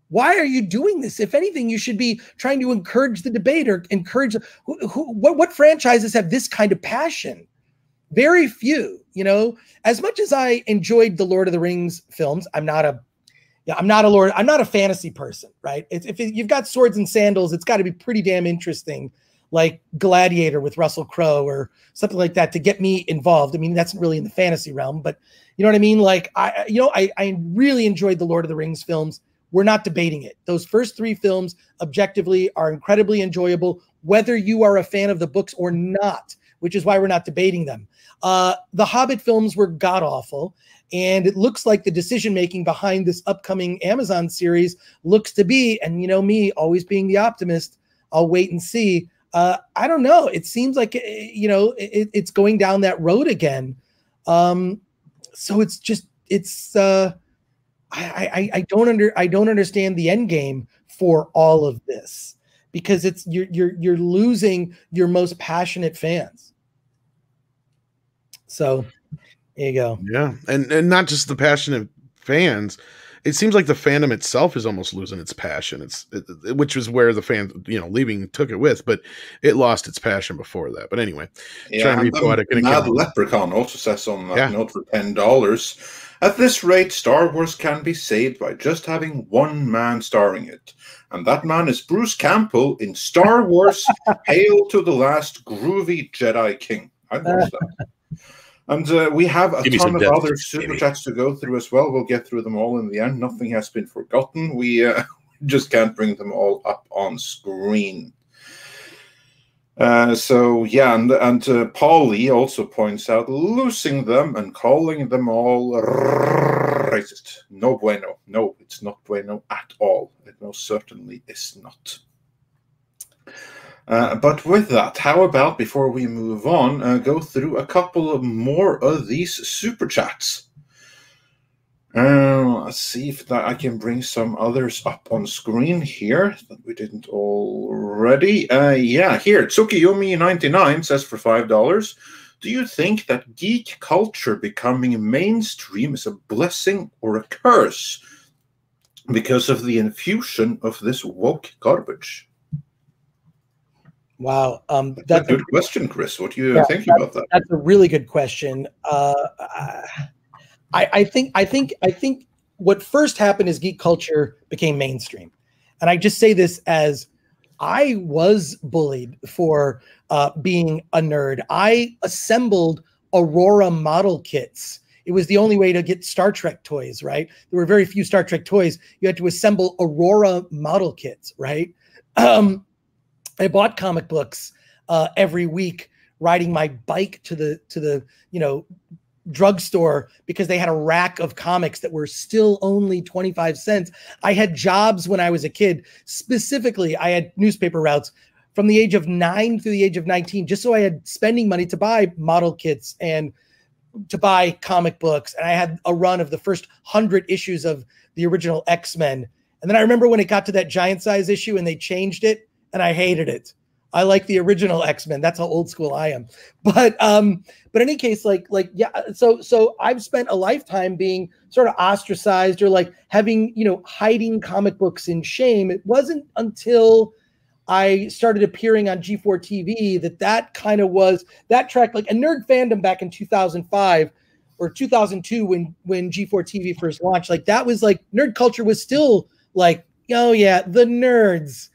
Why are you doing this? If anything, you should be trying to encourage the debate, or encourage what franchises have this kind of passion? Very few. As much as I enjoyed the Lord of the Rings films, I'm not a fantasy person, right? If you've got swords and sandals, it's got to be pretty damn interesting. like Gladiator with Russell Crowe or something like that to get me involved. I mean, that's really in the fantasy realm, but you know what I mean? Like I really enjoyed the Lord of the Rings films. We're not debating it. Those first 3 films objectively are incredibly enjoyable, whether you are a fan of the books or not, which is why we're not debating them. The Hobbit films were god-awful, and it looks like the decision-making behind this upcoming Amazon series looks to be, and you know me, always being the optimist, I'll wait and see. I don't know. It seems like, you know, it's going down that road again. So it's just, I don't understand the end game for all of this, because it's you're losing your most passionate fans. So there you go. Yeah, and not just the passionate fans. It seems like the fandom itself is almost losing its passion. Which is where the fans, you know, leaving took it with, but it lost its passion before that. But anyway, yeah, and Mad Leprechaun also says on that note for $10. At this rate, Star Wars can be saved by just having one man starring it. And that man is Bruce Campbell in Star Wars Hail to the Last Groovy Jedi King. I'd watch that. And we have a ton of other super chats to go through as well. We'll get through them all in the end. Nothing has been forgotten. We just can't bring them all up on screen. So yeah, and Paulie also points out losing them and calling them all racist. No bueno. No, it's not bueno at all. It most certainly is not. But with that, how about, before we move on, go through a couple of more of these super chats. Let's see if I can bring some others up on screen here that we didn't already. Yeah, here, Tsukiyomi99 says for $5, do you think that geek culture becoming mainstream is a blessing or a curse because of the infusion of this woke garbage? Wow, that's a good question, Chris. What do you think about that? That's a really good question. I think what first happened is geek culture became mainstream, and I just say this as I was bullied for being a nerd. I assembled Aurora model kits. It was the only way to get Star Trek toys, right? There were very few Star Trek toys. You had to assemble Aurora model kits, right? I bought comic books every week, riding my bike to the drugstore because they had a rack of comics that were still only 25 cents. I had jobs when I was a kid. Specifically, I had newspaper routes from the age of 9 through the age of 19, just so I had spending money to buy model kits and to buy comic books. And I had a run of the first 100 issues of the original X-Men. And then I remember when it got to that giant size issue and they changed it, and I hated it. I like the original X-Men. That's how old school I am. But in any case, yeah. So I've spent a lifetime being sort of ostracized or like having, hiding comic books in shame. It wasn't until I started appearing on G4 TV that kind of was that track, like a nerd fandom back in 2005 or 2002 when G4 TV first launched. Like that was like nerd culture was still like, oh yeah, the nerds.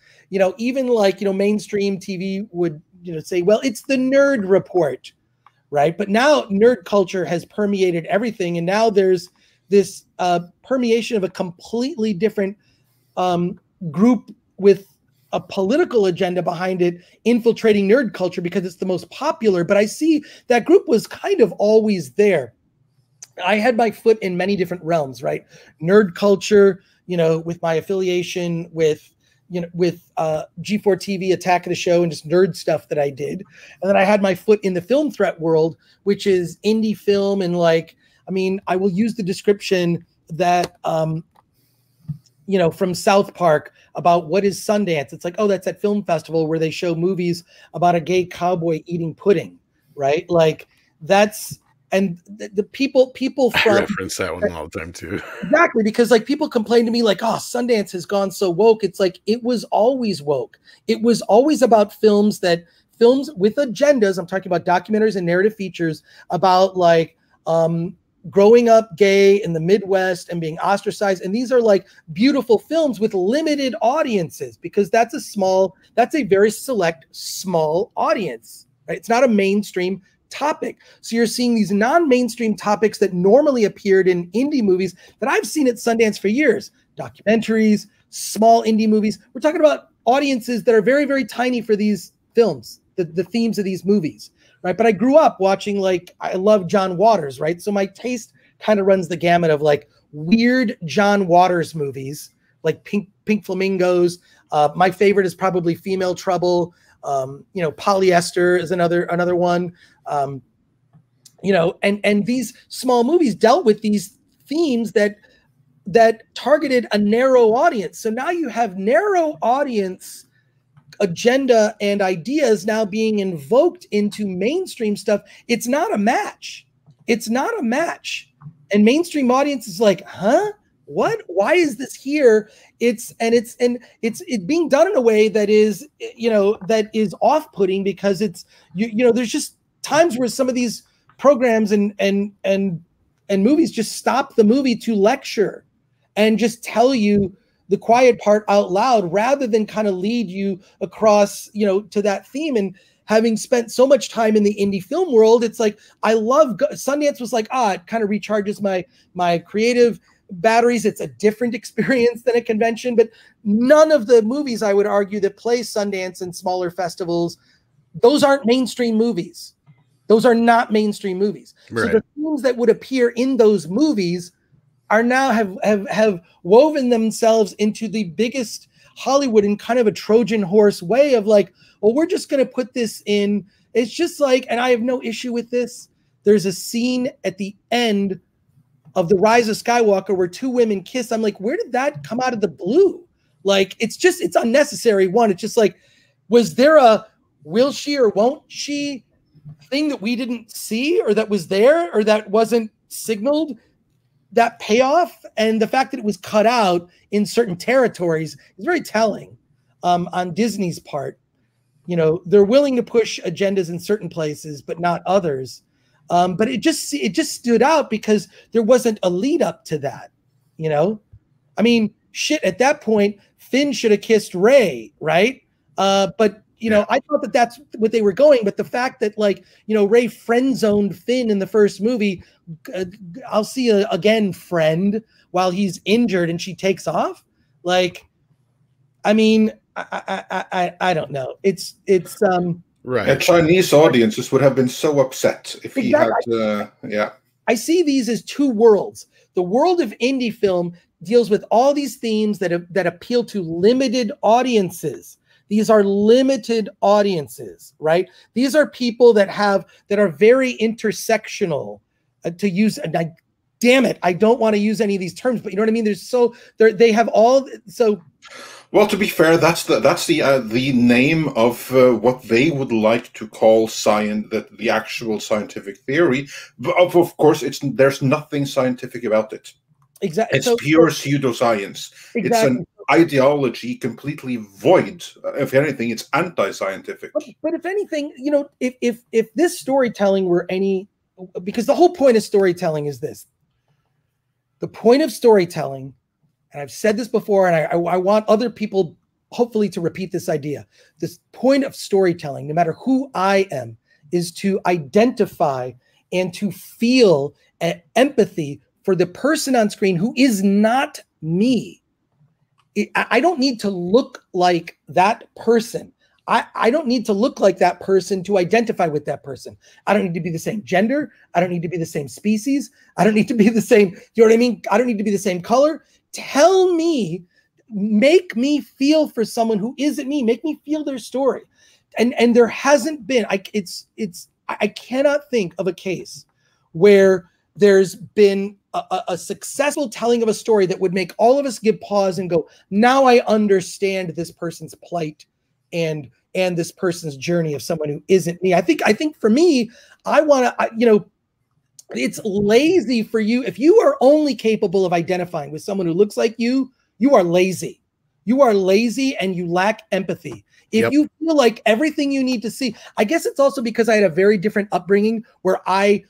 Even like, mainstream TV would, say, well, it's the Nerd Report, right? But now nerd culture has permeated everything. And now there's this permeation of a completely different group with a political agenda behind it, infiltrating nerd culture because it's the most popular. But I see that group was kind of always there. I had my foot in many different realms, right? Nerd culture, with my affiliation with G4 TV, Attack of the Show, and just nerd stuff that I did. And then I had my foot in the film threat world, which is indie film. And I will use the description that, from South Park about what is Sundance. It's like, oh, that's that film festival where they show movies about a gay cowboy eating pudding, right? Like that's, and the people from I reference that one all the time too. Exactly, because like people complain to me like, oh, Sundance has gone so woke. It's like it was always woke. It was always about films with agendas. I'm talking about documentaries and narrative features about like growing up gay in the Midwest and being ostracized. And these are like beautiful films with limited audiences, because that's a very select, small audience, right? It's not a mainstream topic. So you're seeing these non-mainstream topics that normally appeared in indie movies that I've seen at Sundance for years, documentaries, small indie movies. We're talking about audiences that are very, very tiny for these films, the themes of these movies, right? But I grew up watching, like, I love John Waters, right? So my taste kind of runs the gamut of like weird John Waters movies, like Pink Flamingos. My favorite is probably Female Trouble. Polyester is another one. And these small movies dealt with these themes that targeted a narrow audience. So now you have narrow audience agenda and ideas now being invoked into mainstream stuff. It's not a match. And mainstream audience is like, huh? What? Why is this here? It's being done in a way that is, that is off-putting, because it's, there's just times where some of these programs and movies just stop the movie to lecture and just tell you the quiet part out loud, rather than kind of lead you across, to that theme. And having spent so much time in the indie film world, it's like, Sundance was like, it kind of recharges my creative batteries. It's a different experience than a convention, but none of the movies, I would argue, that play Sundance and smaller festivals, those aren't mainstream movies. Those are not mainstream movies. Right. So the themes that would appear in those movies are now have woven themselves into the biggest Hollywood in kind of a Trojan horse way of like, well, we're just going to put this in. It's just like, and I have no issue with this. There's a scene at the end of The Rise of Skywalker where two women kiss. I'm like, where did that come out of the blue? Like, it's unnecessary. One, it's just like, was there a will she or won't she thing that we didn't see, or that was there, or that wasn't signaled? That payoff and the fact that it was cut out in certain territories is very telling on Disney's part. They're willing to push agendas in certain places, but not others. But it just stood out because there wasn't a lead up to that. I mean, shit, at that point, Finn should have kissed Rey, right? But I thought that that's what they were going. But the fact that, like, Rey friend-zoned Finn in the first movie, I'll see you again, friend, while he's injured, and she takes off. Like, I mean, I don't know. It's right. And Chinese audiences would have been so upset if he had, I see these as two worlds. The world of indie film deals with all these themes that appeal to limited audiences. These are limited audiences, right? These are people that are very intersectional, to use. Damn it, I don't want to use any of these terms, but you know what I mean. They have all so. Well, to be fair, that's the name of what they would like to call science, the actual scientific theory. But of course, there's nothing scientific about it. Exactly, it's pure pseudoscience. Exactly. It's an ideology completely void. If anything, it's anti-scientific. But if anything, if this storytelling were any, because the whole point of storytelling is this. The point of storytelling, and I've said this before, and I want other people hopefully to repeat this idea. This point of storytelling, no matter who I am, is to identify and to feel empathy for the person on screen who is not me. I don't need to look like that person. I don't need to look like that person to identify with that person. I don't need to be the same gender. I don't need to be the same species. I don't need to be the same, you know what I mean? I don't need to be the same color. Tell me, make me feel for someone who isn't me. Make me feel their story. And there hasn't been, I cannot think of a case where there's been a successful telling of a story that would make all of us give pause and go, now I understand this person's plight and this person's journey of someone who isn't me. I think for me, I want to, it's lazy for you. If you are only capable of identifying with someone who looks like you are lazy. You are lazy and you lack empathy. If you feel like everything you need to see, I guess it's also because I had a very different upbringing where I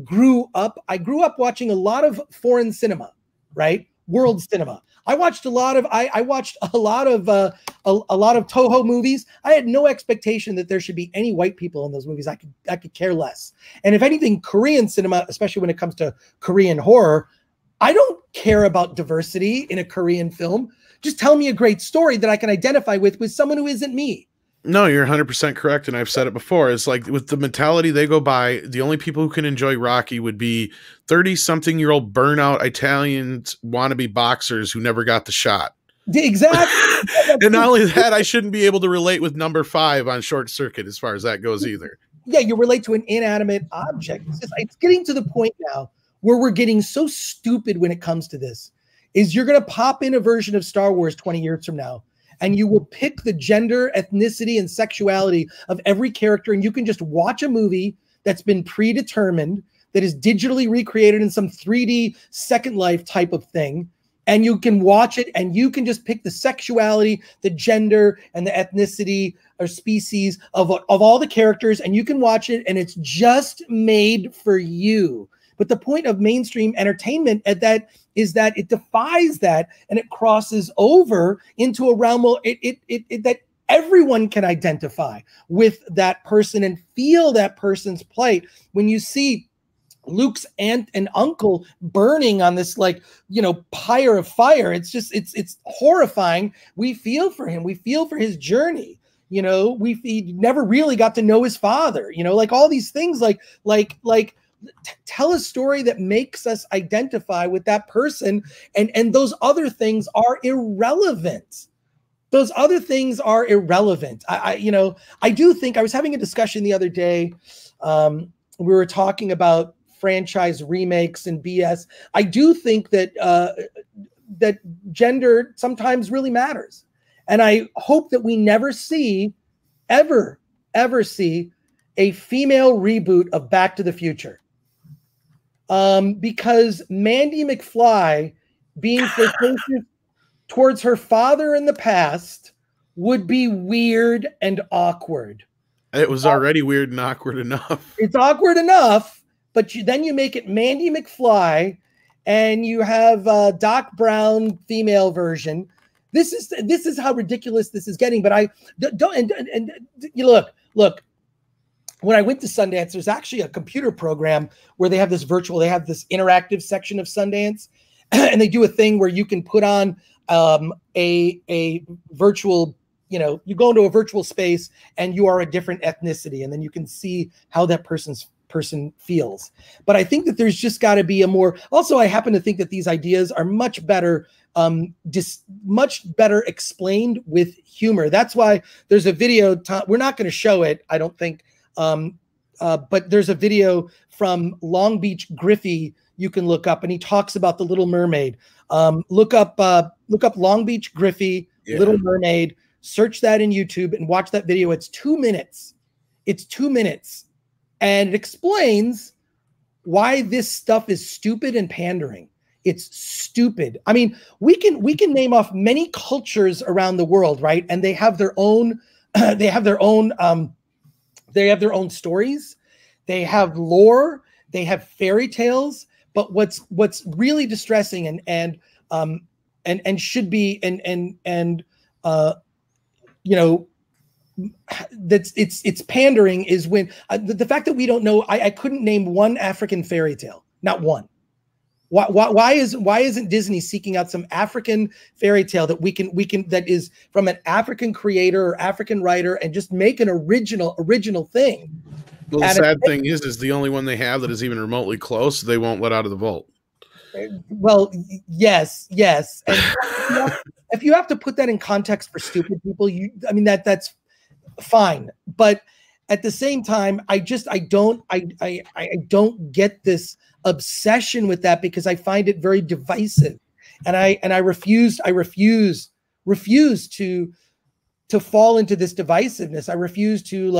grew up. I grew up watching a lot of foreign cinema, right? World cinema. I watched a lot of a lot of Toho movies. I had no expectation that there should be any white people in those movies. I could care less. And if anything, Korean cinema, especially when it comes to Korean horror, I don't care about diversity in a Korean film. Just tell me a great story that I can identify with someone who isn't me. No, you're 100% correct, and I've said it before. It's like with the mentality they go by, the only people who can enjoy Rocky would be 30-something-year-old burnout Italians wannabe boxers who never got the shot. Exactly. And not only that, I shouldn't be able to relate with number 5 on Short Circuit as far as that goes either. Yeah, you relate to an inanimate object. It's getting to the point now where we're getting so stupid when it comes to this. Is you're going to pop in a version of Star Wars 20 years from now, and you will pick the gender, ethnicity, and sexuality of every character, and you can just watch a movie that's been predetermined, that is digitally recreated in some 3D Second Life type of thing, and you can watch it, and you can just pick the sexuality, the gender, and the ethnicity or species of all the characters, and you can watch it, and it's just made for you. But the point of mainstream entertainment is that it defies that, and it crosses over into a realm that everyone can identify with that person and feel that person's plight. When you see Luke's aunt and uncle burning on this pyre of fire, it's horrifying. We feel for him. We feel for his journey. He never really got to know his father. All these things tell a story that makes us identify with that person, and those other things are irrelevant. Those other things are irrelevant. I do think I was having a discussion the other day. We were talking about franchise remakes and BS. I do think that that gender sometimes really matters, and I hope that we never see, ever see, a female reboot of Back to the Future. Because Mandy McFly being flirtatious towards her father in the past would be weird and awkward. It was already weird and awkward enough. It's awkward enough, but then you make it Mandy McFly, and you have Doc Brown female version. This is how ridiculous this is getting. But look. When I went to Sundance, there's actually a computer program where they have this interactive section of Sundance, and they do a thing where you can put on a virtual, you go into a virtual space and you are a different ethnicity, and then you can see how that person feels. But I think that there's just got to be a more. Also, I happen to think that these ideas are much better explained with humor. That's why there's a video. We're not going to show it, I don't think. But there's a video from Long Beach Griffey you can look up, and he talks about the Little Mermaid. Look up Long Beach Griffey, Little Mermaid, search that in YouTube and watch that video. It's 2 minutes. And it explains why this stuff is stupid and pandering. It's stupid. I mean, we can name off many cultures around the world, right? And they have their own they have their own stories. They have lore. They have fairy tales. But what's really distressing and should be that's it's pandering is when the fact that we don't know. I couldn't name one African fairy tale, not one. Why isn't Disney seeking out some African fairy tale that we can that is from an African creator or African writer and just make an original thing? Well, the sad thing is the only one they have that is even remotely close, they won't let out of the vault. Well, yes. And if you have to put that in context for stupid people, that's fine. But at the same time, I don't get this obsession with that, because I find it very divisive, and I refuse to fall into this divisiveness. I refuse to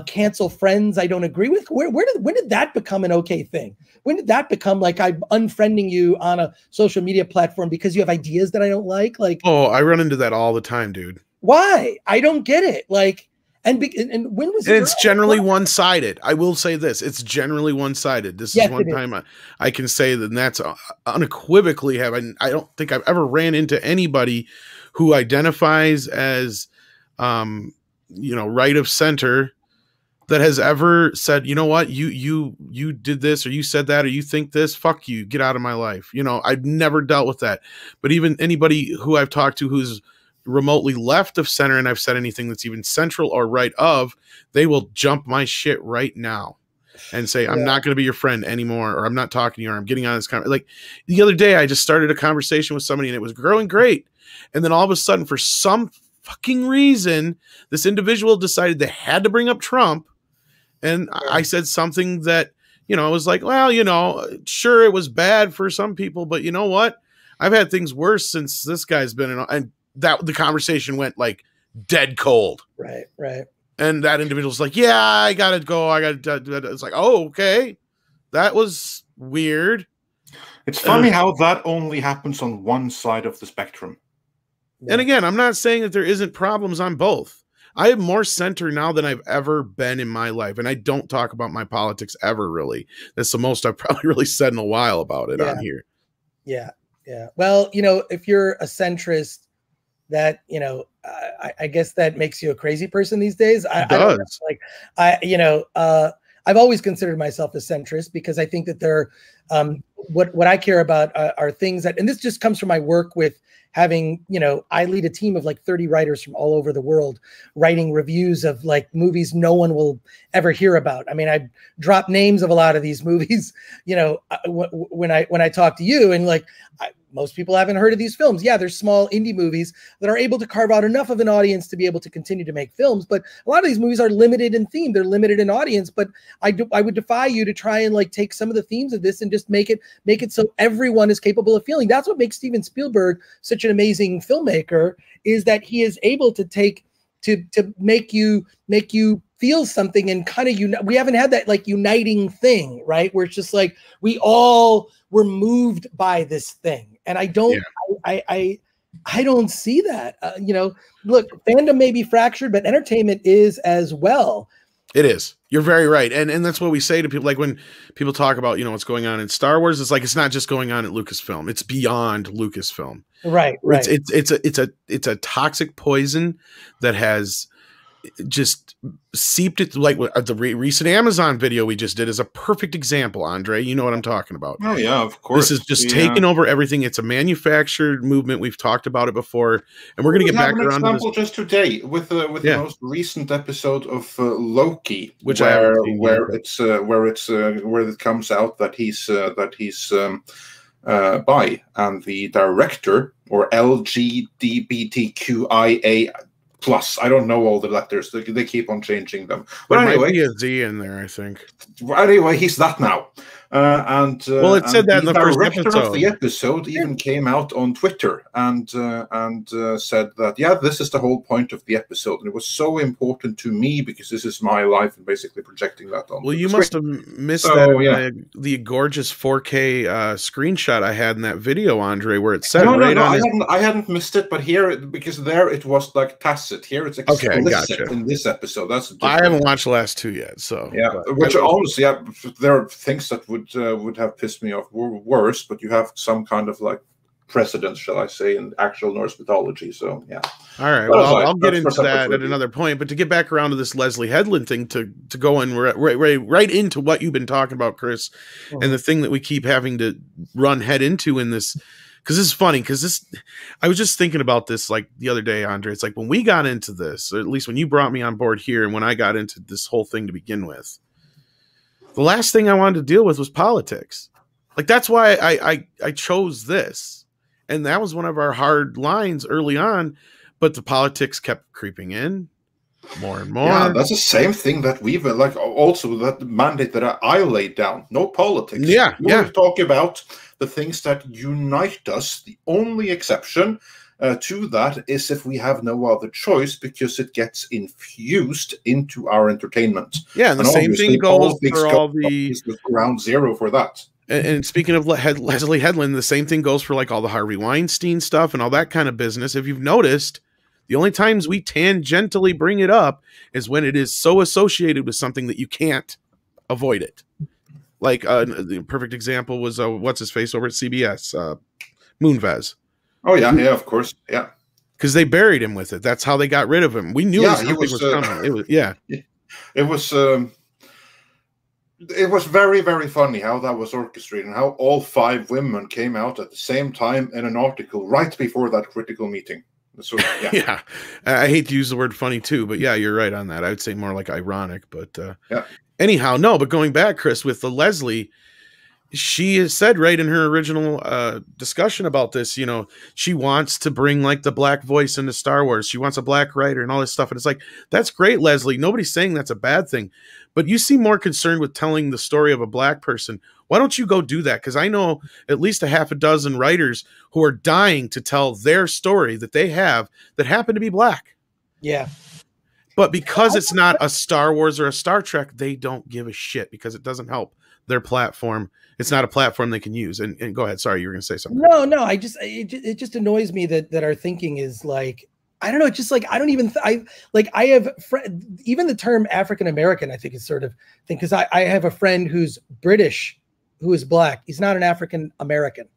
cancel friends I don't agree with. When did that become an okay thing? When did that become like I'm unfriending you on a social media platform because you have ideas that I don't like? Like, oh, I run into that all the time, dude. Why? I don't get it. Like, and when was it? It's generally one-sided. I will say this: it's generally one-sided. This is one time I can say that, and that's unequivocally I don't think I've ever ran into anybody who identifies as, right of center, that has ever said, you know what, you did this, or you said that, or you think this, fuck you, get out of my life. I've never dealt with that. But even anybody who I've talked to who's remotely left of center, and I've said anything that's even central or right of, they will jump my shit right now and say, I'm not going to be your friend anymore, or I'm not talking to you, or I'm getting on this conversation. Like the other day, I just started a conversation with somebody and it was growing great. And then all of a sudden, for some fucking reason, this individual decided they had to bring up Trump. And I said something that, I was like, well, sure, it was bad for some people, but you know what? I've had things worse since this guy's been in, and that the conversation went like dead cold. Right. And that individual's like, yeah, I gotta go. It's like, oh, okay. That was weird. It's funny how that only happens on one side of the spectrum. Yeah. And again, I'm not saying that there isn't problems on both. I have more center now than I've ever been in my life. And I don't talk about my politics ever, really. That's the most I've probably really said in a while about it on here. Yeah. Well, if you're a centrist, that, I guess that makes you a crazy person these days. It does. I've always considered myself a centrist because I think that there, what I care about are things that, and this just comes from my work with having, I lead a team of like 30 writers from all over the world writing reviews of like movies no one will ever hear about. I mean, I drop names of a lot of these movies, when I talk to you, and like, most people haven't heard of these films. Yeah, there's small indie movies that are able to carve out enough of an audience to be able to continue to make films. But a lot of these movies are limited in theme. They're limited in audience. But I would defy you to try and like take some of the themes of this and just make it so everyone is capable of feeling. That's what makes Steven Spielberg such an amazing filmmaker, is that he is able to take to make you feel something, and kind of we haven't had that like uniting thing, right? Where it's just like we all were moved by this thing. And I don't, I don't see that. Look, fandom may be fractured, but entertainment is as well. It is. You're very right, and that's what we say to people. Like when people talk about what's going on in Star Wars, it's like it's not just going on at Lucasfilm; it's beyond Lucasfilm. Right. It's a toxic poison that has just seeped it. Like the recent Amazon video we just did is a perfect example, Andre. You know what I'm talking about. Oh yeah, of course. This is just taking over everything. It's a manufactured movement. We've talked about it before, and we're going to get back around to this just today with the most recent episode of Loki, which where it comes out that he's bi, and the director, or LGBTQIA+. I don't know all the letters. They keep on changing them. But there anyway, might be a Z in there, I think. Anyway, he's that now. Well, it said that in the first episode. Of the episode even came out on Twitter and said that this is the whole point of the episode, and it was so important to me because this is my life, and basically projecting that on. Well, you must have missed the gorgeous 4K screenshot I had in that video, Andre, where it said I hadn't missed it, but here because there it was like tacit. Here it's explicit in this episode. That's I haven't watched the last two yet, so which honestly, there are things that would have pissed me off worse, but you have some kind of like precedence, shall I say, in actual Norse mythology. So yeah. All right. Well, I'll get into that at another point. But to get back around to this Leslie Headland thing, to go in right into what you've been talking about, Chris, and the thing that we keep having to run head into in this, because this is funny. Because I was just thinking about this like the other day, Andre. It's like when we got into this, or at least when you brought me on board here, and when I got into this whole thing to begin with. The last thing I wanted to deal with was politics. Like, that's why I chose this. And that was one of our hard lines early on. But the politics kept creeping in more and more. Yeah, that's the same thing that we've, like, also that mandate that I laid down. No politics. Yeah, we talk about the things that unite us. The only exception to that is if we have no other choice, because it gets infused into our entertainment. Yeah, and the same thing goes for all the ground zero for that. And speaking of Leslie Headland, the same thing goes for like all the Harvey Weinstein stuff and all that kind of business. If you've noticed, the only times we tangentially bring it up is when it is so associated with something that you can't avoid it. Like the perfect example was what's his face over at CBS, Moonves. Oh yeah, yeah, of course, yeah. Because they buried him with it. That's how they got rid of him. We knew something was coming. It was, yeah. It was very, very funny how that was orchestrated and how all 5 women came out at the same time in an article right before that critical meeting. So, yeah. Yeah, I hate to use the word funny too, but yeah, you're right on that. I would say more like ironic, but yeah. Anyhow, no, but going back, Chris, with the Leslie, she has said right in her original discussion about this, you know, she wants to bring like the black voice into Star Wars. She wants a black writer and all this stuff. And it's like, that's great, Leslie. Nobody's saying that's a bad thing, but you seem more concerned with telling the story of a black person. Why don't you go do that? Because I know at least a half a dozen writers who are dying to tell their story that they have that happen to be black. Yeah. But because it's not a Star Wars or a Star Trek, they don't give a shit because it doesn't help their platform. It's not a platform they can use. And go ahead. Sorry, you were going to say something. No, it just annoys me that our thinking is like, I don't know. It's just like, I don't even, I have even the term African-American, I think is sort of thing. Cause I have a friend who's British, who is black. He's not an African-American.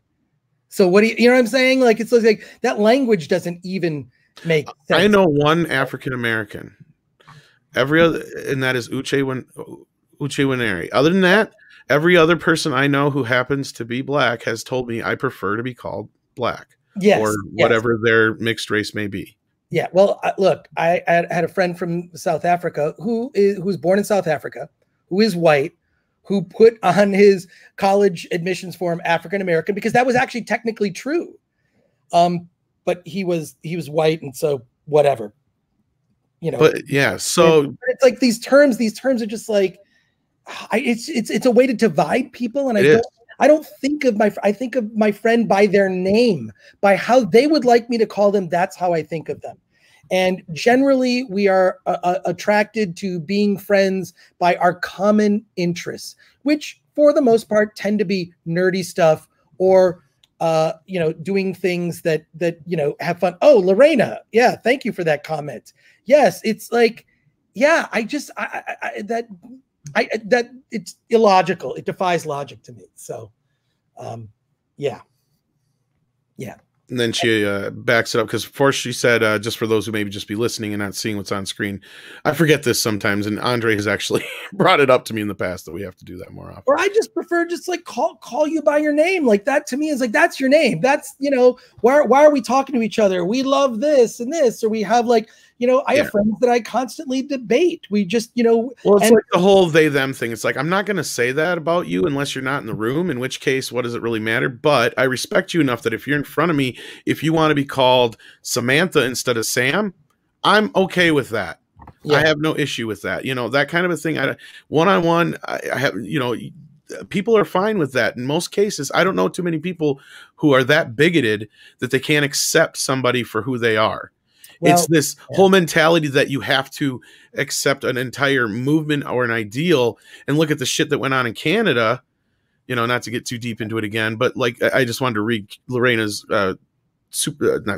So what do you know what I'm saying? Like, it's like that language doesn't even make sense. I know one African-American, every other, and that is Uche Nwaneri. Other than that, every other person I know who happens to be black has told me I prefer to be called black, or whatever their mixed race may be. Yeah. Well, look, I had a friend from South Africa who's born in South Africa, who is white, who put on his college admissions form African-American because that was actually technically true. But he was white, and so whatever. You know. But yeah, so it's like these terms are just like it's a way to divide people, and I don't think of I think of my friend by their name, by how they would like me to call them. That's how I think of them. And generally, we are attracted to being friends by our common interests, which for the most part tend to be nerdy stuff or doing things that have fun. Oh, Lorena, yeah, thank you for that comment. Yes, it's like, yeah, that it's illogical. It defies logic to me. So, yeah. And then she backs it up because first she said, just for those who maybe just be listening and not seeing what's on screen, I forget this sometimes, and Andre has actually brought it up to me in the past that we have to do that more often. Or I just prefer just like call you by your name. Like that to me is like, that's your name. That's, why are we talking to each other? We love this and this, or we have like, I have friends that I constantly debate. We just, well, it's like the whole they them thing. It's like, I'm not going to say that about you unless you're not in the room, in which case, what does it really matter? But I respect you enough that if you're in front of me, if you want to be called Samantha instead of Sam, I'm okay with that. Yeah. I have no issue with that. That kind of a thing. One-on-one, I have, people are fine with that. In most cases, I don't know too many people who are that bigoted that they can't accept somebody for who they are. Well, it's this whole mentality that you have to accept an entire movement or an ideal, and look at the shit that went on in Canada, not to get too deep into it again, but like, I just wanted to read Lorena's, not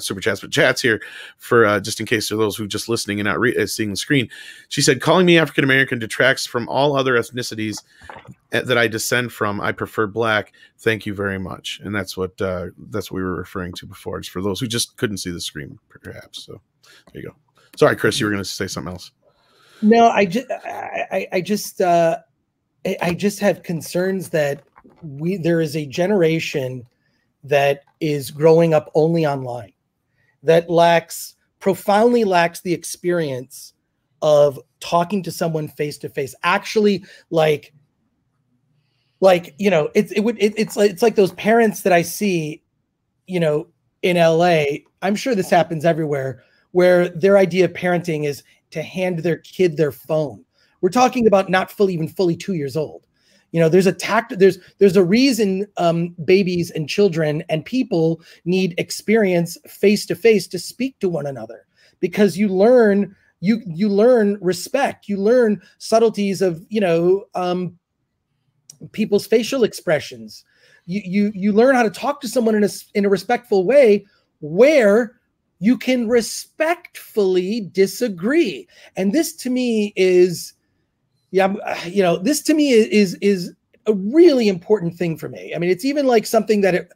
super chats, but chats here for just in case for those who are just listening and not seeing the screen. She said, calling me African-American detracts from all other ethnicities that I descend from. I prefer black. Thank you very much. And that's what we were referring to before. It's for those who just couldn't see the screen, perhaps. So there you go. Sorry, Chris, you were going to say something else. No, I just have concerns that there is a generation that is growing up only online, that profoundly lacks the experience of talking to someone face to face. Actually, it's like those parents that I see, in LA. I'm sure this happens everywhere, where their idea of parenting is to hand their kid their phone. We're talking about not even fully 2 years old. You know, there's a reason babies and children and people need experience face to face to speak to one another, because you learn respect, you learn subtleties of, you know, people's facial expressions. You learn how to talk to someone in a respectful way where you can respectfully disagree. And this to me is, this to me is a really important thing for me. I mean, it's even like something that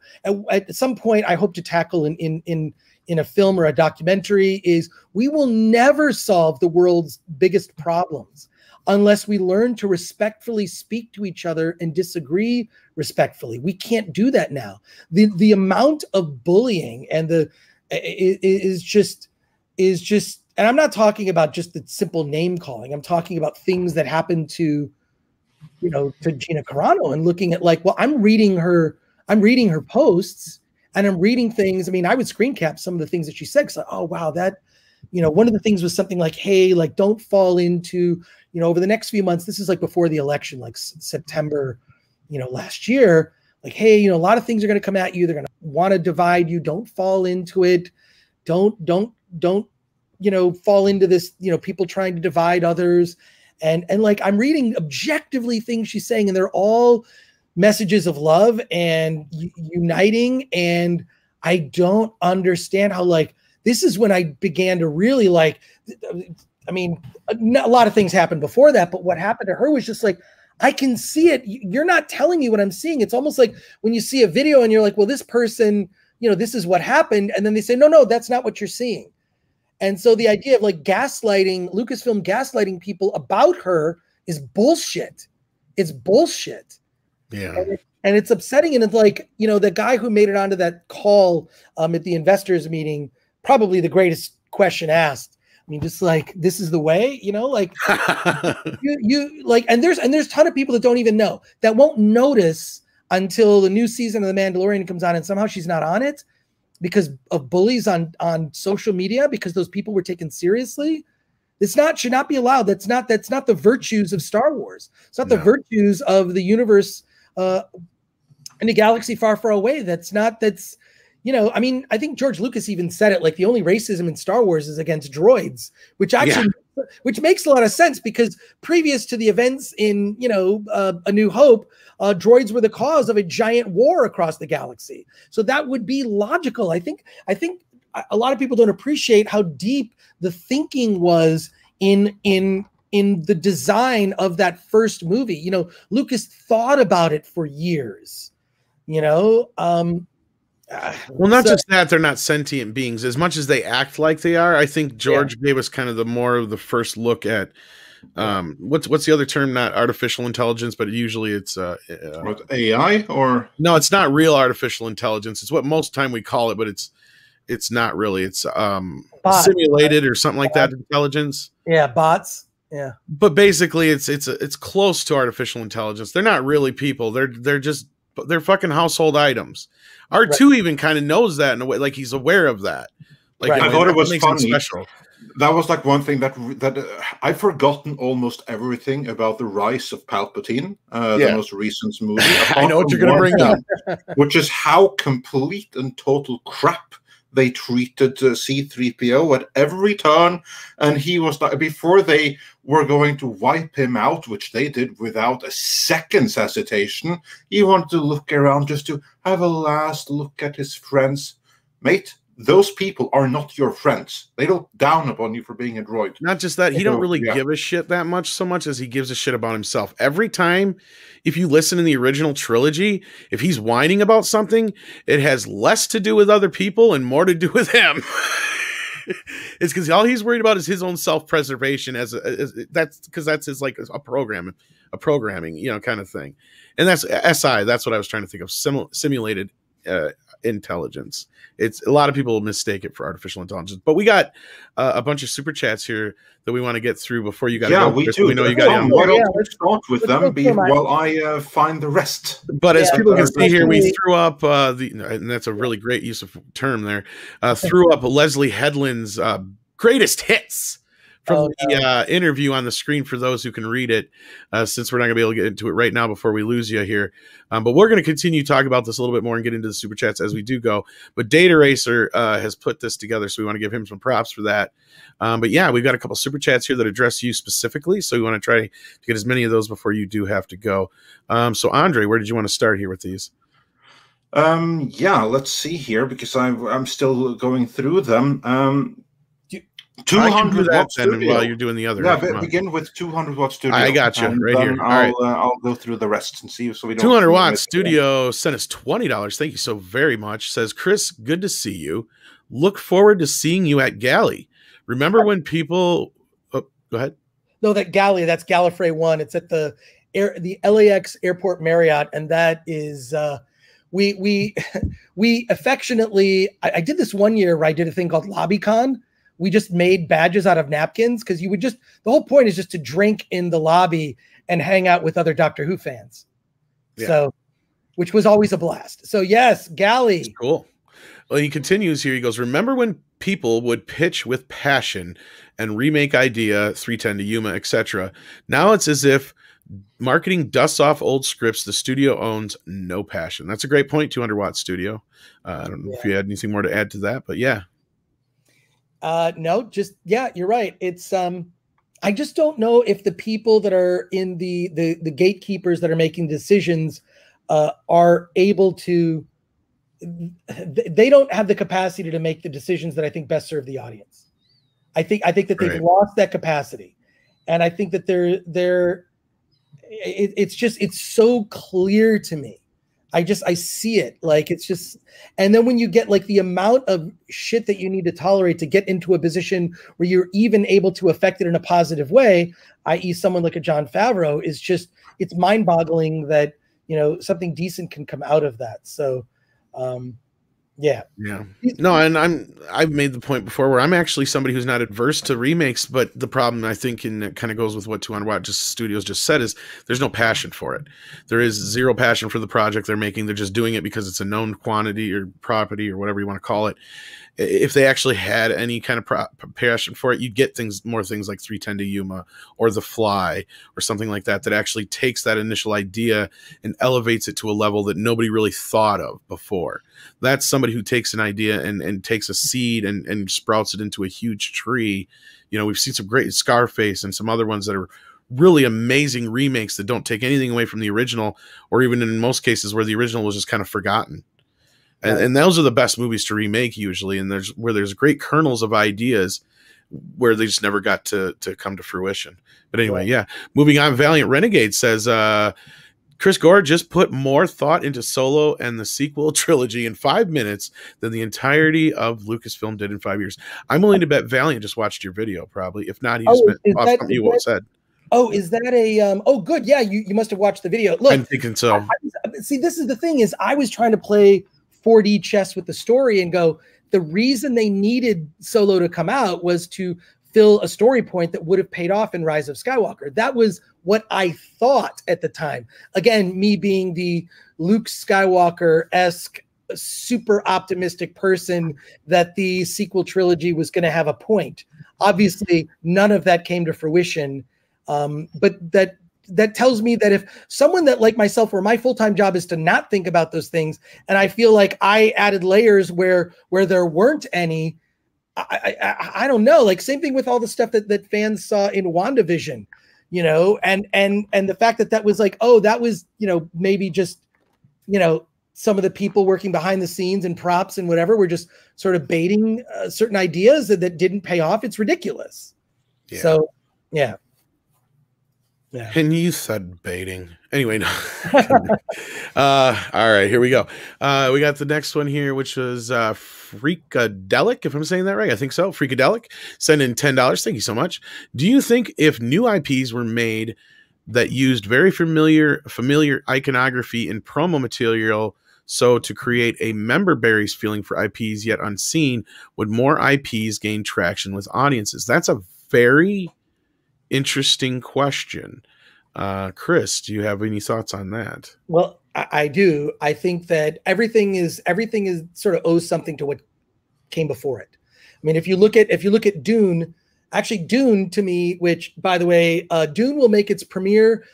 at some point I hope to tackle in a film or a documentary, is we will never solve the world's biggest problems unless we learn to respectfully speak to each other and disagree respectfully. We can't do that now. The amount of bullying and is just, and I'm not talking about just the simple name calling. I'm talking about things that happen to, you know, to Gina Carano, and looking at like, well, I'm reading her posts and I'm reading things. I mean, I would screen cap some of the things that she said. Cause like, oh wow, that, you know, one of the things was something like, hey, like don't fall into, you know, over the next few months, this is like before the election, like September, you know, last year, like, hey, you know, a lot of things are going to come at you. They're going to want to divide you. Don't fall into it. Don't, you know, fall into this, you know, people trying to divide others. And like, I'm reading objectively things she's saying, and they're all messages of love and uniting. And I don't understand how, like, this is when I began to really like, I mean, a lot of things happened before that, but what happened to her was just like, I can see it. You're not telling me what I'm seeing. It's almost like when you see a video and you're like, well, this person, you know, this is what happened. And then they say, no, that's not what you're seeing. And so the idea of like gaslighting, Lucasfilm gaslighting people about her is bullshit. It's bullshit. Yeah. And it's upsetting. And it's like, you know, the guy who made it onto that call at the investors meeting, probably the greatest question asked. I mean, just like, this is the way, you know, like you like, and there's a ton of people that don't even know, that won't notice until the new season of The Mandalorian comes on, and somehow she's not on it because of bullies on social media, because those people were taken seriously. Should not be allowed. That's not the virtues of Star Wars. It's not the virtues of the universe in a galaxy far, far away. That's, you know, I mean, I think George Lucas even said it, like the only racism in Star Wars is against droids, which actually, which makes a lot of sense, because previous to the events in, you know, A New Hope, droids were the cause of a giant war across the galaxy. So that would be logical. I think a lot of people don't appreciate how deep the thinking was in the design of that first movie. You know, Lucas thought about it for years, you know. Well, not just that, they're not sentient beings as much as they act like they are. I think George gave us kind of the more of the first look at what's the other term? Not artificial intelligence, but usually it's what, AI, or no, it's not real artificial intelligence. It's what most time we call it, but it's not really. It's simulated or something like that intelligence. Yeah, bots. Yeah, but basically, it's close to artificial intelligence. They're not really people. They're fucking household items. R2 even kind of knows that in a way, like he's aware of that. Like I thought it was funny. Special. That was like one thing that I've forgotten almost everything about the rise of Palpatine, the most recent movie. I know what you're going to bring up, which is how complete and total crap they treated C-3PO at every turn. And he was like, before they were going to wipe him out, which they did without a second's hesitation, he wanted to look around just to have a last look at his friends. Mate, those people are not your friends. They look down upon you for being a droid. Not just that, he don't really give a shit that much, so much as he gives a shit about himself. Every time, if you listen in the original trilogy, if he's whining about something, it has less to do with other people and more to do with him. It's because all he's worried about is his own self-preservation. That's because that's his, like, a programming, you know, kind of thing. And that's SI. That's what I was trying to think of. Simulated intelligence. It's a lot of people mistake it for artificial intelligence, but we got a bunch of super chats here that we want to get through before you got to go. We Chris. do. We know you got why don't we start with them while I find the rest. But as people can see here, we threw up and that's a really great use of term there. Threw up Leslie Headland's greatest hits from the interview on the screen for those who can read it, since we're not going to be able to get into it right now before we lose you here. But we're going to continue to talk about this a little bit more and get into the super chats as we do go. But Data Racer has put this together, so we want to give him some props for that. But yeah, we've got a couple super chats here that address you specifically, so we want to try to get as many of those before you do have to go. So Andre, where did you want to start here with these? Yeah, let's see here, because I'm still going through them. 200 watt studio. While you're doing the other. Yeah, begin with 200 watt studio. I got you right here. I'll go through the rest and see. So we don't. 200 watt studio sent us $20. Thank you so very much. Says Chris, good to see you. Look forward to seeing you at Galley. Remember when people? Oh, go ahead. No, that Galley. That's Gallifrey 1. It's at the LAX Airport Marriott, and that is. We affectionately. I did this one year where I did a thing called LobbyCon. We just made badges out of napkins because the whole point is just to drink in the lobby and hang out with other Doctor Who fans. Yeah. So, which was always a blast. So yes, Galley. That's cool. Well, he continues here. He goes, remember when people would pitch with passion and remake idea, 310 to Yuma, etc. Now it's as if marketing dusts off old scripts the studio owns, no passion. That's a great point, 200 watt studio. I don't know if you had anything more to add to that, but yeah. No, just, yeah, you're right. It's, I just don't know if the people that are in the gatekeepers that are making decisions, are able to, they don't have the capacity to make the decisions that I think best serve the audience. I think that they've lost that capacity. And I think that it's so clear to me. I see it, like, it's just, and then when you get like the amount of shit that you need to tolerate to get into a position where you're even able to affect it in a positive way, i.e. someone like a Jon Favreau, is just, it's mind boggling that, something decent can come out of that. So, yeah. No, and I've made the point before where I'm actually somebody who's not adverse to remakes, but the problem, I think, and it kind of goes with what 200 Watt Studios just said, is there's no passion for it. There is zero passion for the project they're making. They're just doing it because it's a known quantity or property or whatever you want to call it. If they actually had any kind of passion for it, you'd get more things like 310 to Yuma or The Fly or something like that actually takes that initial idea and elevates it to a level that nobody really thought of before. That's somebody who takes an idea and takes a seed and sprouts it into a huge tree. We've seen some great Scarface and some other ones that are really amazing remakes that don't take anything away from the original, or even in most cases where the original was just kind of forgotten. And those are the best movies to remake usually. And there's great kernels of ideas where they just never got to come to fruition. But anyway, yeah. Moving on, Valiant Renegade says, Chris Gore just put more thought into Solo and the sequel trilogy in 5 minutes than the entirety of Lucasfilm did in 5 years. I'm willing to bet Valiant just watched your video, probably. If not, he just meant off something you said. Oh, is that a oh, good. Yeah, you must have watched the video. Look, I'm thinking so. See, this is the thing, is I was trying to play 4D chess with the story and go, the reason they needed Solo to come out was to fill a story point that would have paid off in Rise of Skywalker. That was what I thought at the time. Again, me being the Luke Skywalker-esque super optimistic person that the sequel trilogy was going to have a point. Obviously, none of that came to fruition. But that tells me that if someone that like myself, where my full-time job is to not think about those things, and I feel like I added layers where there weren't any, I don't know, like same thing with all the stuff that fans saw in WandaVision, and the fact that was like, oh, that was, maybe just, some of the people working behind the scenes and props and whatever were just sort of baiting certain ideas that didn't pay off. It's ridiculous. Yeah. So, yeah. Yeah. And you said baiting. Anyway, no. All right, here we go. We got the next one here, which was Freakadelic, if I'm saying that right. I think so. Freakadelic. Send in $10. Thank you so much. Do you think if new IPs were made that used very familiar iconography and promo material, so to create a member berries feeling for IPs yet unseen, would more IPs gain traction with audiences? That's a very interesting question. Chris, do you have any thoughts on that? Well, I do. I think that everything is sort of owes something to what came before it. I mean, if you look at Dune, Actually, Dune to me, which by the way, Dune will make its premiere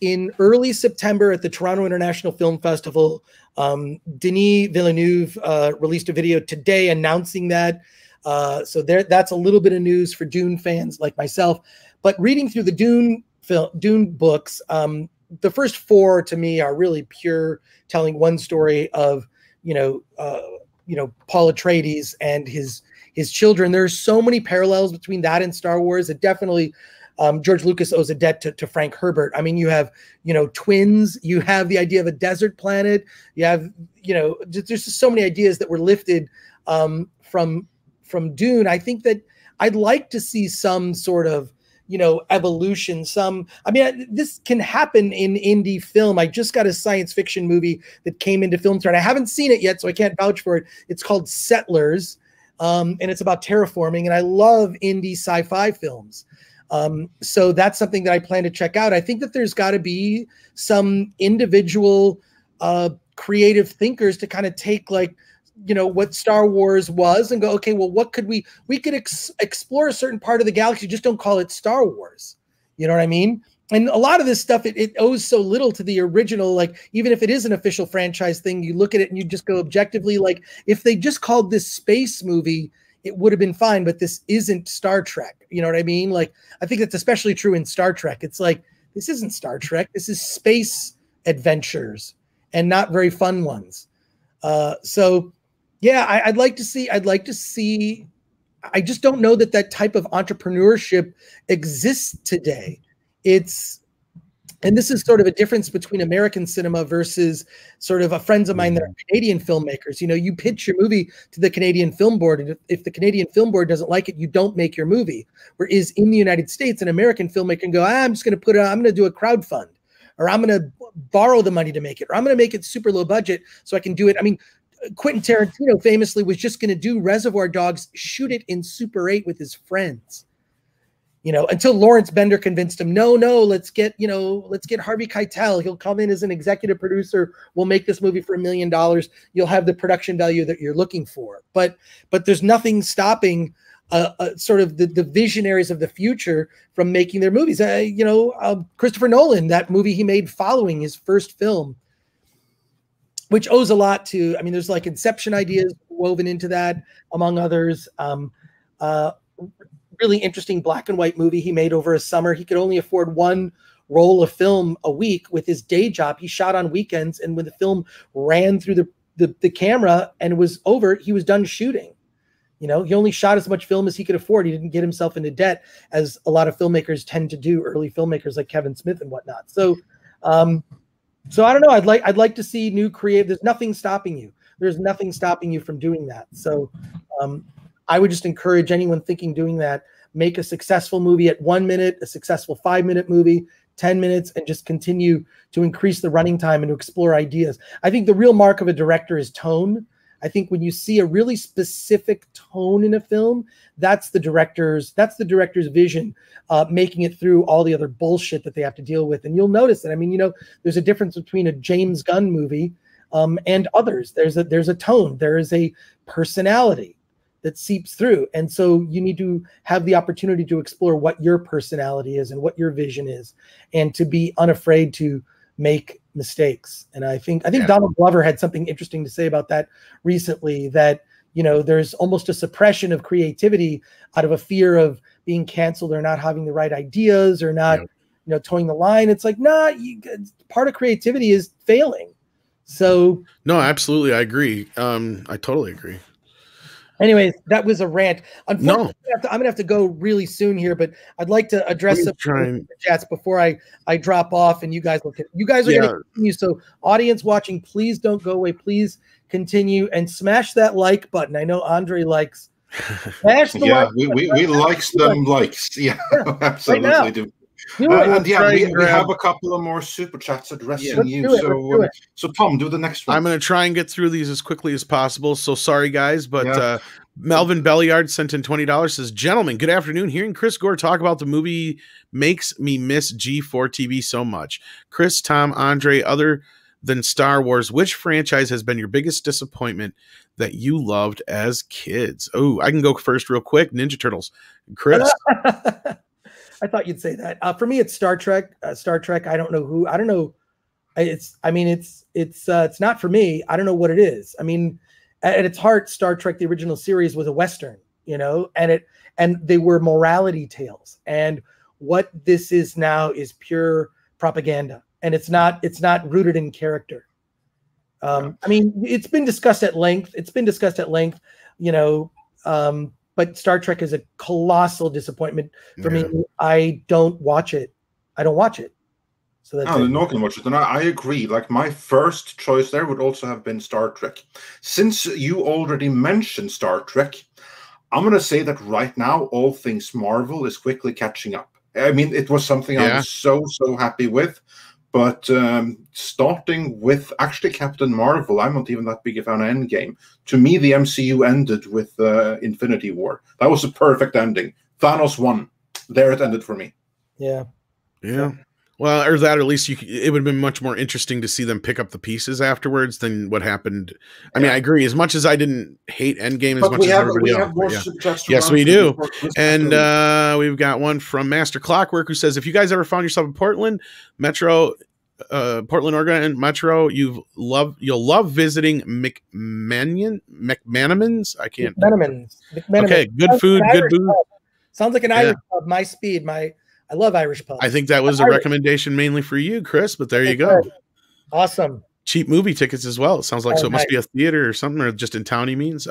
in early September at the Toronto International Film Festival. Denis Villeneuve released a video today announcing that. So that's a little bit of news for Dune fans like myself. But reading through the Dune books, the first 4 to me are really pure, telling one story of Paul Atreides and his children. There's so many parallels between that and Star Wars. It definitely, George Lucas owes a debt to Frank Herbert. I mean, you have, twins, you have the idea of a desert planet, you have, there's just so many ideas that were lifted from Dune. I think that I'd like to see some sort of, evolution. This can happen in indie film. I just got a science fiction movie that came into film and I haven't seen it yet, so I can't vouch for it. It's called Settlers. And it's about terraforming, and I love indie sci-fi films. So that's something that I plan to check out. I think that there's got to be some individual creative thinkers to kind of take what Star Wars was and go, okay, well, what could we could explore a certain part of the galaxy, just don't call it Star Wars. You know what I mean? And a lot of this stuff, it owes so little to the original. Even if it is an official franchise thing, you look at it and you just go objectively, if they just called this space movie, it would have been fine, but this isn't Star Trek. You know what I mean? I think that's especially true in Star Trek. It's this isn't Star Trek. This is space adventures and not very fun ones. So yeah, I'd like to see, I just don't know that type of entrepreneurship exists today. And this is sort of a difference between American cinema versus sort of friends of mine that are Canadian filmmakers. You pitch your movie to the Canadian Film Board, and if the Canadian Film Board doesn't like it, you don't make your movie. Whereas in the United States, an American filmmaker can go, I'm just going to I'm going to do a crowdfund, or I'm going to borrow the money to make it, or I'm going to make it super low budget so I can do it. I mean, Quentin Tarantino famously was just going to do Reservoir Dogs, shoot it in Super 8 with his friends. Until Lawrence Bender convinced him, no, let's get Harvey Keitel. He'll come in as an executive producer. We'll make this movie for $1 million. You'll have the production value that you're looking for. But there's nothing stopping sort of the visionaries of the future from making their movies. Christopher Nolan, that movie he made following his first film, which owes a lot to, there's Inception ideas woven into that, among others. Really interesting black and white movie he made over a summer. He could only afford 1 roll of film a week with his day job. He shot on weekends, and when the film ran through the camera and was over, he was done shooting. He only shot as much film as he could afford. He didn't get himself into debt, as a lot of filmmakers tend to do, early filmmakers like Kevin Smith and whatnot. So I don't know. I'd like to see new creative. There's nothing stopping you. There's nothing stopping you from doing that. So I would just encourage anyone doing that, make a successful movie at 1 minute, a successful 5-minute movie, 10 minutes, and just continue to increase the running time and to explore ideas. I think the real mark of a director is tone. I think when you see a really specific tone in a film, that's the director's vision, making it through all the other bullshit that they have to deal with. And you'll notice that. There's a difference between a James Gunn movie and others. There's a tone. There is a personality that seeps through. And so you need to have the opportunity to explore what your personality is and what your vision is, and to be unafraid to make mistakes. And I think Donald Glover had something interesting to say about that recently, that, there's almost a suppression of creativity out of a fear of being canceled or not having the right ideas or not, towing the line. It's part of creativity is failing. So no, absolutely. I agree. I totally agree. Anyways, that was a rant. Unfortunately, I'm going to have to go really soon here, but I'd like to address some chats before I drop off, and you guys are going to continue. So audience watching, please don't go away. Please continue and smash that like button. I know Andre likes. Smash the like button. We likes them likes. Yeah, absolutely right do. And we have a couple of more super chats addressing you. So Tom, do the next one. I'm going to try and get through these as quickly as possible. So sorry, guys, but Melvin Belliard sent in $20. Says, "Gentlemen, good afternoon. Hearing Chris Gore talk about the movie makes me miss G4 TV so much. Chris, Tom, Andre, other than Star Wars. Which franchise has been your biggest disappointment that you loved as kids? Oh, I can go first real quick. Ninja Turtles. Chris? I thought you'd say that. For me, it's Star Trek. Star Trek. I don't know. It's not for me. I don't know what it is. I mean, at its heart, Star Trek, the original series, was a Western, and they were morality tales. And what this is now is pure propaganda, and it's not rooted in character. I mean, it's been discussed at length. But Star Trek is a colossal disappointment for me. I don't watch it. So that's no one can watch it. And I agree. Like, my first choice there would also have been Star Trek. Since you already mentioned Star Trek, I'm going to say that right now, all things Marvel is quickly catching up. I mean, it was something I was so happy with. But starting with actually Captain Marvel, I'm not even that big a fan of Endgame. To me, the MCU ended with Infinity War. That was a perfect ending. Thanos won. There it ended for me. Yeah. Well, or that, or at least it would have been much more interesting to see them pick up the pieces afterwards than what happened. I mean, I agree. As much as I didn't hate Endgame as much as everybody else. Yes, we do. And we've got one from Master Clockwork who says, if you guys ever found yourself in Portland, Oregon Metro, you'll love visiting McManamans. I can't. McManamans. Okay, good food, good booze. Sounds like an Irish pub. My speed. I love Irish pubs. I think that was a recommendation mainly for you, Chris, but there you go. Awesome. Cheap movie tickets as well. It sounds like so it must be a theater or something, or just in town, he means.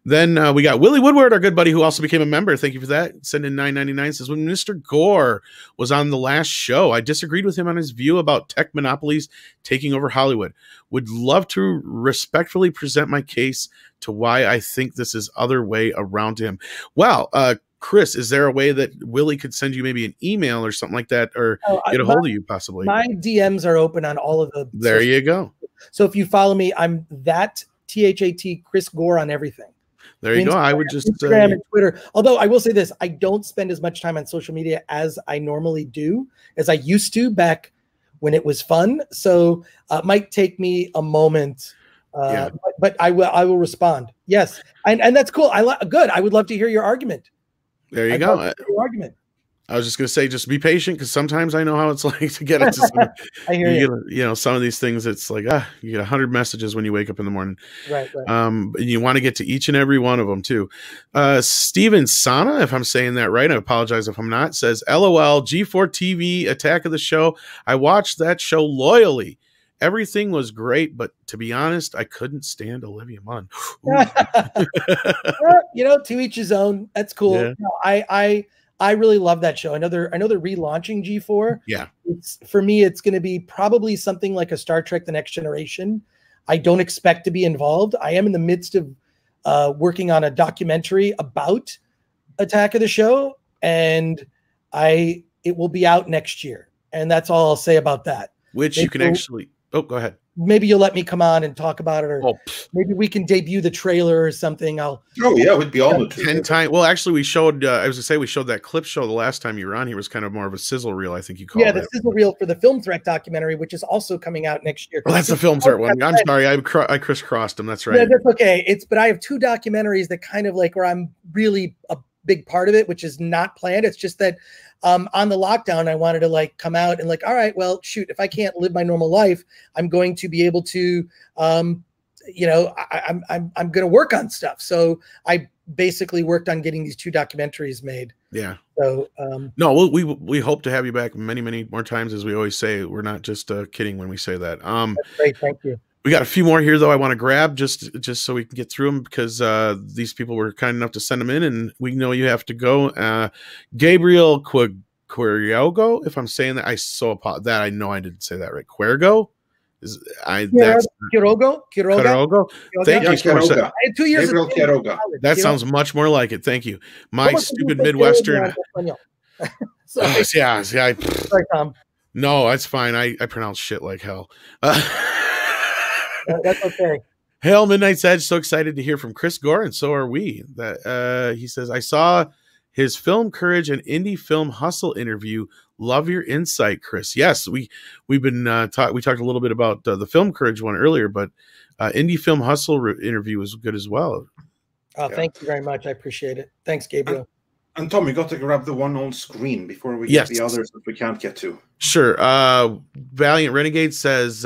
Then we got Willie Woodward, our good buddy, who also became a member. Thank you for that. Send in $9.99. Says, when Mr. Gore was on the last show, I disagreed with him on his view about tech monopolies taking over Hollywood. Would love to respectfully present my case to why I think this is other way around him. Well, Chris, is there a way that Willie could send you maybe an email or something like that, or get a hold of you possibly? My DMs are open on all of the. There you go. So if you follow me, I'm that THAT Chris Gore on everything. There you go. I would just Instagram and Twitter. Although I will say this, I don't spend as much time on social media as I normally do, as I used to back when it was fun. So it might take me a moment. But I will respond. Yes, and that's cool. Good. I would love to hear your argument. There you go. Argument. I was just going to say, just be patient, because sometimes I know how it's like to get into I hear you. Some of these things, it's like, you get 100 messages when you wake up in the morning. Right. And you want to get to each and every one of them too. Steven Sana, if I'm saying that right, I apologize if I'm not, says, LOL, G4 TV, Attack of the Show. I watched that show loyally. Everything was great, but to be honest, I couldn't stand Olivia Munn. To each his own. That's cool. Yeah. No, I really love that show. I know they're relaunching G4. Yeah. For me, it's going to be probably something like a Star Trek: The Next Generation. I don't expect to be involved. I am in the midst of working on a documentary about Attack of the Show, and it will be out next year. And that's all I'll say about that. Which you can actually. Oh, go ahead. Maybe you'll let me come on and talk about it, or maybe we can debut the trailer or something. We'd be all 10 times. Well, actually, we showed. I was gonna say we showed that clip show the last time you were on. He was kind of more of a sizzle reel, I think you called it. Yeah, the sizzle reel for the Film Threat documentary, which is also coming out next year. Well, that's the Film Threat one. I'm sorry, I crisscrossed them. That's right. Yeah, that's okay. But I have two documentaries that kind of like where I'm really a big part of it, which is not planned. It's just that on the lockdown, I wanted to come out and all right, well, shoot, if I can't live my normal life, I'm going to be able to, I'm going to work on stuff. So I basically worked on getting these two documentaries made. Yeah. So no, we hope to have you back many, many more times. As we always say, we're not just kidding when we say that. That's great. Thank you. We got a few more here, though, I want to grab just so we can get through them, because these people were kind enough to send them in, and we know you have to go. Gabriel Quiriogo, if I'm saying that, I know I didn't say that right. Quirgo? Quiroga? Thank you so much. I had 2 years of Quiroga. That sounds much more like it. Thank you. My stupid Midwestern. Sorry, Tom. No, that's fine. I pronounce shit like hell. That's okay. Hail Midnight's Edge. So excited to hear from Chris Gore, and so are we. That he says, I saw his film courage and indie film hustle interview. Love your insight, Chris. Yes, we've been we talked a little bit about the film courage one earlier, but indie film hustle interview was good as well. Oh, thank you very much. I appreciate it. Thanks, Gabriel. And Tom, you got to grab the one on screen before we get the others that we can't get to. Sure. Valiant Renegade says,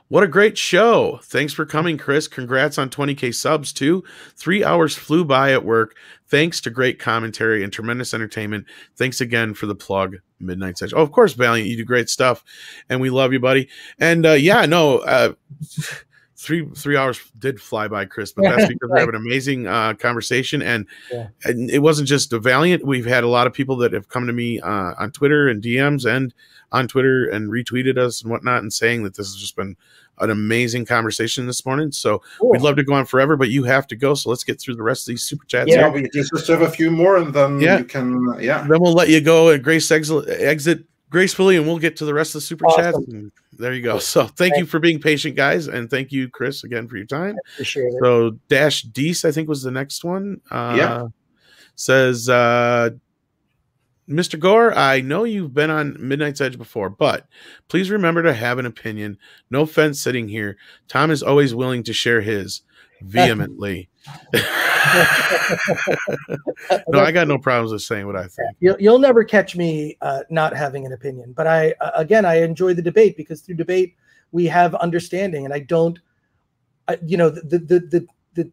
what a great show. Thanks for coming, Chris. Congrats on 20K subs, too. 3 hours flew by at work. Thanks to great commentary and tremendous entertainment. Thanks again for the plug, Midnight Session. Oh, of course, Valiant. You do great stuff, and we love you, buddy. And, 3 hours did fly by, Chris, but that's because we have an amazing conversation. And it wasn't just a Valiant. We've had a lot of people that have come to me on Twitter and DMs and on Twitter and retweeted us and whatnot and saying that this has just been an amazing conversation this morning. So we'd love to go on forever, but you have to go. So let's get through the rest of these super chats. Yeah, we just have a few more, and then you can, Then we'll let you go and Grace exit gracefully, and we'll get to the rest of the super chats. And there you go. So thank you for being patient, guys, and thank you, Chris, again for your time. I appreciate it. So Dash Deese, I think, was the next one. Says, Mr. Gore, I know you've been on Midnight's Edge before, but please remember to have an opinion. No offense sitting here. Tom is always willing to share his vehemently. No, I got no problems with saying what I think. You'll never catch me not having an opinion, but I enjoy the debate, because through debate we have understanding, and I don't, the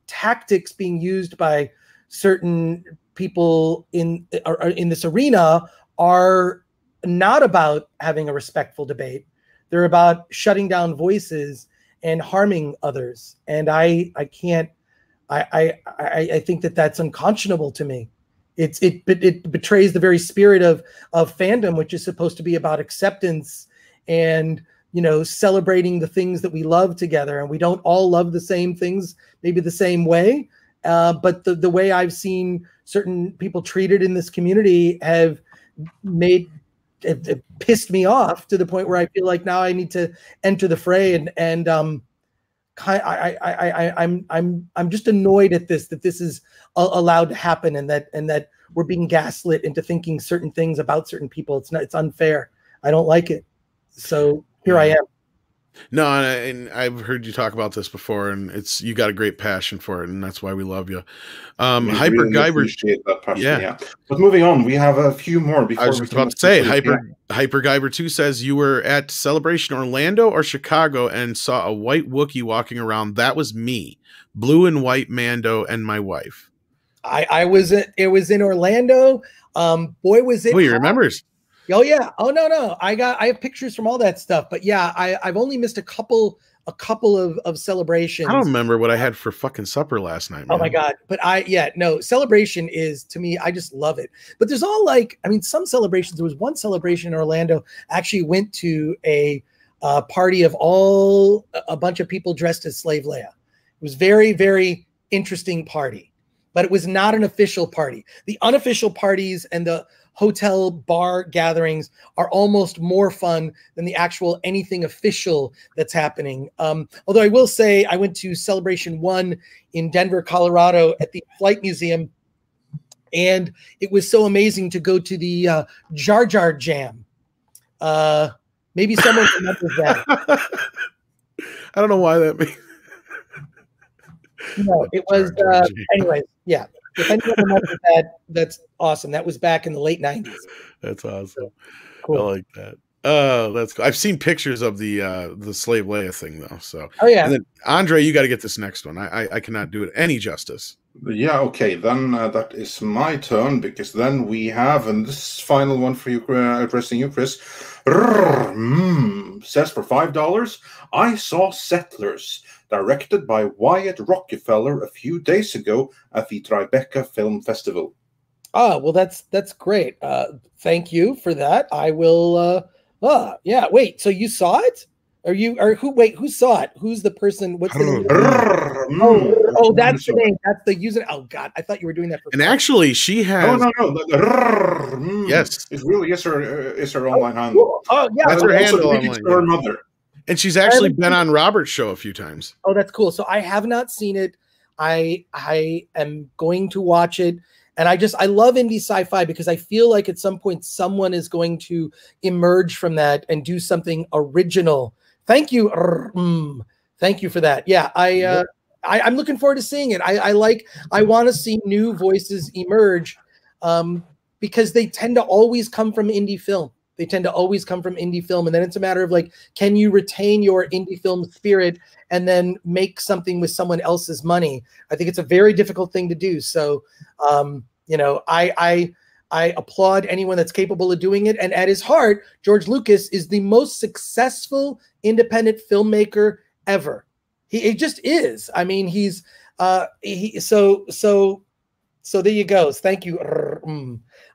tactics being used by certain people in this arena are not about having a respectful debate. They're about shutting down voices and harming others, and I can't. I think that that's unconscionable to me. It betrays the very spirit of fandom, which is supposed to be about acceptance and celebrating the things that we love together. And we don't all love the same things, maybe the same way, but the way I've seen certain people treated in this community have pissed me off to the point where I feel like now I need to enter the fray and I'm just annoyed at this, that this is allowed to happen, and that we're being gaslit into thinking certain things about certain people. It's unfair. I don't like it. So here I am. No, and I've heard you talk about this before, and you got a great passion for it, and that's why we love you. Hyper really Guyver, appreciate that passion, yeah. But moving on, we have a few more before. I was just about to say, Hyper Guyver 2 says you were at Celebration Orlando or Chicago and saw a white Wookiee walking around. That was me, blue and white Mando, and my wife. It was in Orlando. Boy, was it! Oh, you remembers? Oh yeah. Oh no. I have pictures from all that stuff. But yeah, I've only missed a couple of celebrations. I don't remember what I had for fucking supper last night, man. Oh my God. But celebration is, to me, I just love it. But there's some celebrations. There was one celebration in Orlando. I actually went to a party of a bunch of people dressed as Slave Leia. It was very, very interesting party, but it was not an official party. The unofficial parties and the hotel bar gatherings are almost more fun than the actual anything official that's happening. Although I will say I went to Celebration 1 in Denver, Colorado at the Flight Museum, and it was so amazing to go to the Jar Jar Jam. Maybe someone remembers that. I don't know why that means. No, it was, anyways, yeah. If anyone remembers that, that's awesome. That was back in the late 90s. That's awesome. Cool. I like that. That's cool. I've seen pictures of the Slave Leia thing though. So and then Andre, you got to get this next one. I cannot do it any justice. Yeah, okay, then that is my turn, because then we have, and this final one for you, addressing you, Chris, says for $5, I saw Settlers, directed by Wyatt Rockefeller a few days ago at the Tribeca Film Festival. Oh, well, that's great. Thank you for that. I will, yeah, wait, so you saw it? Who saw it? Who's the person? What's the name? That's the name. That's the user. Oh God, I thought you were doing that for. And actually, she has. No. Yes, it really is her online handle. Oh yeah, that's her handle online. Her mother. And she's actually been on Robert's show a few times. Oh, that's cool. So I have not seen it. I am going to watch it, And I love indie sci-fi because I feel like at some point someone is going to emerge from that and do something original. Thank you. Thank you for that. Yeah, I'm looking forward to seeing it. I want to see new voices emerge because they tend to always come from indie film. They tend to always come from indie film. And then it's a matter of like, can you retain your indie film spirit and then make something with someone else's money? I think it's a very difficult thing to do. So, you know, I applaud anyone that's capable of doing it. And at his heart, George Lucas is the most successful independent filmmaker ever. He just is. I mean, he's so there you go. Thank you.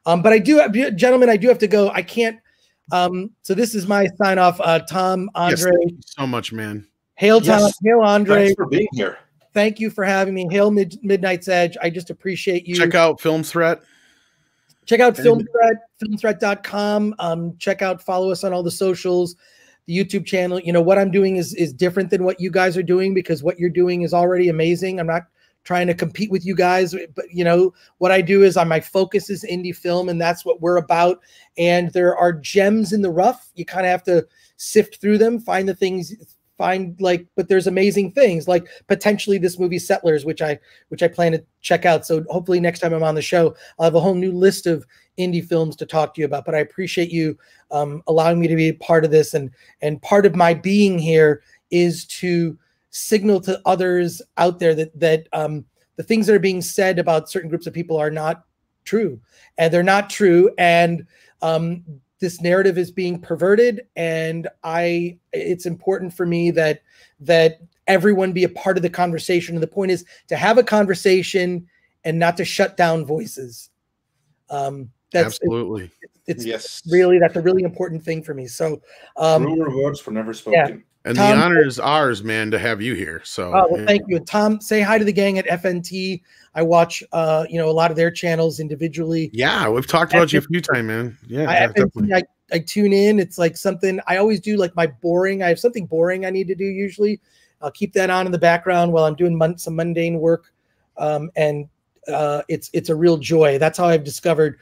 But I do, gentlemen, I do have to go. I can't. So this is my sign off. Tom, Andre, yes, thank you so much, man. Hail Tom, Yes. hail Andre. Thanks for being here. Thank you for having me. Hail Midnight's Edge. I just appreciate you. Check out Film Threat. Check out Film Threat, filmthreat.com. Check out, follow us on all the socials, the YouTube channel. You know, what I'm doing is different than what you guys are doing because what you're doing is already amazing. I'm not trying to compete with you guys, but you know, what I do is my focus is indie film, and that's what we're about. And there are gems in the rough. You kind of have to sift through them, find the things, but there's amazing things like potentially this movie Settlers, which I plan to check out. So hopefully next time I'm on the show, I'll have a whole new list of indie films to talk to you about. But I appreciate you allowing me to be a part of this, and part of my being here is to signal to others out there that the things that are being said about certain groups of people are not true, and they're not true. And this narrative is being perverted, and it's important for me that everyone be a part of the conversation. And the point is to have a conversation and not to shut down voices. Absolutely. Yes. Really, that's a really important thing for me. So truer words were never spoken. Yeah. And Tom, the honor is ours, man, to have you here. So thank you. Tom, say hi to the gang at FNT. I watch a lot of their channels individually. Yeah, we've talked about you a few times, man. Yeah, definitely. I tune in. It's like something I always do, like I have something boring I need to do usually. I'll keep that on in the background while I'm doing some mundane work. And it's a real joy. That's how I've discovered,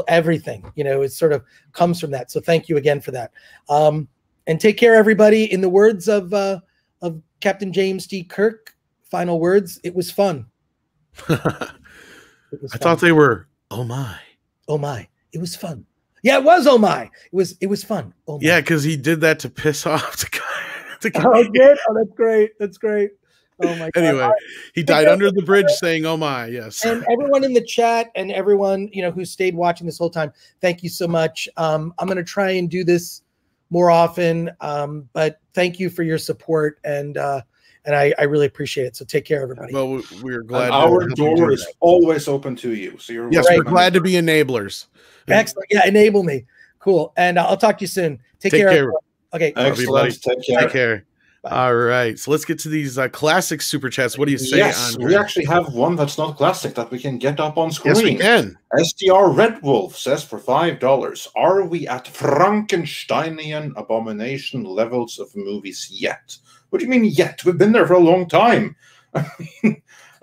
everything, it sort of comes from that. So thank you again for that. And take care, everybody. In the words of Captain James D. Kirk, final words, it was fun. I thought they were, oh my. Oh my. It was fun. Yeah, it was, oh my. It was fun. Oh my. Yeah, because he did that to piss off the guy. Oh, good. Oh, that's great. That's great. Oh my God. Anyway, he died under the bridge saying, oh my, yes. And everyone in the chat and everyone, who stayed watching this whole time, thank you so much. I'm going to try and do this more often, but thank you for your support, and I really appreciate it. So take care, everybody. Well, we're glad. And our door is always open to you. So you're we're glad to be enablers. Excellent. Yeah, enable me. Cool. And I'll talk to you soon. Take care. Everyone. Okay. Excellent. Take care. Bye. All right. So let's get to these classic super chats. What do you say? Yes, Andre? we actually have one that's not classic that we can get up on screen. Yes, we can. SDR Red Wolf says for $5, are we at Frankensteinian abomination levels of movies yet? What do you mean yet? We've been there for a long time.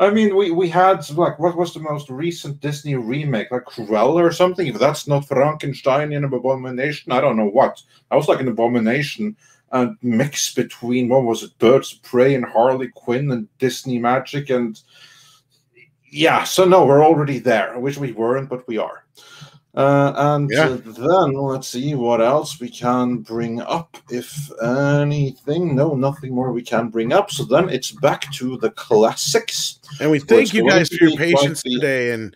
I mean, we had, like, what was the most recent Disney remake? Like Cruella or something? If that's not Frankensteinian abomination, I don't know what. That was like an abomination mix between, what was it, Birds of Prey and Harley Quinn and Disney magic. And yeah, so no, we're already there. I wish we weren't, but we are. Then let's see what else we can bring up, if anything. No, nothing more we can bring up. So then it's back to the classics. And we thank you guys for your patience today. And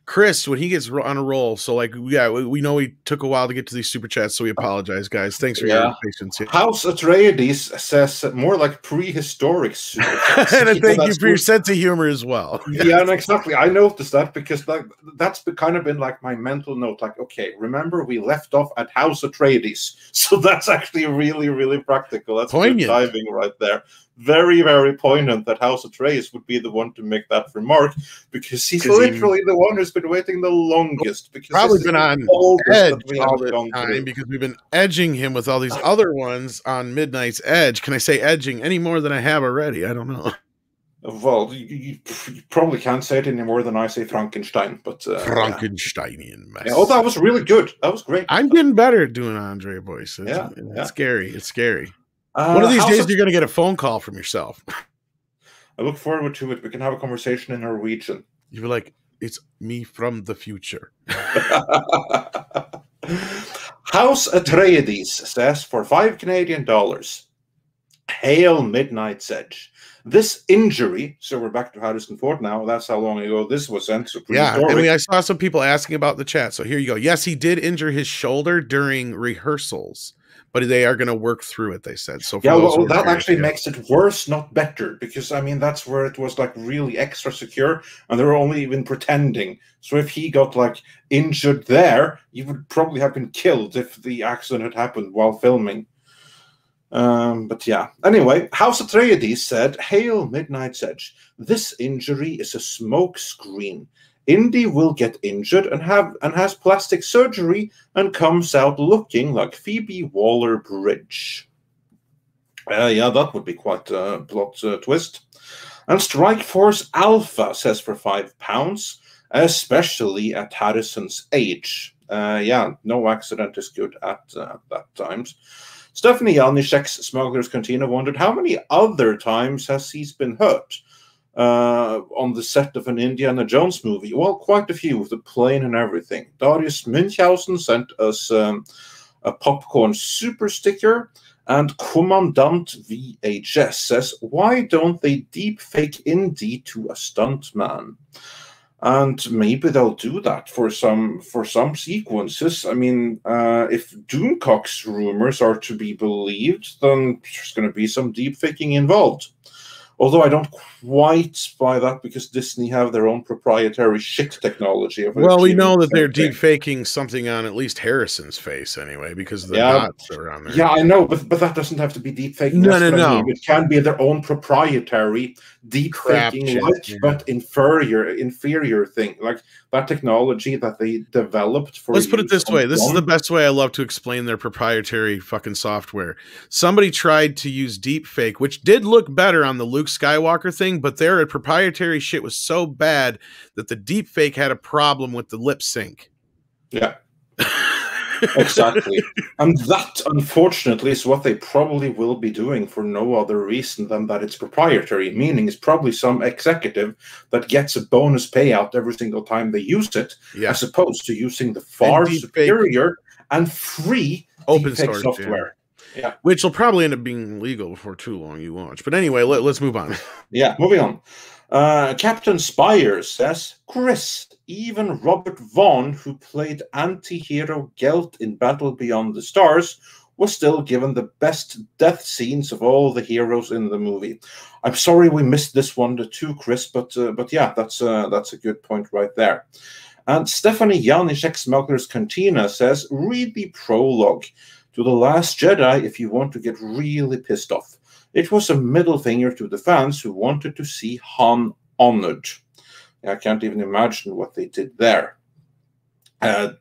Chris, when he gets on a roll, so like, yeah, we know we took a while to get to these super chats, so we apologize, guys. Thanks for your patience. House Atreides says more like prehistoric super chats. And thank you for your sense of humor as well. Yeah, and exactly. I noticed that because that's kind of been like my mental note. Like, okay, remember we left off at House Atreides, so that's actually really, really practical. That's good diving right there. Very, very poignant that House Atreides would be the one to make that remark, because he's literally the one who's been waiting the longest. Because probably been on edge all the time because we've been edging him with all these other ones on Midnight's Edge. Can I say edging any more than I have already? I don't know. Well, you probably can't say it any more than I say Frankenstein, but Frankensteinian mess. Yeah. Oh, that was really good. That was great. I'm getting better at doing Andre voice. Yeah, It's scary. It's scary. One of these days, you're going to get a phone call from yourself. I look forward to it. We can have a conversation in Norwegian. You're like, it's me from the future. House Atreides says for $5 Canadian, hail Midnight's Edge. This injury, so we're back to Harrison Ford now. That's how long ago this was sent. So yeah, I mean, I saw some people asking about the chat. So here you go. Yes, he did injure his shoulder during rehearsals, but they are going to work through it, they said. So yeah, well, that actually makes it worse, not better, because I mean that's where it was like really extra secure, and they were only even pretending. So if he got like injured there, he would probably have been killed if the accident had happened while filming. But yeah. Anyway, House Atreides said, "Hail Midnight's Edge. This injury is a smoke screen. Indy will get injured and has plastic surgery and comes out looking like Phoebe Waller-Bridge." Yeah, that would be quite a plot twist. And Strike Force Alpha says for £5, especially at Harrison's age. Yeah, no accident is good at that times. Stephanie Janishek's Smuggler's Cantina wondered how many other times has he been hurt on the set of an Indiana Jones movie. Well, quite a few, with the plane and everything. Darius Münchhausen sent us a popcorn super sticker, and Commandant VHS says, "Why don't they deep fake Indy to a stuntman?" And maybe they'll do that for some sequences. I mean, if Doomcock's rumors are to be believed, then there's going to be some deep faking involved. Although I don't quite buy that, because Disney have their own proprietary shit technology. Well, we know that they're deep faking something on at least Harrison's face anyway, because the dots are on there. Yeah, I know, but that doesn't have to be deep faking. No. It can be their own proprietary deep faking, but inferior thing, like that technology that they developed for. Let's put it this way: this is the best way I love to explain their proprietary fucking software. Somebody tried to use deep fake, which did look better on the Luke Skywalker thing, but their proprietary shit was so bad that the deep fake had a problem with the lip sync. Yeah. Exactly. And that, unfortunately, is what they probably will be doing for no other reason than that it's proprietary, meaning it's probably some executive that gets a bonus payout every single time they use it, as opposed to using the far superior and free open source software. Yeah. Which will probably end up being legal before too long, you watch. But anyway, let's move on. Yeah, moving on. Captain Spire says, "Chris, even Robert Vaughn, who played anti-hero Gelt in Battle Beyond the Stars, was still given the best death scenes of all the heroes in the movie." I'm sorry we missed this one too, Chris, but yeah, that's a good point right there. And Stephanie Janishek Smuggler's Cantina says, "Read the prologue to The Last Jedi if you want to get really pissed off. It was a middle finger to the fans who wanted to see Han honored." I can't even imagine what they did there.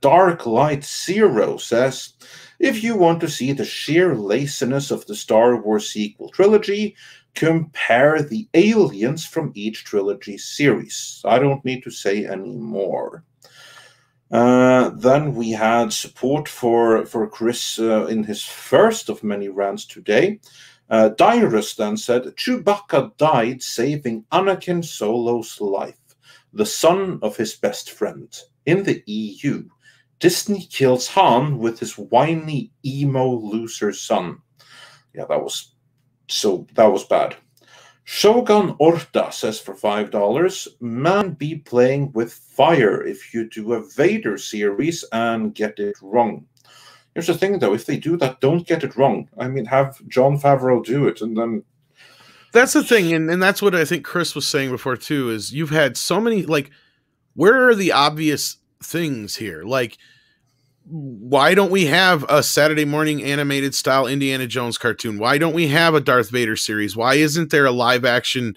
Dark Light Zero says, "If you want to see the sheer laziness of the Star Wars sequel trilogy, compare the aliens from each trilogy series. I don't need to say any more." Then we had support for Chris in his first of many rants today. Dyrus then said, "Chewbacca died saving Anakin Solo's life, the son of his best friend. In the EU, Disney kills Han with his whiny emo loser son." Yeah, that was bad. Shogun Orta says for $5, "Man be playing with fire if you do a Vader series and get it wrong." Here's the thing, though. If they do that, don't get it wrong. I mean, have Jon Favreau do it, and then... That's the thing, and that's what I think Chris was saying before, too, is you've had so many, like, where are the obvious things here? Like, why don't we have a Saturday morning animated style Indiana Jones cartoon? Why don't we have a Darth Vader series? Why isn't there a live action,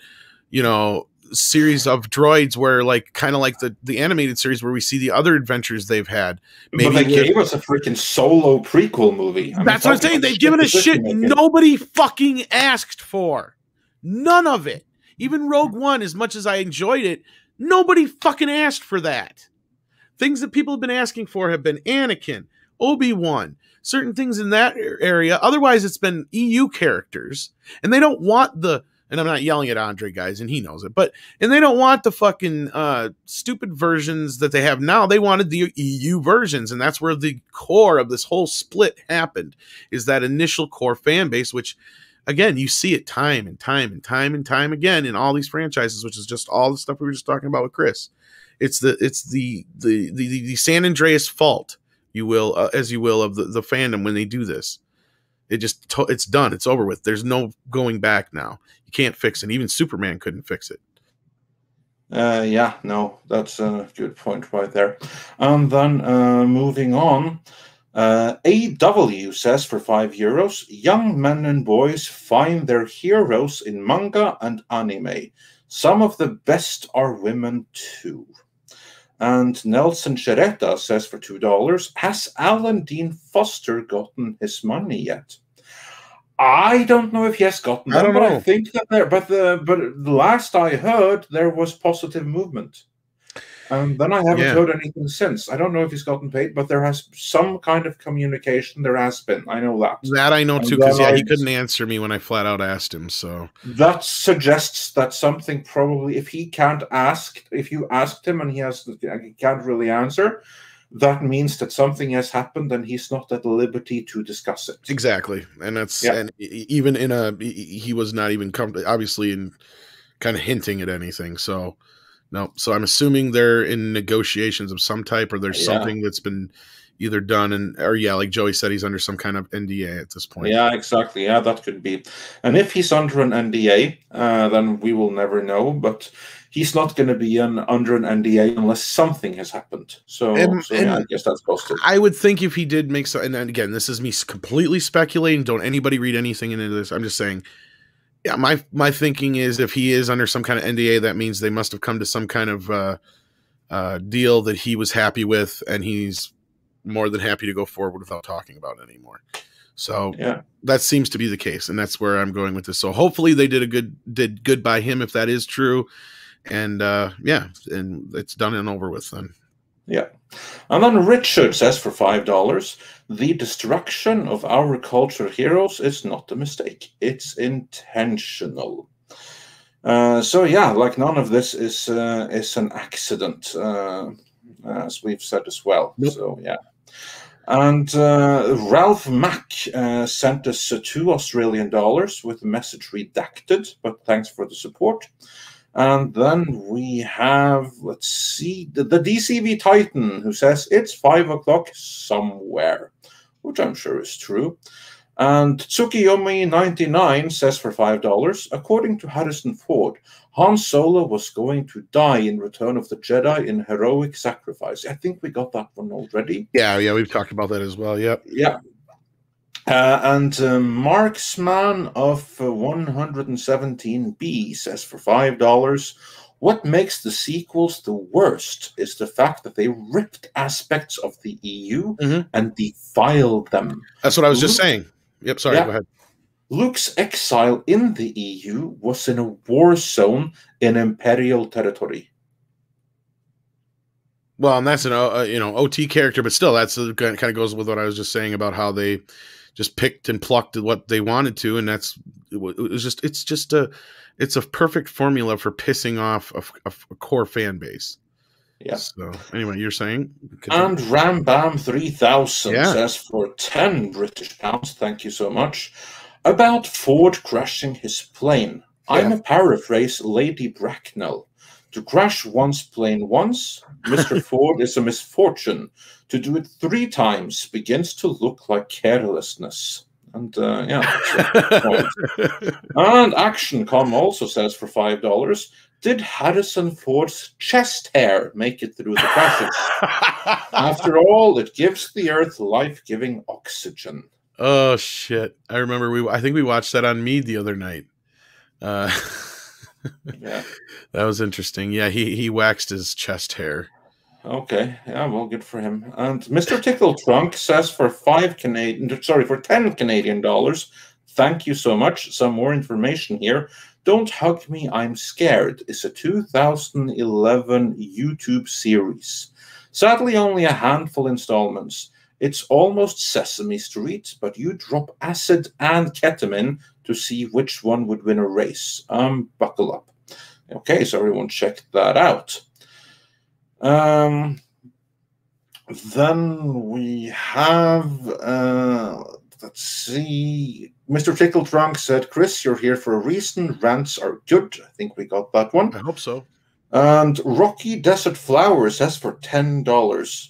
series of droids where, like, kind of like the animated series where we see the other adventures they've had? Maybe but they gave us a freaking Solo prequel movie. That's what I'm saying. They've given us shit nobody fucking asked for. None of it. Even Rogue One, as much as I enjoyed it, nobody fucking asked for that. Things that people have been asking for have been Anakin, Obi-Wan, certain things in that area. Otherwise, it's been EU characters. And they don't want the, and I'm not yelling at Andre, guys, and he knows it, and they don't want the fucking stupid versions that they have now. They wanted the EU versions, and that's where the core of this whole split happened, is that initial core fan base, which, again, you see it time and time and time and time again in all these franchises, which is just all the stuff we were just talking about with Chris. It's the San Andreas fault, you will, as you will, of the fandom when they do this. It's done. It's over with. There's no going back now. You can't fix it. Even Superman couldn't fix it. Yeah, no, that's a good point right there. And then moving on, AW says for €5, young men and boys find their heroes in manga and anime. Some of the best are women too. And Nelson Chereta says for $2, has Alan Dean Foster gotten his money yet? I don't know if he has gotten them, but I think that but the last I heard, there was positive movement. Then I haven't heard anything since. I don't know if he's gotten paid, but there has some kind of communication. There has been. I know that. That I know too, because he couldn't answer me when I flat out asked him. So that suggests that something probably, if you asked him and he can't really answer, that means that something has happened and he's not at liberty to discuss it. Exactly, and that's and even he was not even obviously in kind of hinting at anything. So. No, so I'm assuming they're in negotiations of some type, or there's something that's been either done or like Joey said, he's under some kind of NDA at this point. Yeah, exactly. Yeah, that could be. And if he's under an NDA, then we will never know. But he's not going to be under an NDA unless something has happened. So I guess that's positive. I would think if he did make and again, this is me completely speculating. Don't anybody read anything into this. I'm just saying. Yeah, my thinking is if he is under some kind of NDA, that means they must have come to some kind of deal that he was happy with, and he's more than happy to go forward without talking about it anymore. So that seems to be the case, and that's where I'm going with this. So hopefully they did good by him if that is true, and and it's done and over with then. Yeah. And then Richard says for $5, the destruction of our cultural heroes is not a mistake. It's intentional. So yeah, like none of this is an accident, as we've said as well. Nope. So yeah. And Ralph Mack sent us $2 Australian with the message redacted, but thanks for the support. And then we have, let's see, the DCV Titan, who says it's 5 o'clock somewhere, which I'm sure is true. And Tsukiyomi99 says for $5, according to Harrison Ford, Han Solo was going to die in Return of the Jedi in heroic sacrifice. I think we got that one already. Yeah, we've talked about that as well. Yep. Yeah. And Marksman of 117B says for $5, what makes the sequels the worst is the fact that they ripped aspects of the EU and defiled them. That's what I was just saying. Yep, sorry, go ahead. Luke's exile in the EU was in a war zone in Imperial territory. Well, and that's an OT character, but still, that's kind of goes with what I was just saying about how they just picked and plucked what they wanted to, and it's a perfect formula for pissing off a core fan base. Yeah. So anyway, you're saying, and Rambam 3000 says for 10 British pounds, thank you so much, about Ford crashing his plane. I'm a paraphrase Lady Bracknell. To crash one's plane once, Mr. Ford, is a misfortune. To do it 3 times begins to look like carelessness. And that's a point. And ActionCom also says for $5, did Harrison Ford's chest hair make it through the crashes? After all, it gives the Earth life-giving oxygen. Oh shit! I remember I think we watched that on Mead the other night. Yeah, that was interesting. Yeah, he waxed his chest hair. Okay, yeah, well, good for him. And Mr. Tickle Trunk says for for 10 Canadian dollars. Thank you so much. Some more information here. Don't Hug Me, I'm Scared is a 2011 YouTube series. Sadly, only a handful installments. It's almost Sesame Street, but you drop acid and ketamine to see which one would win a race. Buckle up. Okay, so everyone check that out. Then we have, let's see, Mr. Tickle Drunk said, Chris, you're here for a reason. Rants are good. I think we got that one. I hope so. And Rocky Desert Flowers says for $10.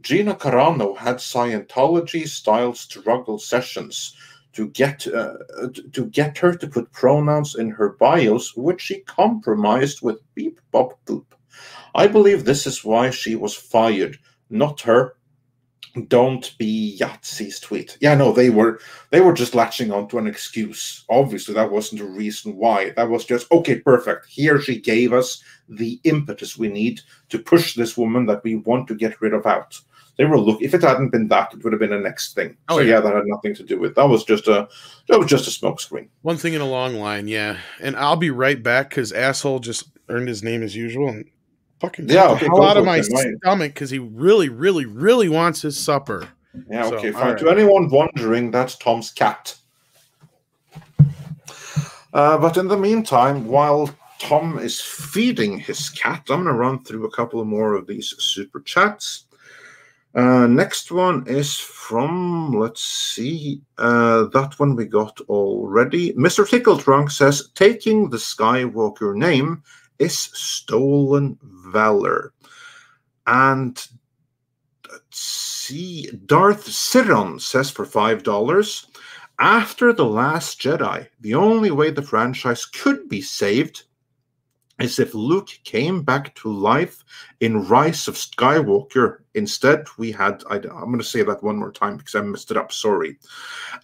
Gina Carano had Scientology-style struggle sessions to get her to put pronouns in her bios, which she compromised with beep, bop, boop. I believe this is why she was fired, not her. Don't be Yahtzee's tweet. Yeah, no, they were just latching onto an excuse. Obviously, that wasn't a reason why. That was just, okay, perfect. Here she gave us the impetus we need to push this woman that we want to get rid of out. They were if it hadn't been that, it would have been a next thing. Oh, so yeah, that had nothing to do with. That was just a smokescreen. One thing in a long line, yeah. And I'll be right back because asshole just earned his name as usual and fucking the hell out of my stomach because he really, really, really wants his supper. Yeah, okay, fine. Right. To anyone wondering, that's Tom's cat. But in the meantime, while Tom is feeding his cat, I'm going to run through a couple more of these super chats. Next one is from, let's see, that one we got already. Mr. Tickle Trunk says, taking the Skywalker name is stolen valor. And let's see, Darth Siron says for $5, after The Last Jedi, the only way the franchise could be saved is if Luke came back to life in Rise of Skywalker. Instead, we had, I'm going to say that one more time because I messed it up, sorry.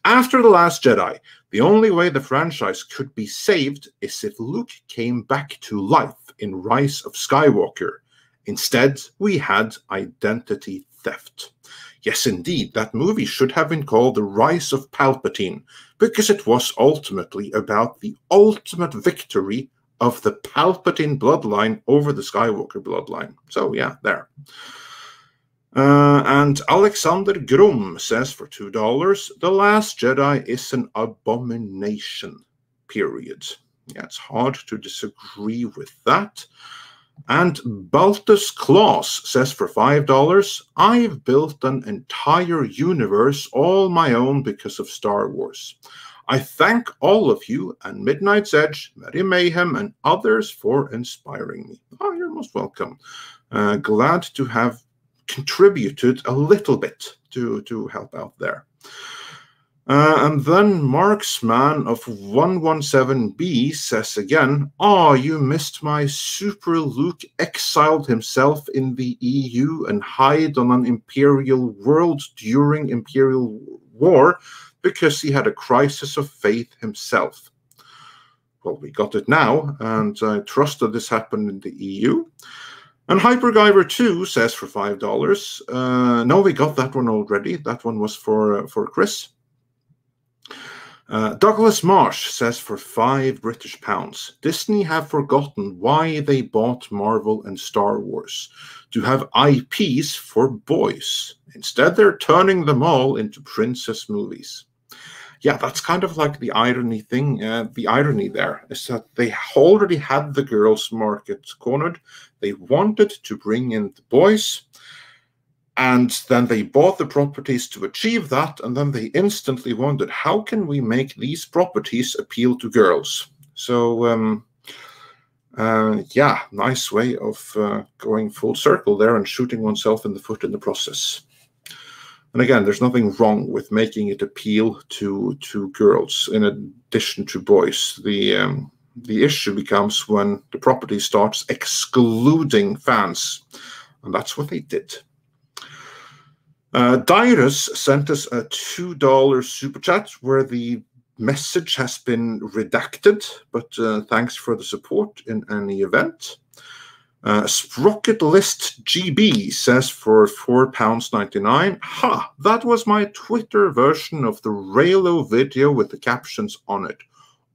After The Last Jedi, the only way the franchise could be saved is if Luke came back to life in Rise of Skywalker. Instead, we had identity theft. Yes, indeed, that movie should have been called The Rise of Palpatine, because it was ultimately about the ultimate victory of the Palpatine bloodline over the Skywalker bloodline. So, yeah, there. And Alexander Grum says for $2, The Last Jedi is an abomination, period. Yeah, it's hard to disagree with that. And Baltus Claus says for $5, I've built an entire universe all my own because of Star Wars. I thank all of you and Midnight's Edge, Merry Mayhem, and others for inspiring me. Oh, you're most welcome. Glad to have contributed a little bit to help out there. And then Marksman of 117B says again, you missed my Super Luke exiled himself in the EU and hide on an Imperial world during Imperial War because he had a crisis of faith himself. Well, we got it now, and I trust that this happened in the EU. And Hypergiver 2 says for $5. No, we got that one already. That one was for Chris. Douglas Marsh says for £5 Disney have forgotten why they bought Marvel and Star Wars, to have IPs for boys. Instead, they're turning them all into princess movies. Yeah, that's kind of like the irony thing. The irony there is that they already had the girls' market cornered. They wanted to bring in the boys, and then they bought the properties to achieve that, and then they instantly wondered, how can we make these properties appeal to girls? So, yeah, nice way of going full circle there and shooting oneself in the foot in the process. And again, there's nothing wrong with making it appeal to girls in addition to boys. The issue becomes when the property starts excluding fans, and that's what they did. Dyrus sent us a $2 super chat where the message has been redacted, but thanks for the support in any event. Sprocket List GB says for £4.99. Ha! That was my Twitter version of the Raylo video with the captions on it.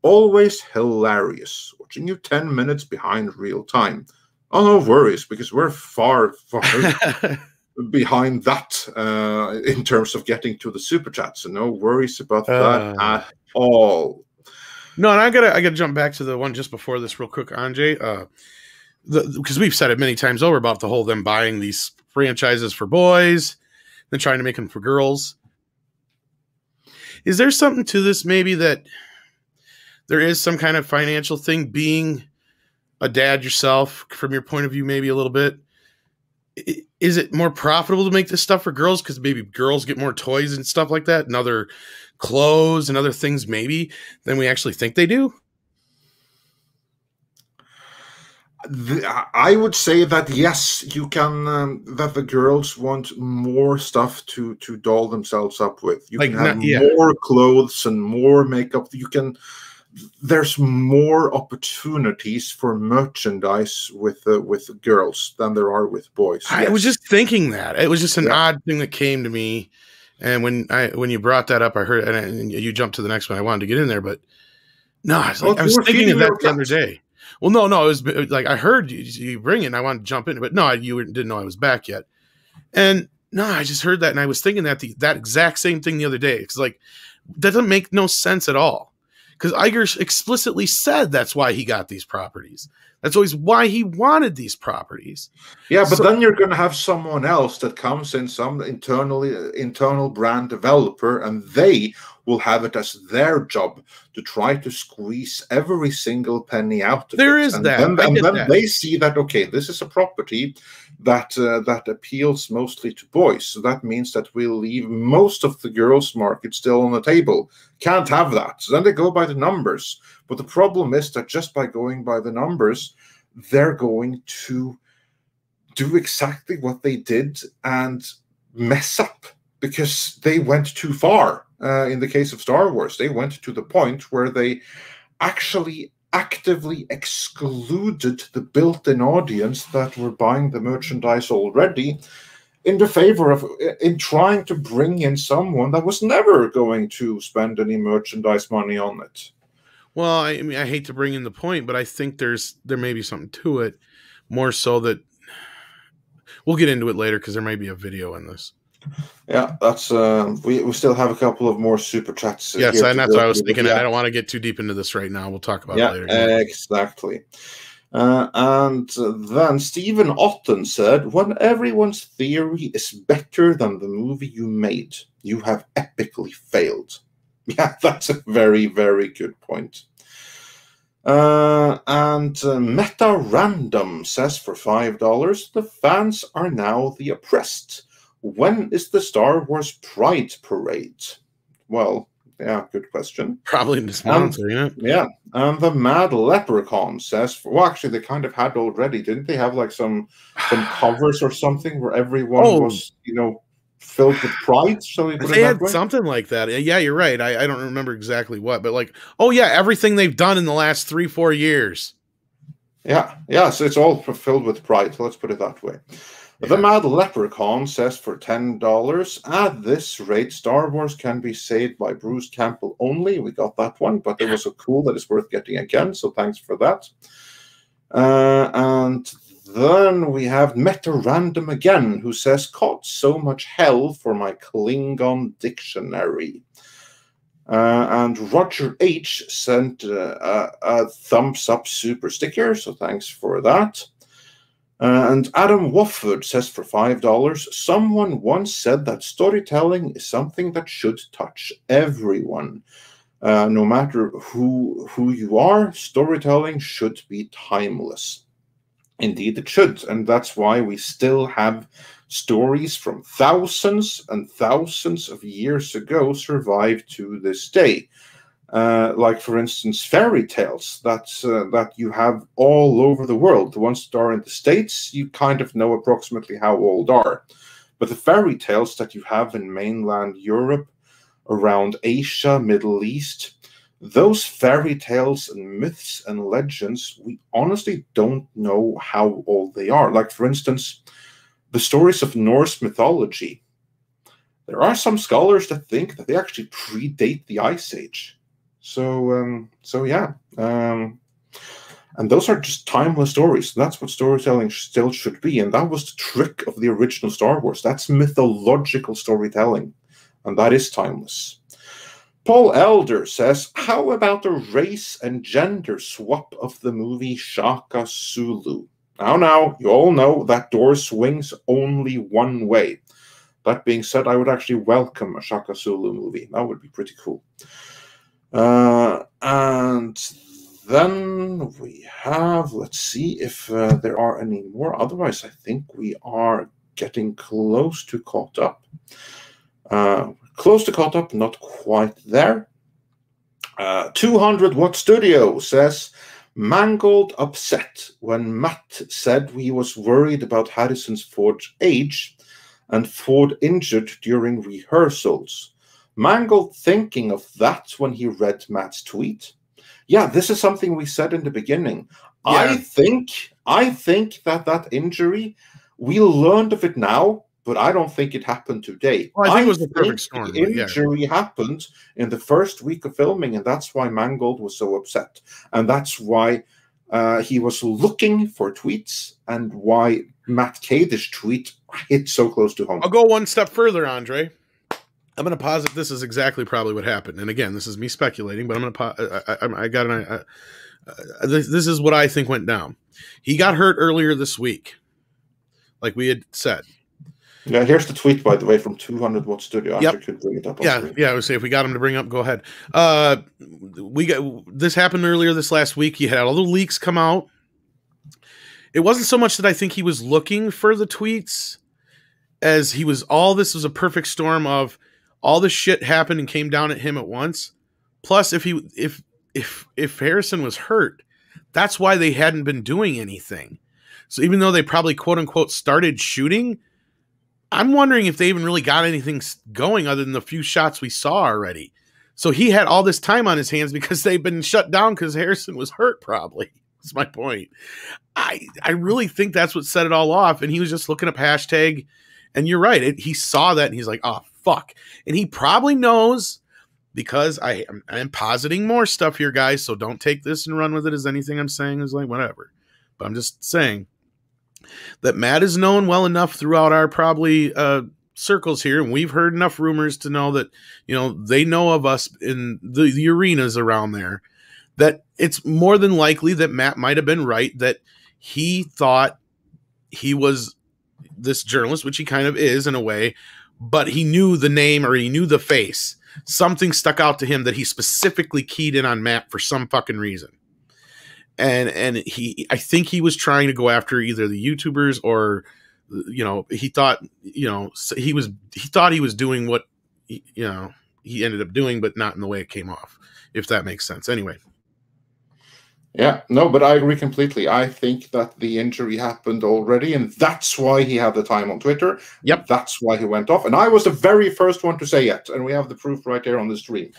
Always hilarious. Watching you 10 minutes behind real time. Oh, no worries, because we're far, far behind that in terms of getting to the super chat. So no worries about that at all. No, and I gotta jump back to the one just before this real quick, Anjay. Because we've said it many times over about the whole them buying these franchises for boys, then trying to make them for girls. Is there something to this, maybe, that there is some kind of financial thing, being a dad yourself, from your point of view, maybe a little bit? Is it more profitable to make this stuff for girls because maybe girls get more toys and stuff like that, and other clothes and other things maybe, than we actually think they do? I would say that yes, you can. That the girls want more stuff to doll themselves up with. You can have more clothes and more makeup. You can. There's more opportunities for merchandise with girls than there are with boys. I was just thinking that. It was just an odd thing that came to me, and when you brought that up, I heard, and you jumped to the next one. I wanted to get in there, but no, I was thinking of that the other day. Well, no, it was like I heard you bring it, and I wanted to jump in, but no, you didn't know I was back yet. And no, I just heard that, and I was thinking that that exact same thing the other day. It's like, that doesn't make no sense at all. Because Iger explicitly said that's why he got these properties. That's always why he wanted these properties. Yeah, but then you're going to have someone else that comes in, some internal brand developer, and they will have it as their job to try to squeeze every single penny out of there it. Is and that. Then, and then they see that, okay, this is a property that appeals mostly to boys. So that means that we'll leave most of the girls' market still on the table. Can't have that. So then they go by the numbers. But the problem is that just by going by the numbers, they're going to do exactly what they did and mess up because they went too far. In the case of Star Wars, they went to the point where they actually actively excluded the built-in audience that were buying the merchandise already in the favor of trying to bring in someone that was never going to spend any merchandise money on it. Well, I mean, I hate to bring in the point, but I think there may be something to it, more so that we'll get into it later because there may be a video in this. Yeah, that's we still have a couple of more super chats. Yes, and that's what I was thinking. I don't want to get too deep into this right now. We'll talk about it later. Yeah, exactly. And then Stephen Otten said, when everyone's theory is better than the movie you made, you have epically failed. Yeah, that's a very, very good point. And Meta Random says for $5, the fans are now the oppressed. When is the Star Wars Pride Parade? Well, yeah, good question. Probably this month, isn't it? Yeah, and the Mad Leprechaun says, well, actually, they kind of had already, didn't they have like some covers or something where everyone was, filled with pride? So they had something like that. Yeah, you're right. I don't remember exactly what, but like, oh yeah, everything they've done in the last 3-4 years. Yeah, so it's all filled with pride. So let's put it that way. Yeah. The Mad Leprechaun says for $10, at this rate, Star Wars can be saved by Bruce Campbell only. We got that one, but it was a cool that is worth getting again, so thanks for that. And then we have Meta Random again, who says, caught so much hell for my Klingon dictionary. And Roger H sent a thumbs up super sticker, so thanks for that. And Adam Wofford says for $5, someone once said that storytelling is something that should touch everyone. No matter who you are, storytelling should be timeless. Indeed, it should. And that's why we still have stories from thousands and thousands of years ago survive to this day. Like, for instance, fairy tales that you have all over the world. The ones that are in the States, you kind of know approximately how old are. But the fairy tales that you have in mainland Europe, around Asia, Middle East, those fairy tales and myths and legends, we honestly don't know how old they are. Like, for instance, the stories of Norse mythology. There are some scholars that think that they actually predate the Ice Age. So yeah. And those are just timeless stories. That's what storytelling still should be. And that was the trick of the original Star Wars. That's mythological storytelling. And that is timeless. Paul Elder says, how about a race and gender swap of the movie Shaka Zulu? Now, you all know that door swings only one way. That being said, I would actually welcome a Shaka Zulu movie. That would be pretty cool. And then we have, let's see if there are any more. Otherwise, I think we are getting close to caught up. Close to caught up, not quite there. 200 Watt Studio says, Mangold upset when Matt said he was worried about Harrison Ford's age and Ford injured during rehearsals. Mangold thinking of that when he read Matt's tweet. Yeah, this is something we said in the beginning. Yeah. I think that injury, we learned of it now, but I don't think it happened today. Well, I think it was a perfect storm. The injury happened in the first week of filming, and that's why Mangold was so upset. And that's why he was looking for tweets and why Matt Cadish tweet hit so close to home. I'll go one step further, Andre. I'm going to posit this is exactly probably what happened. And again, this is me speculating, but I'm going to this is what I think went down. He got hurt earlier this week, like we had said. Yeah, here's the tweet, by the way, from 200 Watt Studio. Yep. Could bring it up on screen. I would say if we got him to bring up, go ahead. This happened earlier this last week. He had all the leaks come out. It wasn't so much that I think he was looking for the tweets as he was. All this was a perfect storm of all this shit happened and came down at him at once. Plus, if Harrison was hurt, that's why they hadn't been doing anything. So even though they probably quote unquote started shooting, I'm wondering if they even really got anything going other than the few shots we saw already. So he had all this time on his hands because they've been shut down because Harrison was hurt, probably. That's my point. I really think that's what set it all off. And he was just looking up hashtag. And you're right. He saw that and he's like, oh, fuck. And he probably knows, because I am positing more stuff here, guys. So don't take this and run with it as anything I'm saying is like whatever. But I'm just saying that Matt is known well enough throughout our probably circles here, and we've heard enough rumors to know that, you know, they know of us in the arenas around there, that it's more than likely that Matt might have been right, that he thought he was this journalist, which he kind of is in a way, but he knew the name or he knew the face. Something stuck out to him that he specifically keyed in on Matt for some fucking reason. And I think he was trying to go after either the YouTubers or, you know, he thought he was doing what, you know, he ended up doing, but not in the way it came off, if that makes sense. Anyway. Yeah, no, but I agree completely. I think that the injury happened already, and that's why he had the time on Twitter. Yep. That's why he went off. And I was the very first one to say it, and we have the proof right there on the stream.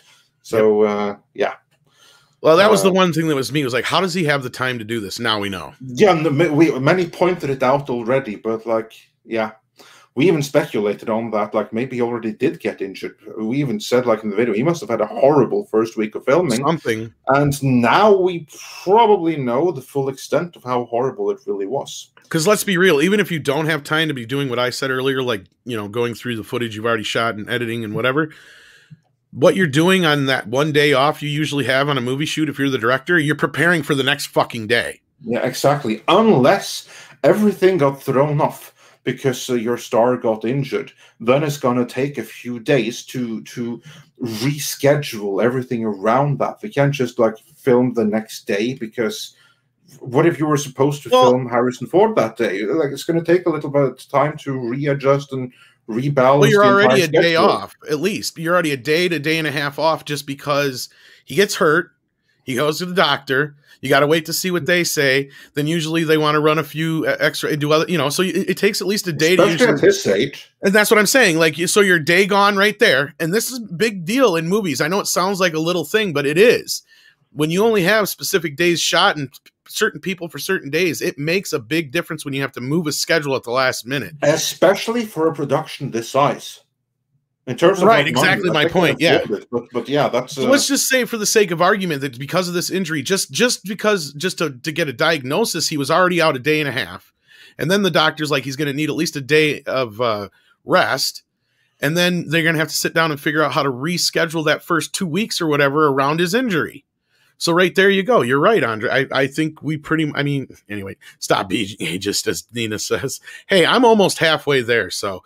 So, yeah. Well, that was the one thing that was me. It was like, how does he have the time to do this? Now we know. Yeah, many pointed it out already, but like, yeah. We even speculated on that, like maybe he already did get injured. We even said, like in the video, he must have had a horrible first week of filming. Something. And now we probably know the full extent of how horrible it really was. Because let's be real, even if you don't have time to be doing what I said earlier, like, you know, going through the footage you've already shot and editing and whatever, what you're doing on that one day off you usually have on a movie shoot, if you're the director, you're preparing for the next fucking day. Yeah, exactly. Unless everything got thrown off because your star got injured, then it's going to take a few days to reschedule everything around that. We can't just like film the next day, because what if you were supposed to film Harrison Ford that day? Like, it's going to take a little bit of time to readjust and rebalance. Well, you're already a day off, at least. You're already a day to day and a half off just because he gets hurt. He goes to the doctor. You got to wait to see what they say. Then usually they want to run a few extra, do other, you know, so it takes at least a day. Especially at his age. And that's what I'm saying. Like, so your day gone right there. And this is a big deal in movies. I know it sounds like a little thing, but it is. When you only have specific days shot and certain people for certain days, it makes a big difference when you have to move a schedule at the last minute. Especially for a production this size. In terms of right, exactly my point. Yeah, but yeah, that's. So let's just say, for the sake of argument, that because of this injury, just to get a diagnosis, he was already out a day and a half, and then the doctor's like he's going to need at least a day of rest, and then they're going to have to sit down and figure out how to reschedule that first 2 weeks or whatever around his injury. So right there you go. You're right, Andre. I think we anyway, stop BJ, just as Nina says. Hey, I'm almost halfway there, so.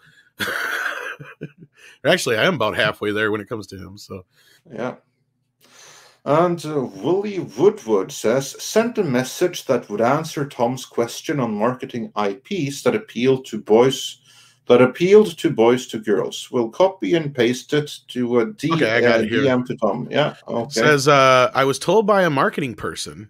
Actually, I am about halfway there when it comes to him. So, yeah. And Willie Woodward says, sent a message that would answer Tom's question on marketing IPs that appealed to boys to girls. We'll copy and paste it to a DM to Tom. Yeah. Okay. It says, I was told by a marketing person.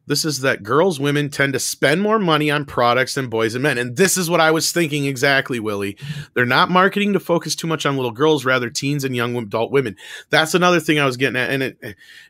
This is that women tend to spend more money on products than boys and men. And this is what I was thinking exactly, Willie. They're not marketing to focus too much on little girls, rather teens and young adult women. That's another thing I was getting at.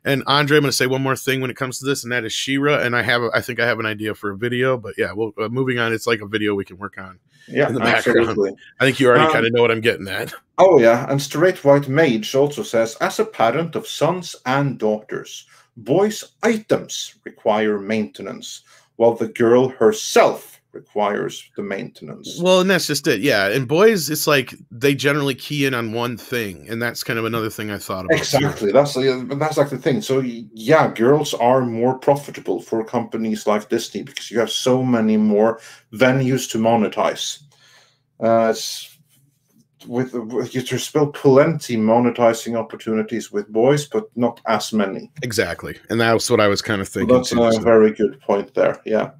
And Andre, I'm going to say one more thing when it comes to this, and that is She-Ra. And I think I have an idea for a video, but yeah, moving on. It's like a video we can work on in the background. Absolutely. I think you already kind of know what I'm getting at. Oh yeah. And Straight White Mage also says, as a parent of sons and daughters, boys' items require maintenance, while the girl herself requires the maintenance. Well, and that's just it. Yeah. And boys, it's like they generally key in on one thing. And that's kind of another thing I thought about. Exactly. That's like the thing. So, yeah, girls are more profitable for companies like Disney because you have so many more venues to monetize. There's still plenty monetizing opportunities with boys, but not as many. Exactly. And that's what I was kind of thinking. That's a very good point there. Yeah.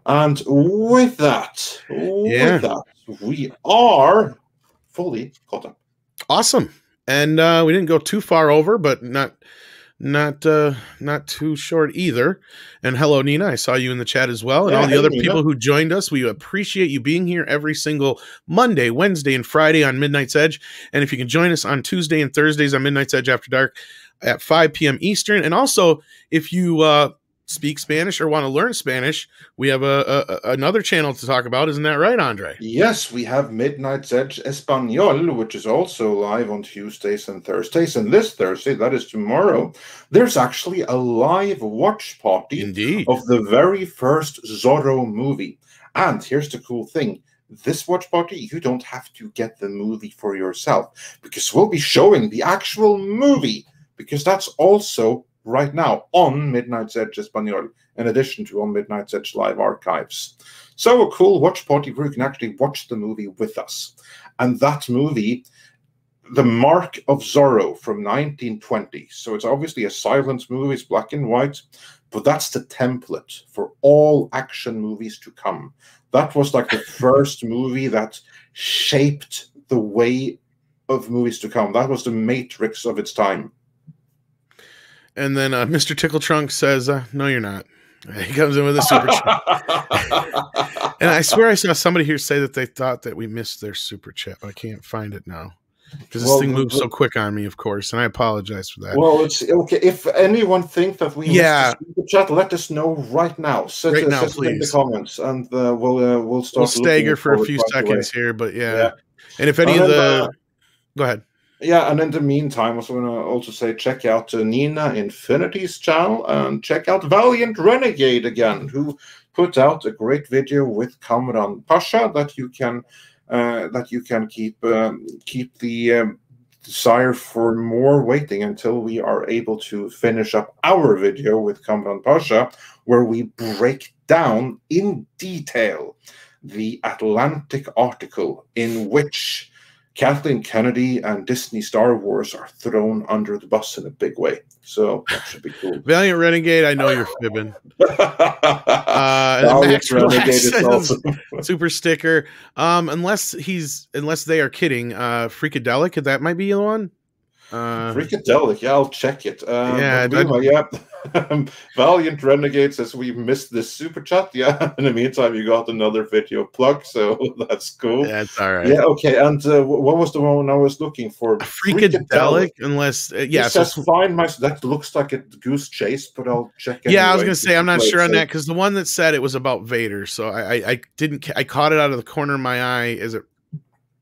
And with that, we are fully caught up. Awesome. And we didn't go too far over, but not too short either. And hello, Nina. I saw you in the chat as well. And all the other people who joined us, we appreciate you being here every single Monday, Wednesday, and Friday on Midnight's Edge. And if you can join us on Tuesday and Thursdays on Midnight's Edge After Dark at 5 p.m. Eastern. And also, if you speak Spanish or want to learn Spanish, we have another channel to talk about. Isn't that right, Andre? Yes, we have Midnight's Edge Espanol, which is also live on Tuesdays and Thursdays. And this Thursday, that is tomorrow, there's actually a live watch party of the very first Zorro movie. And here's the cool thing. This watch party, you don't have to get the movie for yourself because we'll be showing the actual movie, because that's also right now on Midnight's Edge Espanol, in addition to on Midnight's Edge Live Archives. So a cool watch party where you can actually watch the movie with us. And that movie, The Mark of Zorro from 1920. So it's obviously a silent movie, it's black and white, but that's the template for all action movies to come. That was like the first movie that shaped the way of movies to come. That was the matrix of its time. And then Mr. Tickle Trunk says, no, you're not. He comes in with a super chat. And I swear I saw somebody here say that they thought that we missed their super chat, but I can't find it now. Because this thing moves so quick on me, of course, and I apologize for that. Well, it's okay. If anyone thinks that we missed the super chat, let us know right now. Set please. In the comments, and we'll start. We'll stagger for a few seconds here, but yeah. And if any of the... Go ahead. Yeah, and in the meantime, I was going to also say check out Nina Infinity's channel and check out Valiant Renegade again, who put out a great video with Kamran Pasha that you can keep the desire for more waiting until we are able to finish up our video with Kamran Pasha, where we break down in detail the Atlantic article in which Kathleen Kennedy and Disney Star Wars are thrown under the bus in a big way. So that should be cool. Valiant Renegade, I know you're fibbing. Valiant Renegade is awesome. Super sticker. Unless they are kidding. Freakadelic, that might be the one. Freakadelic, yeah, I'll check it. Valiant Renegade says we missed this super chat. Yeah, in the meantime, you got another video plug, so that's cool. That's all right. Yeah, okay. And what was the one I was looking for? Freakadelic, unless it says find my. That looks like a goose chase, but I'll check. Yeah, I was gonna say I'm not sure on that because the one that said it was about Vader, so I didn't. I caught it out of the corner of my eye. Is it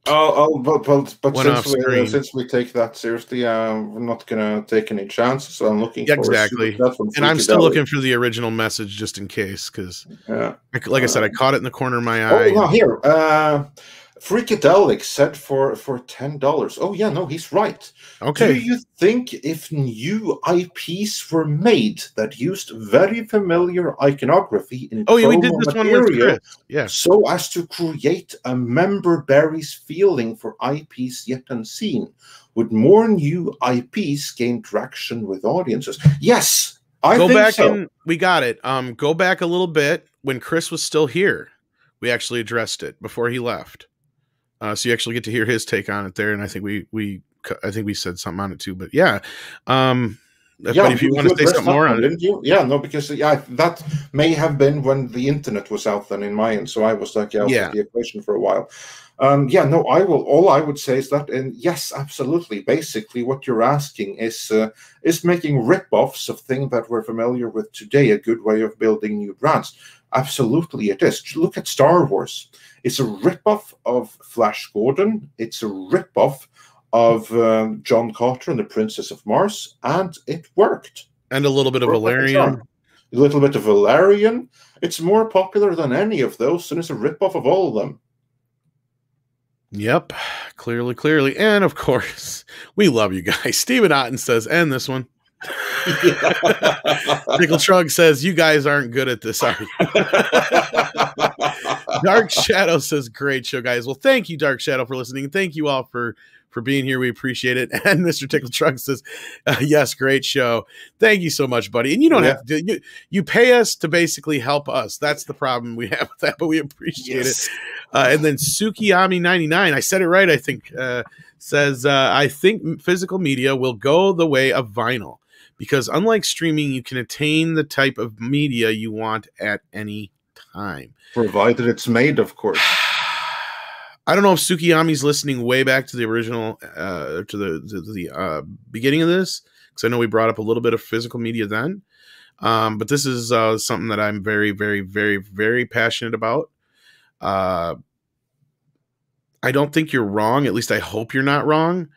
But went off screen. since we take that seriously, we're not gonna take any chances. So I'm looking for Exactly. a super And I'm still looking for the original message just in case, because like I said, I caught it in the corner of my eye. Oh, no, here. Freakadelic said for $10. Oh yeah, no, he's right. Okay. Do you think if new IPs were made that used very familiar iconography in yeah, we did this one with Chris. Yeah. So as to create a member berries feeling for IPs yet unseen, would more new IPs gain traction with audiences? Yes, I think so. And we got it. Go back a little bit when Chris was still here. We actually addressed it before he left. So you actually get to hear his take on it there, and I think we said something on it too. But yeah, but if you want to say something more on it, didn't you? Yeah, no, because that may have been when the internet was out then in my end, so I was like, out of the equation for a while. Yeah, no, I will. All I would say is that, and yes, absolutely. Basically, what you're asking is making rip-offs of things that we're familiar with today a good way of building new brands? Absolutely, it is. Look at Star Wars. It's a rip-off of Flash Gordon. It's a rip-off of John Carter and the Princess of Mars, and it worked. And a little bit of Valerian. A little bit of Valerian. It's more popular than any of those, and it's a rip-off of all of them. Yep, clearly. And of course, we love you guys. Stephen Otten says, end this one. Nickel Shrug says, you guys aren't good at this, are you? Dark Shadow says, great show, guys. Well, thank you, Dark Shadow, for listening. Thank you all for being here. We appreciate it. And Mr. Tickle Truck says, yes, great show. Thank you so much, buddy. And you don't have to do, you pay us to basically help us. That's the problem we have with that, but we appreciate it. And then Sukiyami99, I said it right, I think, says, I think physical media will go the way of vinyl, because unlike streaming, you can attain the type of media you want at any time. Provided it's made, of course. I don't know if Sukiyami's listening way back to the original, to the beginning of this, because I know we brought up a little bit of physical media then. But this is something that I'm very, very, very, very passionate about. I don't think you're wrong. At least I hope you're not wrong.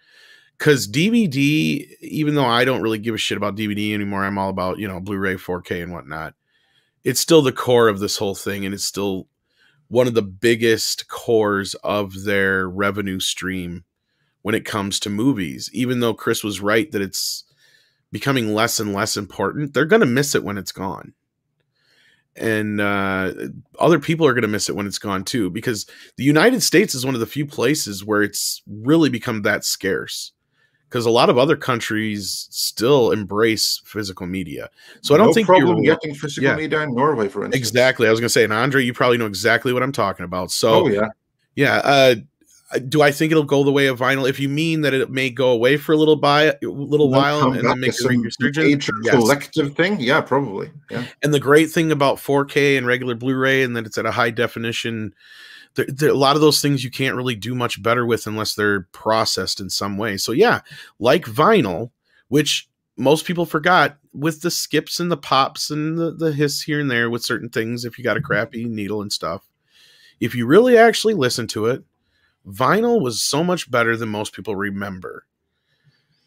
Because DVD, even though I don't really give a shit about DVD anymore, I'm all about, Blu-ray, 4K and whatnot. It's still the core of this whole thing, and it's still one of the biggest cores of their revenue stream when it comes to movies. Even though Chris was right that it's becoming less and less important, they're going to miss it when it's gone. And other people are going to miss it when it's gone too, because the United States is one of the few places where it's really become that scarce. Because a lot of other countries still embrace physical media. So I don't think you're getting physical media in Norway, for instance. Exactly. I was going to say, and Andre, you probably know exactly what I'm talking about. So, yeah. Do I think it'll go the way of vinyl? If you mean that it may go away for a little while and then make a resurgence, collective thing, yeah, probably. Yeah. And the great thing about 4K and regular Blu-ray, and that it's at a high definition. A lot of those things you can't really do much better with unless they're processed in some way. So yeah, like vinyl, which most people forgot, with the skips and the pops and the hiss here and there with certain things, if you got a crappy needle and stuff, if you really actually listen to it, vinyl was so much better than most people remember.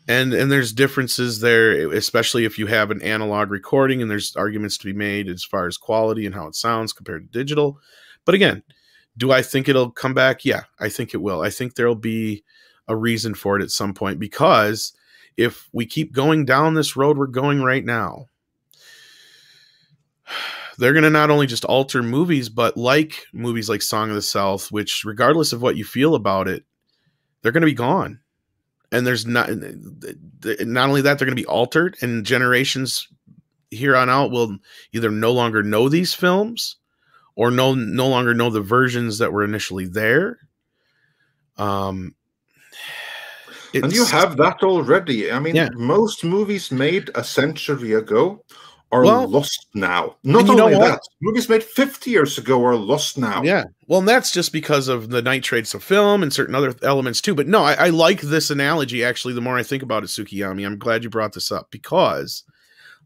And there's differences there, especially if you have an analog recording, and there's arguments to be made as far as quality and how it sounds compared to digital. But again, do I think it'll come back? Yeah, I think it will. I think there'll be a reason for it at some point, because if we keep going down this road we're going right now, they're going to not only just alter movies, but like movies like Song of the South, which regardless of what you feel about it, they're going to be gone. And there's not only that, they're going to be altered, and generations here on out will either no longer know these films or no longer know the versions that were initially there. And you have that already. I mean, most movies made a century ago are lost now. Not only that, movies made 50 years ago are lost now. Yeah. Well, and that's just because of the nitrates of film and certain other elements too. But no, I like this analogy, actually, the more I think about it, Sukiyami. I'm glad you brought this up, because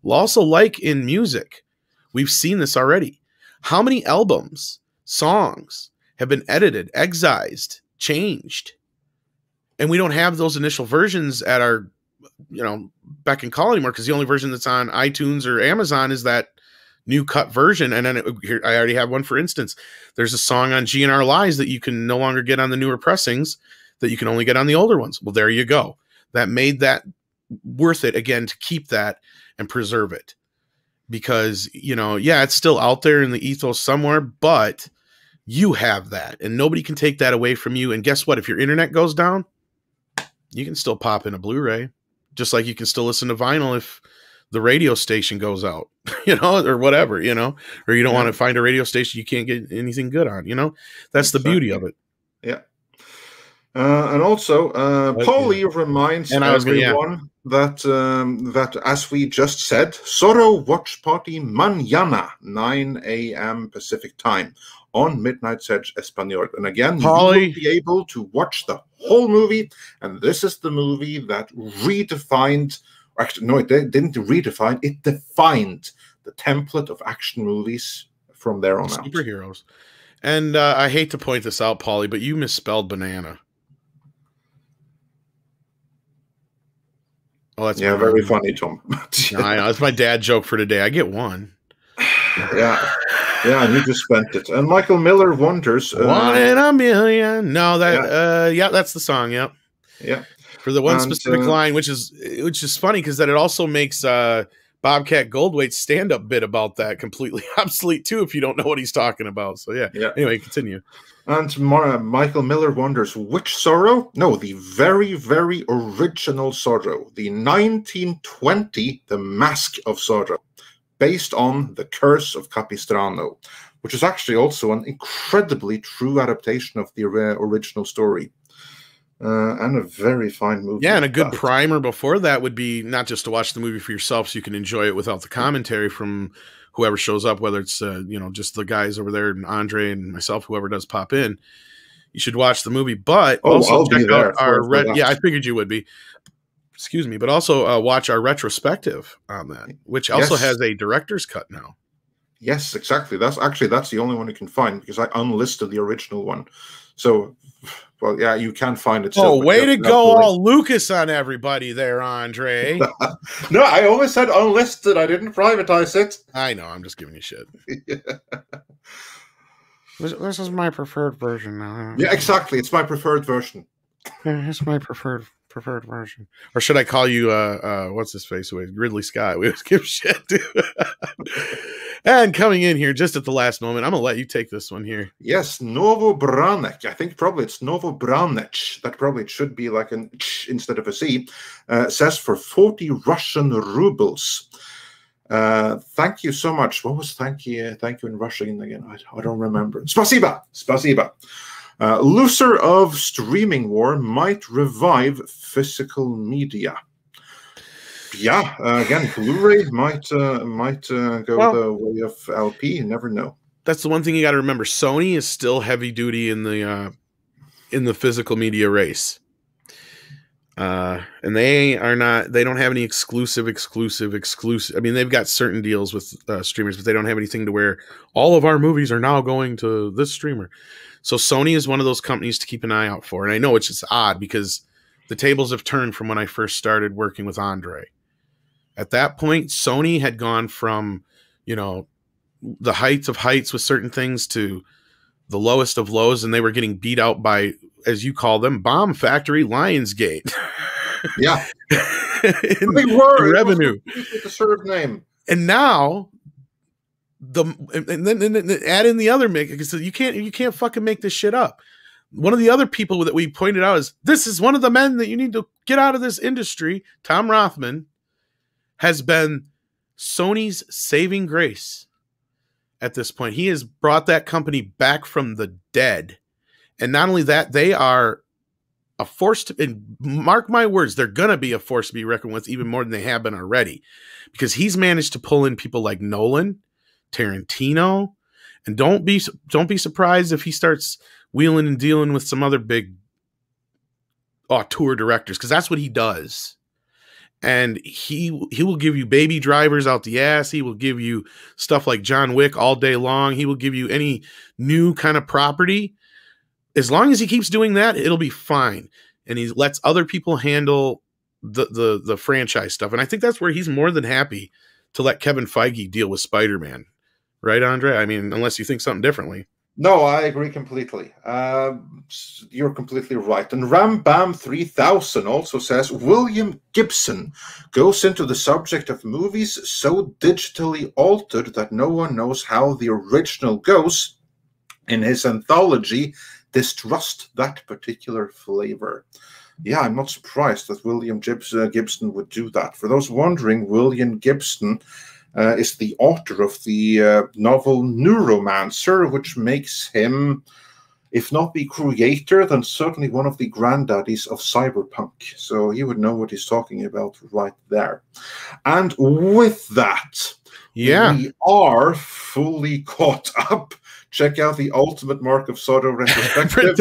also, like in music, we've seen this already. How many albums, songs have been edited, excised, changed. And we don't have those initial versions at our, beck and call anymore, because the only version that's on iTunes or Amazon is that new cut version. And then here, I already have one, for instance. There's a song on GNR Lies that you can no longer get on the newer pressings, that you can only get on the older ones. Well, there you go. That made that worth it again to keep that and preserve it. Because, it's still out there in the ethos somewhere, but you have that and nobody can take that away from you. And guess what? If your internet goes down, you can still pop in a Blu-ray, just like you can still listen to vinyl if the radio station goes out, or whatever, or you don't want to find a radio station you can't get anything good on, that's the beauty of it. Yeah. And also, Paulie reminds everyone that as we just said, Zorro Watch Party mañana, 9 a.m. Pacific time on Midnight's Edge Espanol. And again, Paulie, you will be able to watch the whole movie. And this is the movie that redefined, actually, no, it didn't redefine, it defined the template of action movies from there on out. Superheroes. And I hate to point this out, Paulie, but you misspelled banana. Oh, that's very funny, Tom. No, I know. It's my dad joke for today. I get one. Yeah, and you just spent it. And Michael Miller wonders, one in a million. No, that's the song. Yep. Yeah. For the one specific line, which is funny because that it also makes Bobcat Goldthwait's stand-up bit about that completely obsolete too, if you don't know what he's talking about. So yeah. Anyway, continue. And Michael Miller wonders, which Zorro? No, the very, very original Zorro, the 1920 The Mask of Zorro, based on The Curse of Capistrano, which is actually also an incredibly true adaptation of the original story. And a very fine movie. Yeah, and a good primer before that would be not just to watch the movie for yourself so you can enjoy it without the commentary from whoever shows up, whether it's, just the guys over there and Andre and myself, whoever does pop in. You should watch the movie, but also check out our I figured you would be. Excuse me, but also watch our retrospective on that, which also has a director's cut now. Yes, exactly. That's the only one you can find because I unlisted the original one. So, well, yeah, you can find it. Oh, way to go, all Lucas on everybody there, Andre. No, I only said unlisted. I didn't privatize it. I know. I'm just giving you shit. This is my preferred version now. Yeah, exactly. It's my preferred version. It's my preferred version. Or should I call you what's his face? Ridley Scott. We always give shit to. And coming in here just at the last moment, I'm gonna let you take this one here. Yes, Novo Branec. I think probably it's Novo Branec. That probably should be like an ch instead of a C. Says for 40 Russian rubles. Thank you so much. What was thank you in Russian again? I don't remember. Spasiba. Loser of streaming war might revive physical media. Yeah, again, Blu-ray might go the way of LP. You never know. That's the one thing you got to remember. Sony is still heavy duty in the physical media race, and they are not. They don't have any exclusive. I mean, they've got certain deals with streamers, but they don't have anything to where all of our movies are now going to this streamer. So Sony is one of those companies to keep an eye out for. And I know it's just odd because the tables have turned from when I first started working with Andre. At that point, Sony had gone from, the heights of heights with certain things to the lowest of lows, and they were getting beat out by, as you call them, Bomb Factory Lionsgate. Yeah. in revenue. The sort of name. And now and then add in the other make because you can't fucking make this shit up. One of the other people that we pointed out is this is one of the men that you need to get out of this industry. Tom Rothman has been Sony's saving grace at this point. He has brought that company back from the dead. And not only that, they are a force to, and mark my words, they're going to be a force to be reckoned with even more than they have been already, because he's managed to pull in people like Nolan, Tarantino, and don't be surprised if he starts wheeling and dealing with some other big auteur directors, because that's what he does. And he will give you Baby Drivers out the ass. He will give you stuff like John Wick all day long. He will give you any new kind of property as long as he keeps doing that, it'll be fine. And he lets other people handle the franchise stuff. And I think that's where he's more than happy to let Kevin Feige deal with Spider-Man. Right, Andre? I mean, unless you think something differently. No, I agree completely. You're completely right. And Rambam 3000 also says, William Gibson goes into the subject of movies so digitally altered that no one knows how the original goes. In his anthology, Distrust that particular flavor. Yeah, I'm not surprised that William Gibson would do that. For those wondering, William Gibson is the author of the novel Neuromancer, which makes him, if not the creator, then certainly one of the granddaddies of cyberpunk. So he would know what he's talking about right there. And with that, we are fully caught up. Check out the Ultimate Mark of Sorrow retrospective.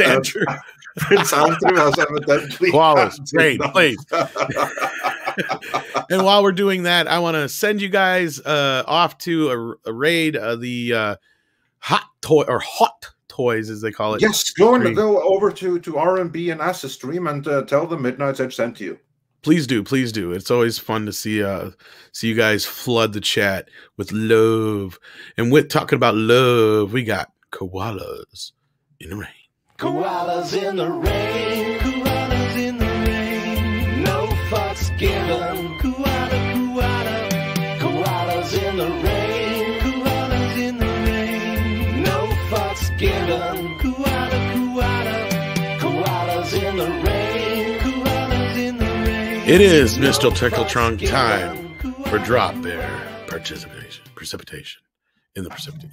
Prince Andrew has evidently great, please. And while we're doing that, I want to send you guys off to a raid, the hot toys as they call it. Yes, go over to R&B and Asa stream and tell them Midnight's Edge sent you. Please do, please do. It's always fun to see you guys flood the chat with love. And with talking about love, we got koalas in the rain. Koalas in the rain, koalas in the rain, no fucks given. Koala, koalas in the rain, koalas in the rain, no fucks given. Koala, koalas in the rain, koalas in the rain. It is Mr. Tickle Trunk time for drop bear precipitation in the precipitation.